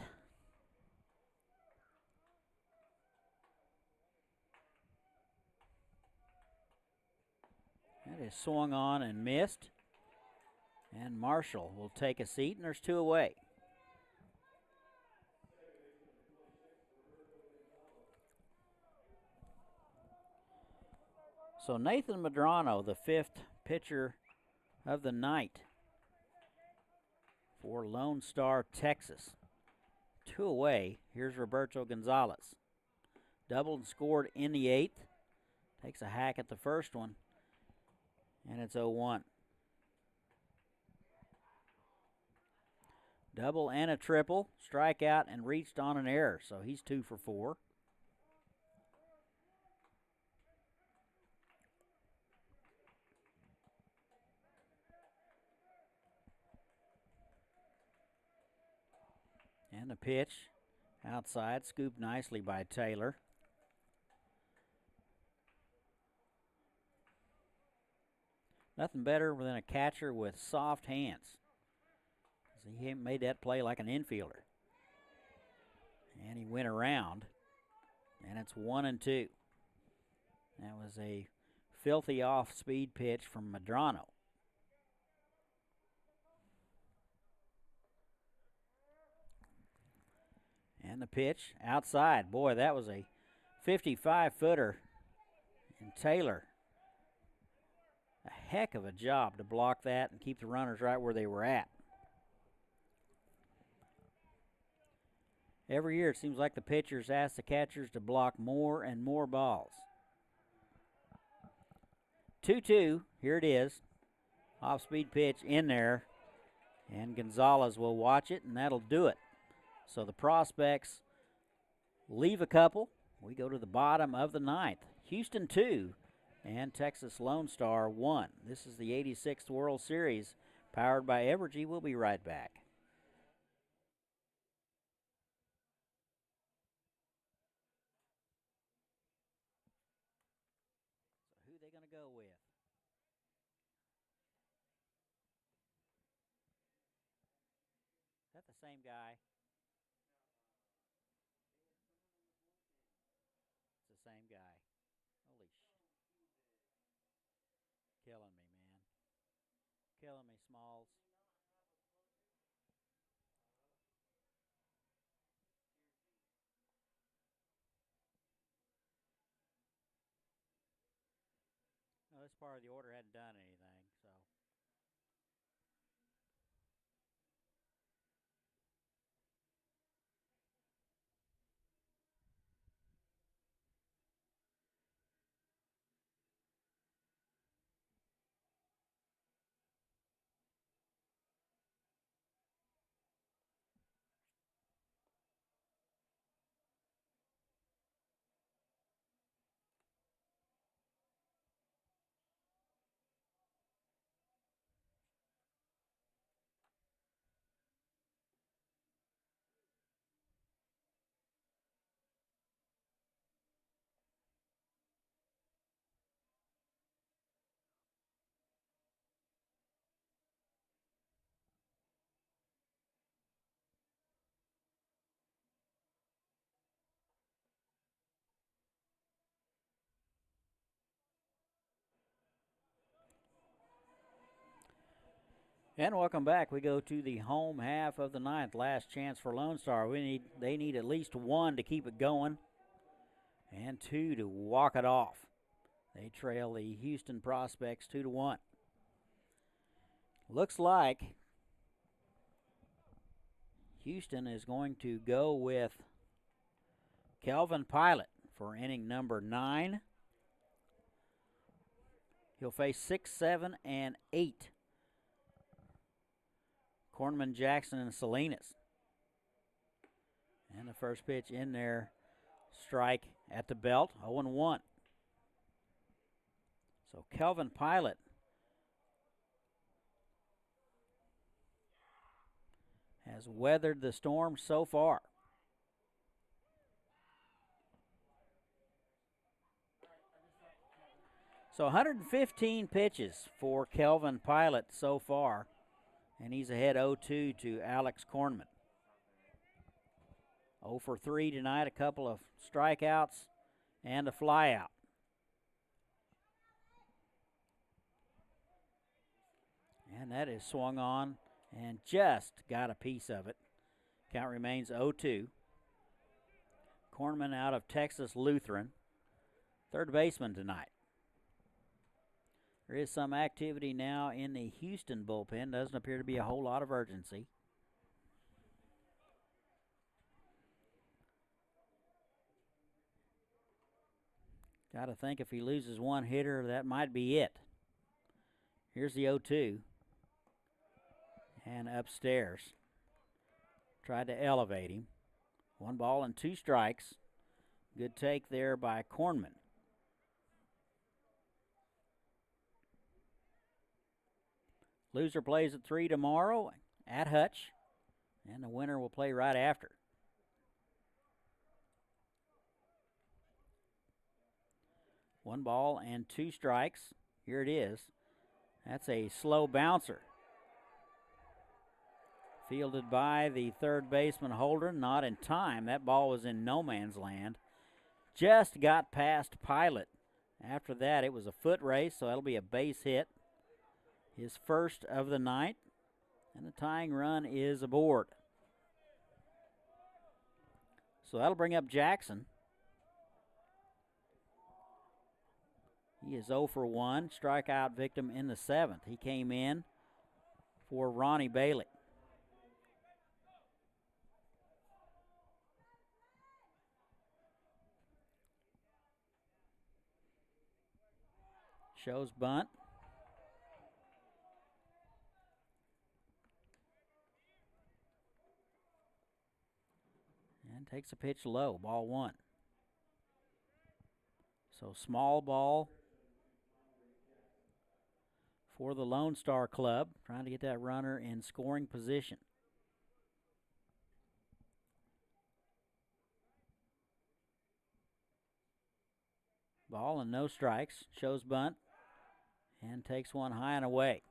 That is swung on and missed. And Marshall will take a seat, and there's 2 away. So Nathan Medrano, the 5th pitcher of the night for Lone Star, Texas. 2 away. Here's Roberto Gonzalez. Doubled and scored in the 8th. Takes a hack at the first one, and it's 0-1. Double and a triple, strikeout, and reached on an error, so he's 2 for 4. And the pitch outside, scooped nicely by Taylor. Nothing better than a catcher with soft hands. He made that play like an infielder. And he went around, and it's 1-2. That was a filthy off-speed pitch from Medrano. And the pitch outside. Boy, that was a 55-footer. And Taylor, a heck of a job to block that and keep the runners right where they were at. Every year it seems like the pitchers ask the catchers to block more and more balls. 2-2, here it is. Off-speed pitch in there. And Gonzalez will watch it, and that'll do it. So the prospects leave a couple. We go to the bottom of the 9th. Houston 2 and Texas Lone Star 1. This is the 86th World Series powered by Evergy. We'll be right back. So who are they going to go with? Is that the same guy? Same guy. Holy shit. Killing me, man. Killing me, Smalls. No, this part of the order hadn't done anything, so. And welcome back. We go to the home half of the 9th. Last chance for Lone Star. They need at least 1 to keep it going and 2 to walk it off. They trail the Houston prospects 2-1. Looks like Houston is going to go with Kelvin Pilot for inning number 9. He'll face 6, 7, and 8. Corman, Jackson, and Salinas. And the first pitch in there, strike at the belt, 0-1. So Kelvin Pilot has weathered the storm so far. So 115 pitches for Kelvin Pilot so far. And he's ahead 0-2 to Alex Corman. 0 for 3 tonight, a couple of strikeouts and a flyout. And that is swung on and just got a piece of it. Count remains 0-2. Corman out of Texas Lutheran, third baseman tonight. There is some activity now in the Houston bullpen. Doesn't appear to be a whole lot of urgency. Got to think if he loses one hitter, that might be it. Here's the 0-2. And upstairs. Tried to elevate him. 1 ball and 2 strikes. Good take there by Corman. Loser plays at 3 tomorrow at Hutch. And the winner will play right after. One ball and 2 strikes. Here it is. That's a slow bouncer. Fielded by the third baseman Holder, not in time. That ball was in no man's land. Just got past Pilot. After that, it was a foot race, so that'll be a base hit. His first of the night, and the tying run is aboard. So that'll bring up Jackson. He is 0 for 1, strikeout victim in the 7th. He came in for Ronnie Bailey. Shows bunt. And takes a pitch low, ball 1. So small ball for the Lonestar Club, trying to get that runner in scoring position. Ball and no strikes, shows bunt, and takes one high and away.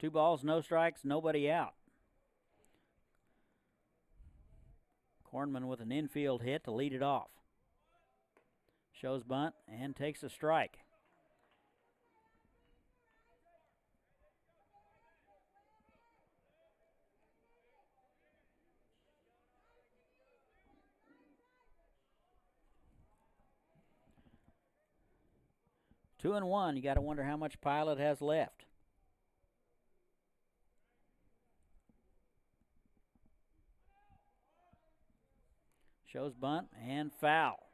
Two balls, no strikes, nobody out. Corman with an infield hit to lead it off. Shows bunt and takes a strike. Two and one. You got to wonder how much Pilot has left. Shows bunt and foul.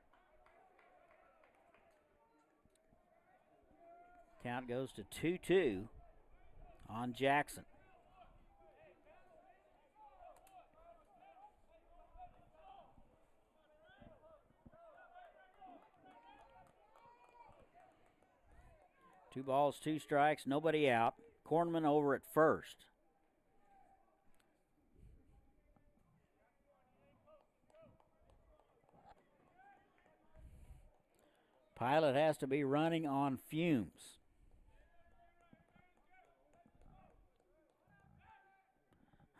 Count goes to 2-2 on Jackson. Two balls, two strikes, nobody out. Corman over at first. Pilot has to be running on fumes.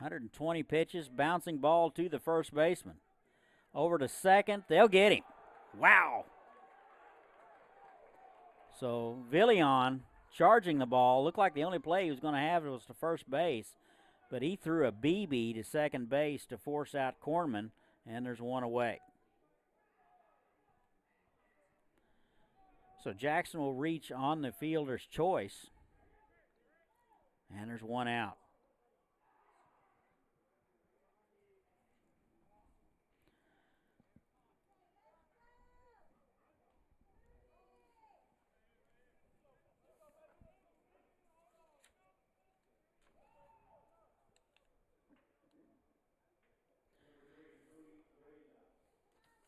.120 pitches, bouncing ball to the first baseman. Over to second, they'll get him. Wow. So Villion charging the ball. Looked like the only play he was going to have was to first base, but he threw a BB to second base to force out Corman, and there's one away. So Jackson will reach on the fielder's choice, and there's one out.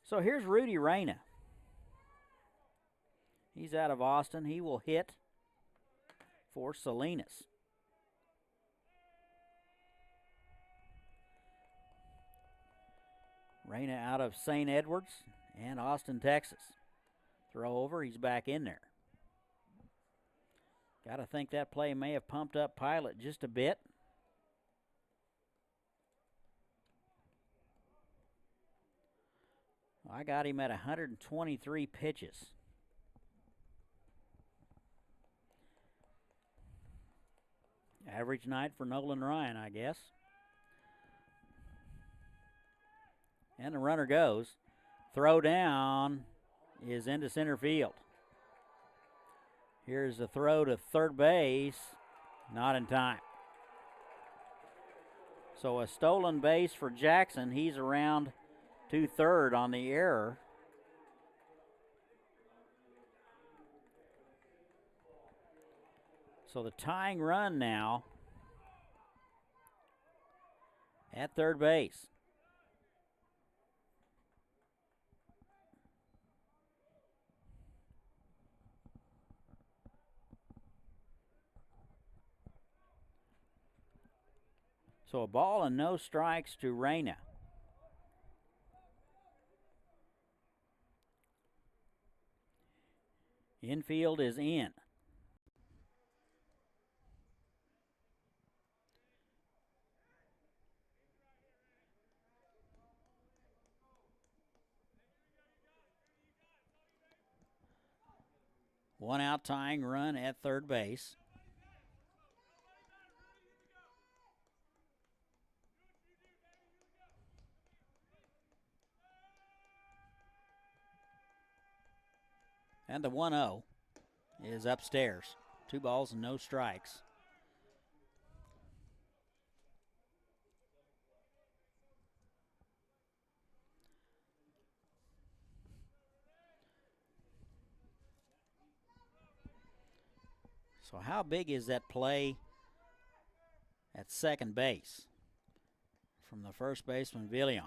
So here's Rudy Reyna. He's out of Austin. He will hit for Salinas. Reyna out of St. Edwards and Austin, Texas. Throw over, he's back in there. Got to think that play may have pumped up Pilot just a bit. I got him at 123 pitches. Average night for Nolan Ryan, I guess. And the runner goes. Throw down is into center field. Here's a throw to third base. Not in time. So a stolen base for Jackson. He's around to third on the error. So the tying run now at third base. So a ball and no strikes to Reyna. Infield is in. One out tying run at third base. And the 1-0 is upstairs. 2 balls and no strikes. So how big is that play at second base from the first baseman, Villian?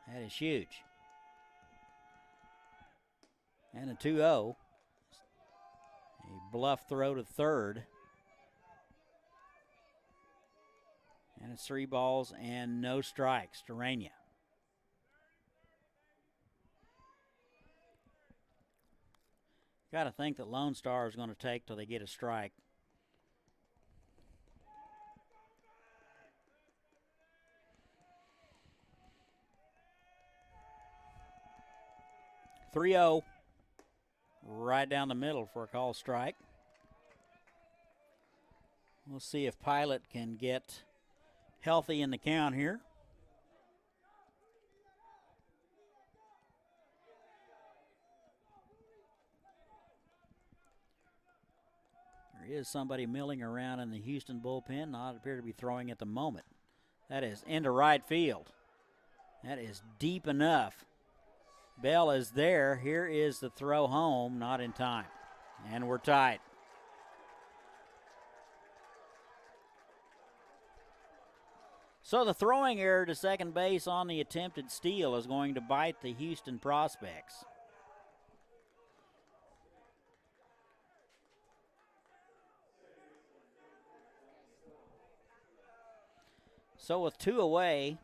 That is huge. And a 2-0. A bluff throw to third. And it's 3 balls and no strikes to Reyna. Got to think that Lonestar is going to take till they get a strike. (3-0) right down the middle for a call strike. We'll see if Pilot can get healthy in the count here. There is somebody milling around in the Houston bullpen, not appear to be throwing at the moment. That is into right field. That is deep enough. Bale is there. Here is the throw home, not in time. And we're tied. So the throwing error to second base on the attempted steal is going to bite the Houston prospects. So with 2 away,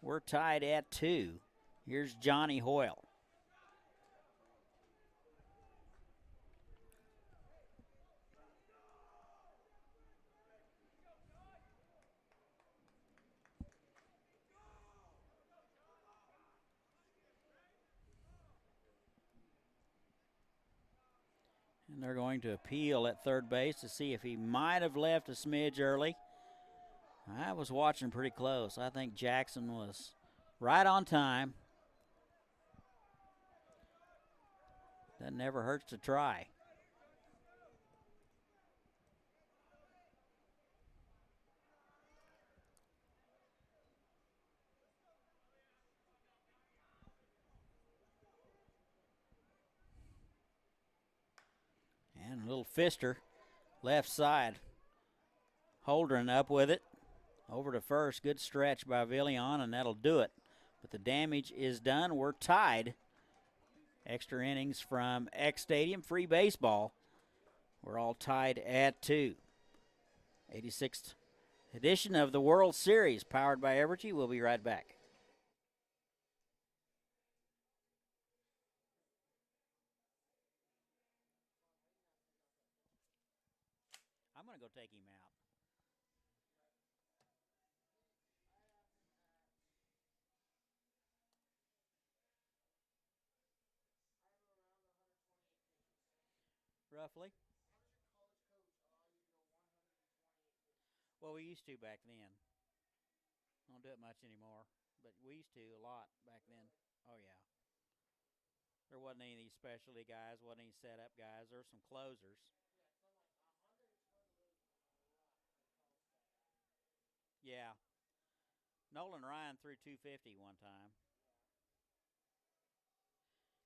we're tied at 2. Here's Johnny Hoyle. And they're going to appeal at third base to see if he might have left a smidge early. I was watching pretty close. I think Jackson was right on time. That never hurts to try. And a little fister, left side. Holdren up with it. Over to first. Good stretch by Villian, and that'll do it. But the damage is done. We're tied. Extra innings from X Stadium. Free baseball. We're all tied at 2. 86th edition of the World Series, powered by Evergy. We'll be right back. going to go take him out. Roughly. Well, we used to back then. Don't do it much anymore, but we used to a lot back then. Oh, yeah. There wasn't any of these specialty guys, wasn't any setup guys. There were some closers. Yeah. Nolan Ryan threw 250 one time.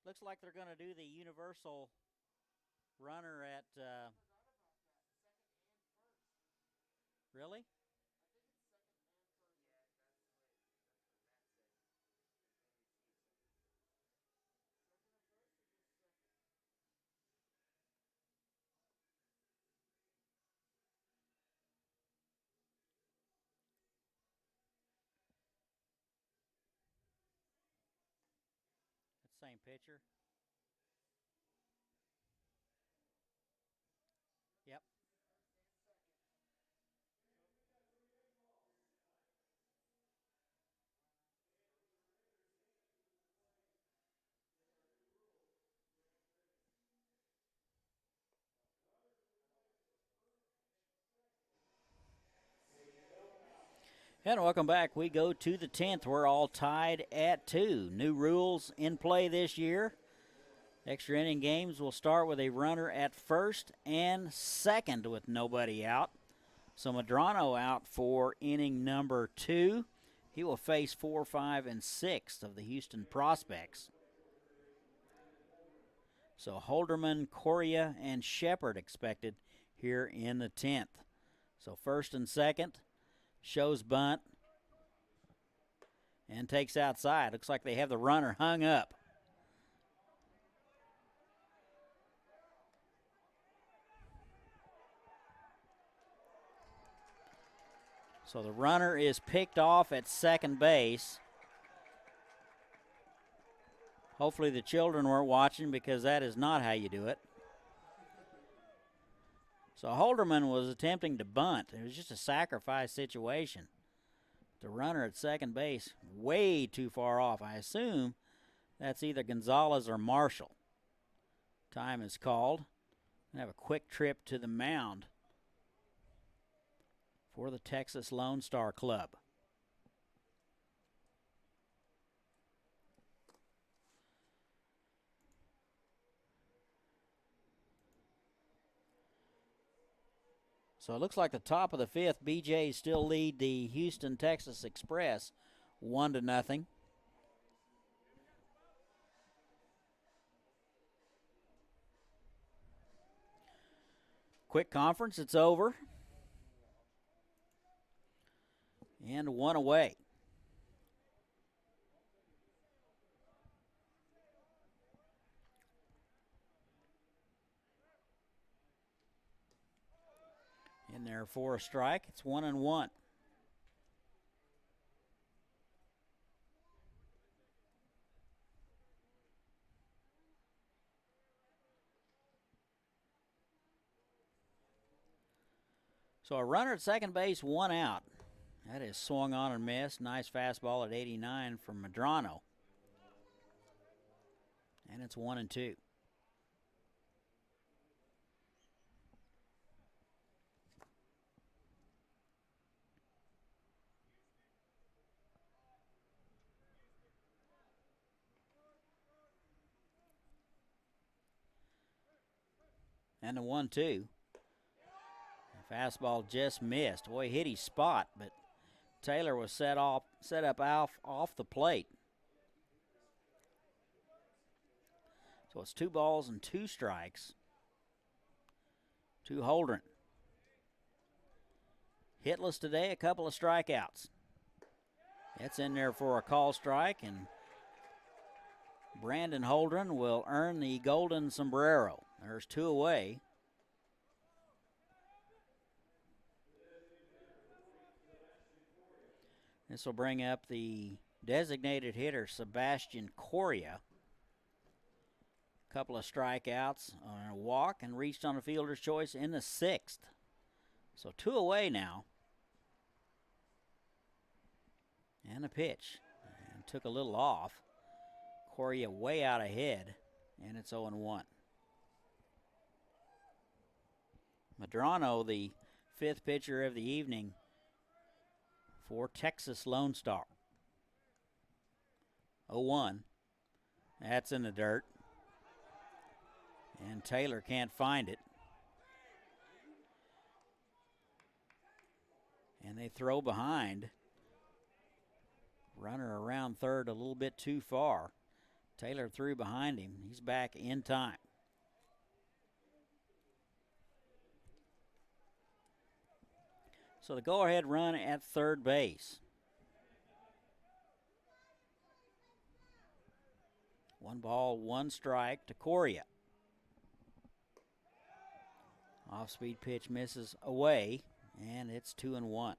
Looks like they're going to do the universal runner at. Really? That same pitcher. Yep. And welcome back. We go to the 10th. We're all tied at 2. New rules in play this year. Extra inning games will start with a runner at first and second with nobody out. So Medrano out for inning number 2. He will face 4, 5, and 6 of the Houston prospects. So Holderman, Correa, and Shepard expected here in the 10th. So first and second. Shows bunt and takes outside. Looks like they have the runner hung up. So the runner is picked off at second base. Hopefully the children weren't watching because that is not how you do it. So Holderman was attempting to bunt. It was just a sacrifice situation. The runner at second base, way too far off. I assume that's either Gonzalez or Marshall. Time is called. And have a quick trip to the mound for the Texas Lonestar Club. So it looks like the top of the 5th, BJs still lead the Houston Texas Express 1-0. Quick conference, it's over. And 1 away. In there for a strike. It's 1-1. So a runner at second base, 1 out. That is swung on and missed. Nice fastball at 89 from Medrano. And it's 1-2. And the 1-2. Fastball just missed. Boy, hit his spot, but Taylor was set up off the plate. So it's 2 balls and 2 strikes to Holdren. Hitless today, a couple of strikeouts. That's in there for a call strike, and Brandon Holdren will earn the golden sombrero. There's 2 away. This will bring up the designated hitter, Sebastian Correa. A couple of strikeouts on a walk and reached on a fielder's choice in the 6th. So 2 away now. And a pitch. And took a little off. Correa way out ahead. And it's 0-1. Medrano, the 5th pitcher of the evening for Texas Lonestar. 0-1. That's in the dirt. And Taylor can't find it. And they throw behind. Runner around third a little bit too far. Taylor threw behind him. He's back in time. So the go-ahead run at third base. 1 ball, 1 strike to Correa. Off-speed pitch misses away, and it's 2-1.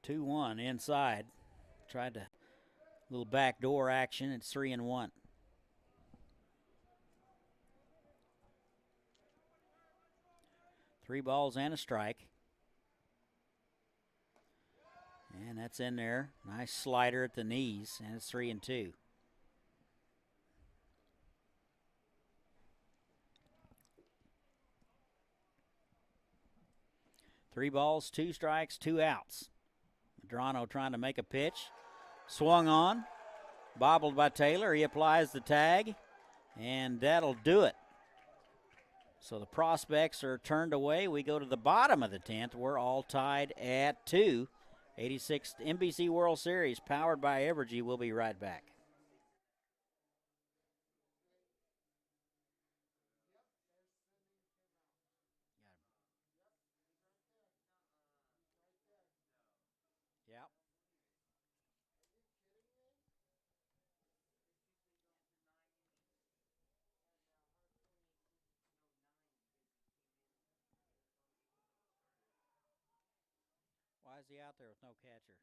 Two one inside. Tried to little backdoor action. It's 3-1. Three balls and a strike. And that's in there. Nice slider at the knees, and it's 3-2. Three balls, 2 strikes, 2 outs. Medrano trying to make a pitch. Swung on. Bobbled by Taylor. He applies the tag, and that'll do it. So the prospects are turned away. We go to the bottom of the 10th. We're all tied at 2. 86th NBC World Series, powered by Evergy. We'll be right back. Yep. Why is he out there with no catcher?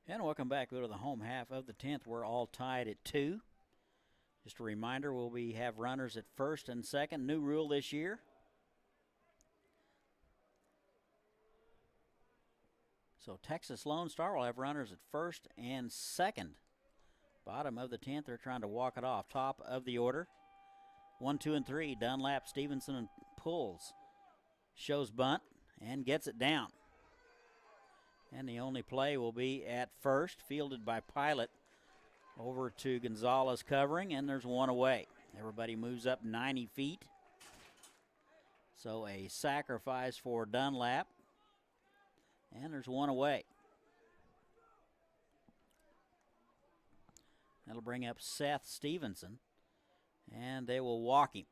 And welcome back. Go to the home half of the 10th. We're all tied at 2. Just a reminder, we'll have runners at first and second. New rule this year. So Texas Lonestar will have runners at first and second. Bottom of the 10th, they're trying to walk it off. Top of the order, 1, 2, and 3. Dunlap, Stevenson, and pulls. Shows bunt and gets it down. And the only play will be at first, fielded by Pilot. Over to Gonzalez covering, and there's one away. Everybody moves up 90 feet. So a sacrifice for Dunlap. And there's one away. That'll bring up Seth Stevenson, and they will walk him.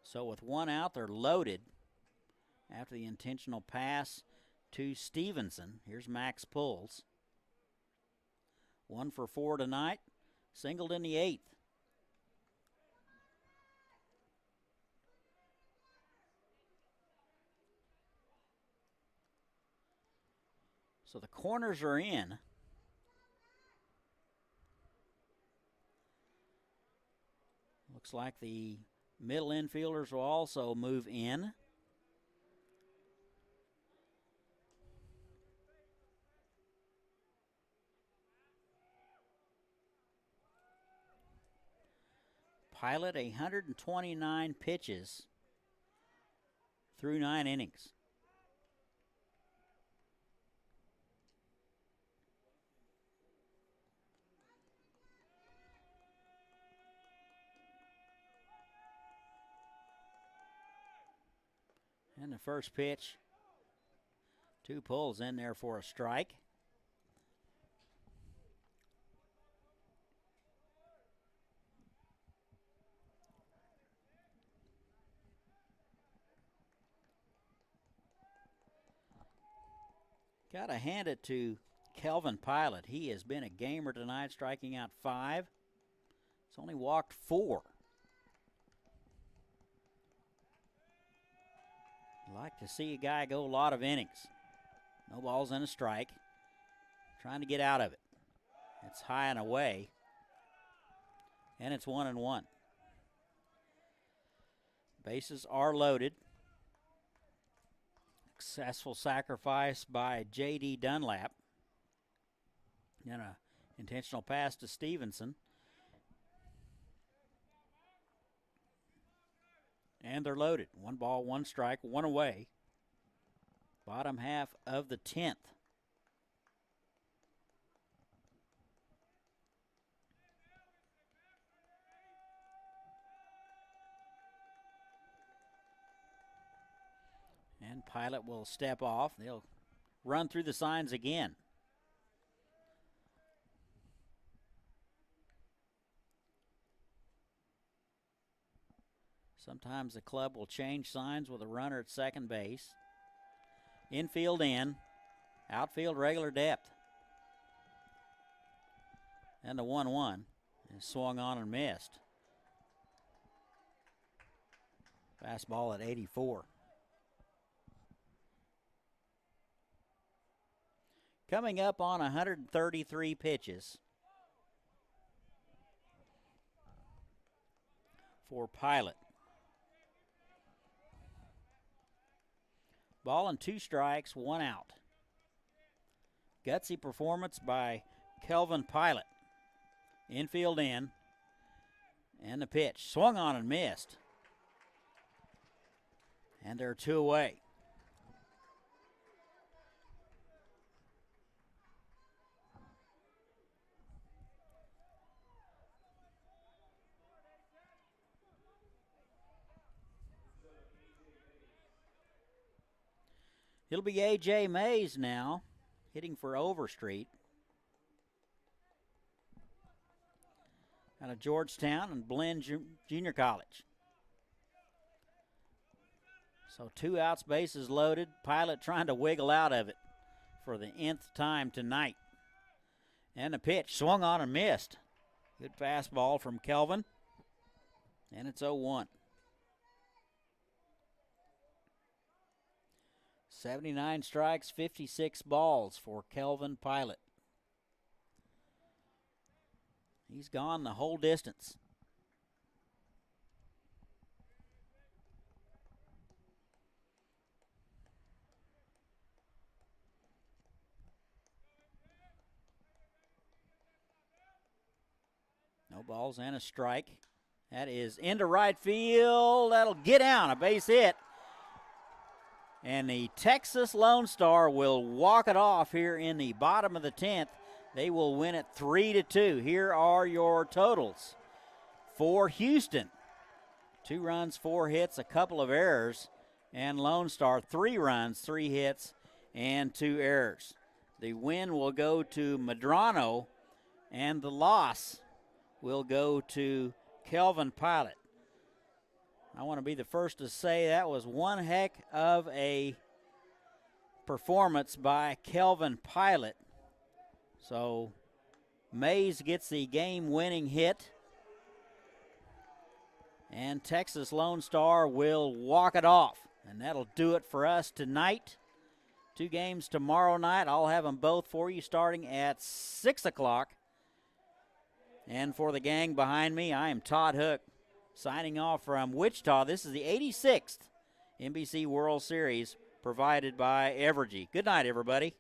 So with one out, they're loaded after the intentional pass to Stevenson. Here's Max Pulls. 1 for 4 tonight, singled in the 8th. So the corners are in. Looks like the middle infielders will also move in. Pilot 129 pitches through 9 innings. And the first pitch, 2 pulls in there for a strike. Got to hand it to Kelvin Pilot. He has been a gamer tonight, striking out 5. He's only walked 4. Like to see a guy go a lot of innings. No balls and a strike. Trying to get out of it. It's high and away. And it's 1-1. Bases are loaded. Successful sacrifice by J.D. Dunlap. And an intentional pass to Stevenson. And they're loaded. 1 ball, 1 strike, 1 away. Bottom half of the 10th. And Pilot will step off. They'll run through the signs again. Sometimes the club will change signs with a runner at second base. Infield in. Outfield regular depth. And the 1-1 is swung on and missed. Fastball at 84. Coming up on 133 pitches for Pilot. Ball and 2 strikes, 1 out. Gutsy performance by Kelvin Pilot. Infield in. And the pitch. Swung on and missed. And they're 2 away. It'll be A.J. Mays now, hitting for Overstreet. Out of Georgetown and Blinn Junior College. So 2 outs, bases loaded. Pilot trying to wiggle out of it for the nth time tonight. And the pitch swung on and missed. Good fastball from Kelvin. And it's 0-1. 79 strikes, 56 balls for Kelvin Pilot. He's gone the whole distance. No balls and a strike. That is into right field. That'll get down, a base hit. And the Texas Lone Star will walk it off here in the bottom of the 10th. They will win it 3-2. Here are your totals. For Houston, 2 runs, 4 hits, a couple of errors. And Lone Star, 3 runs, 3 hits, and 2 errors. The win will go to Medrano, and the loss will go to Kelvin Pilot. I want to be the first to say that was one heck of a performance by Kelvin Pilot. So Mays gets the game-winning hit, and Texas Lone Star will walk it off. And that'll do it for us tonight. 2 games tomorrow night. I'll have them both for you starting at 6 o'clock. And for the gang behind me, I am Todd Hook, signing off from Wichita. This is the 86th NBC World Series provided by Evergy. Good night, everybody.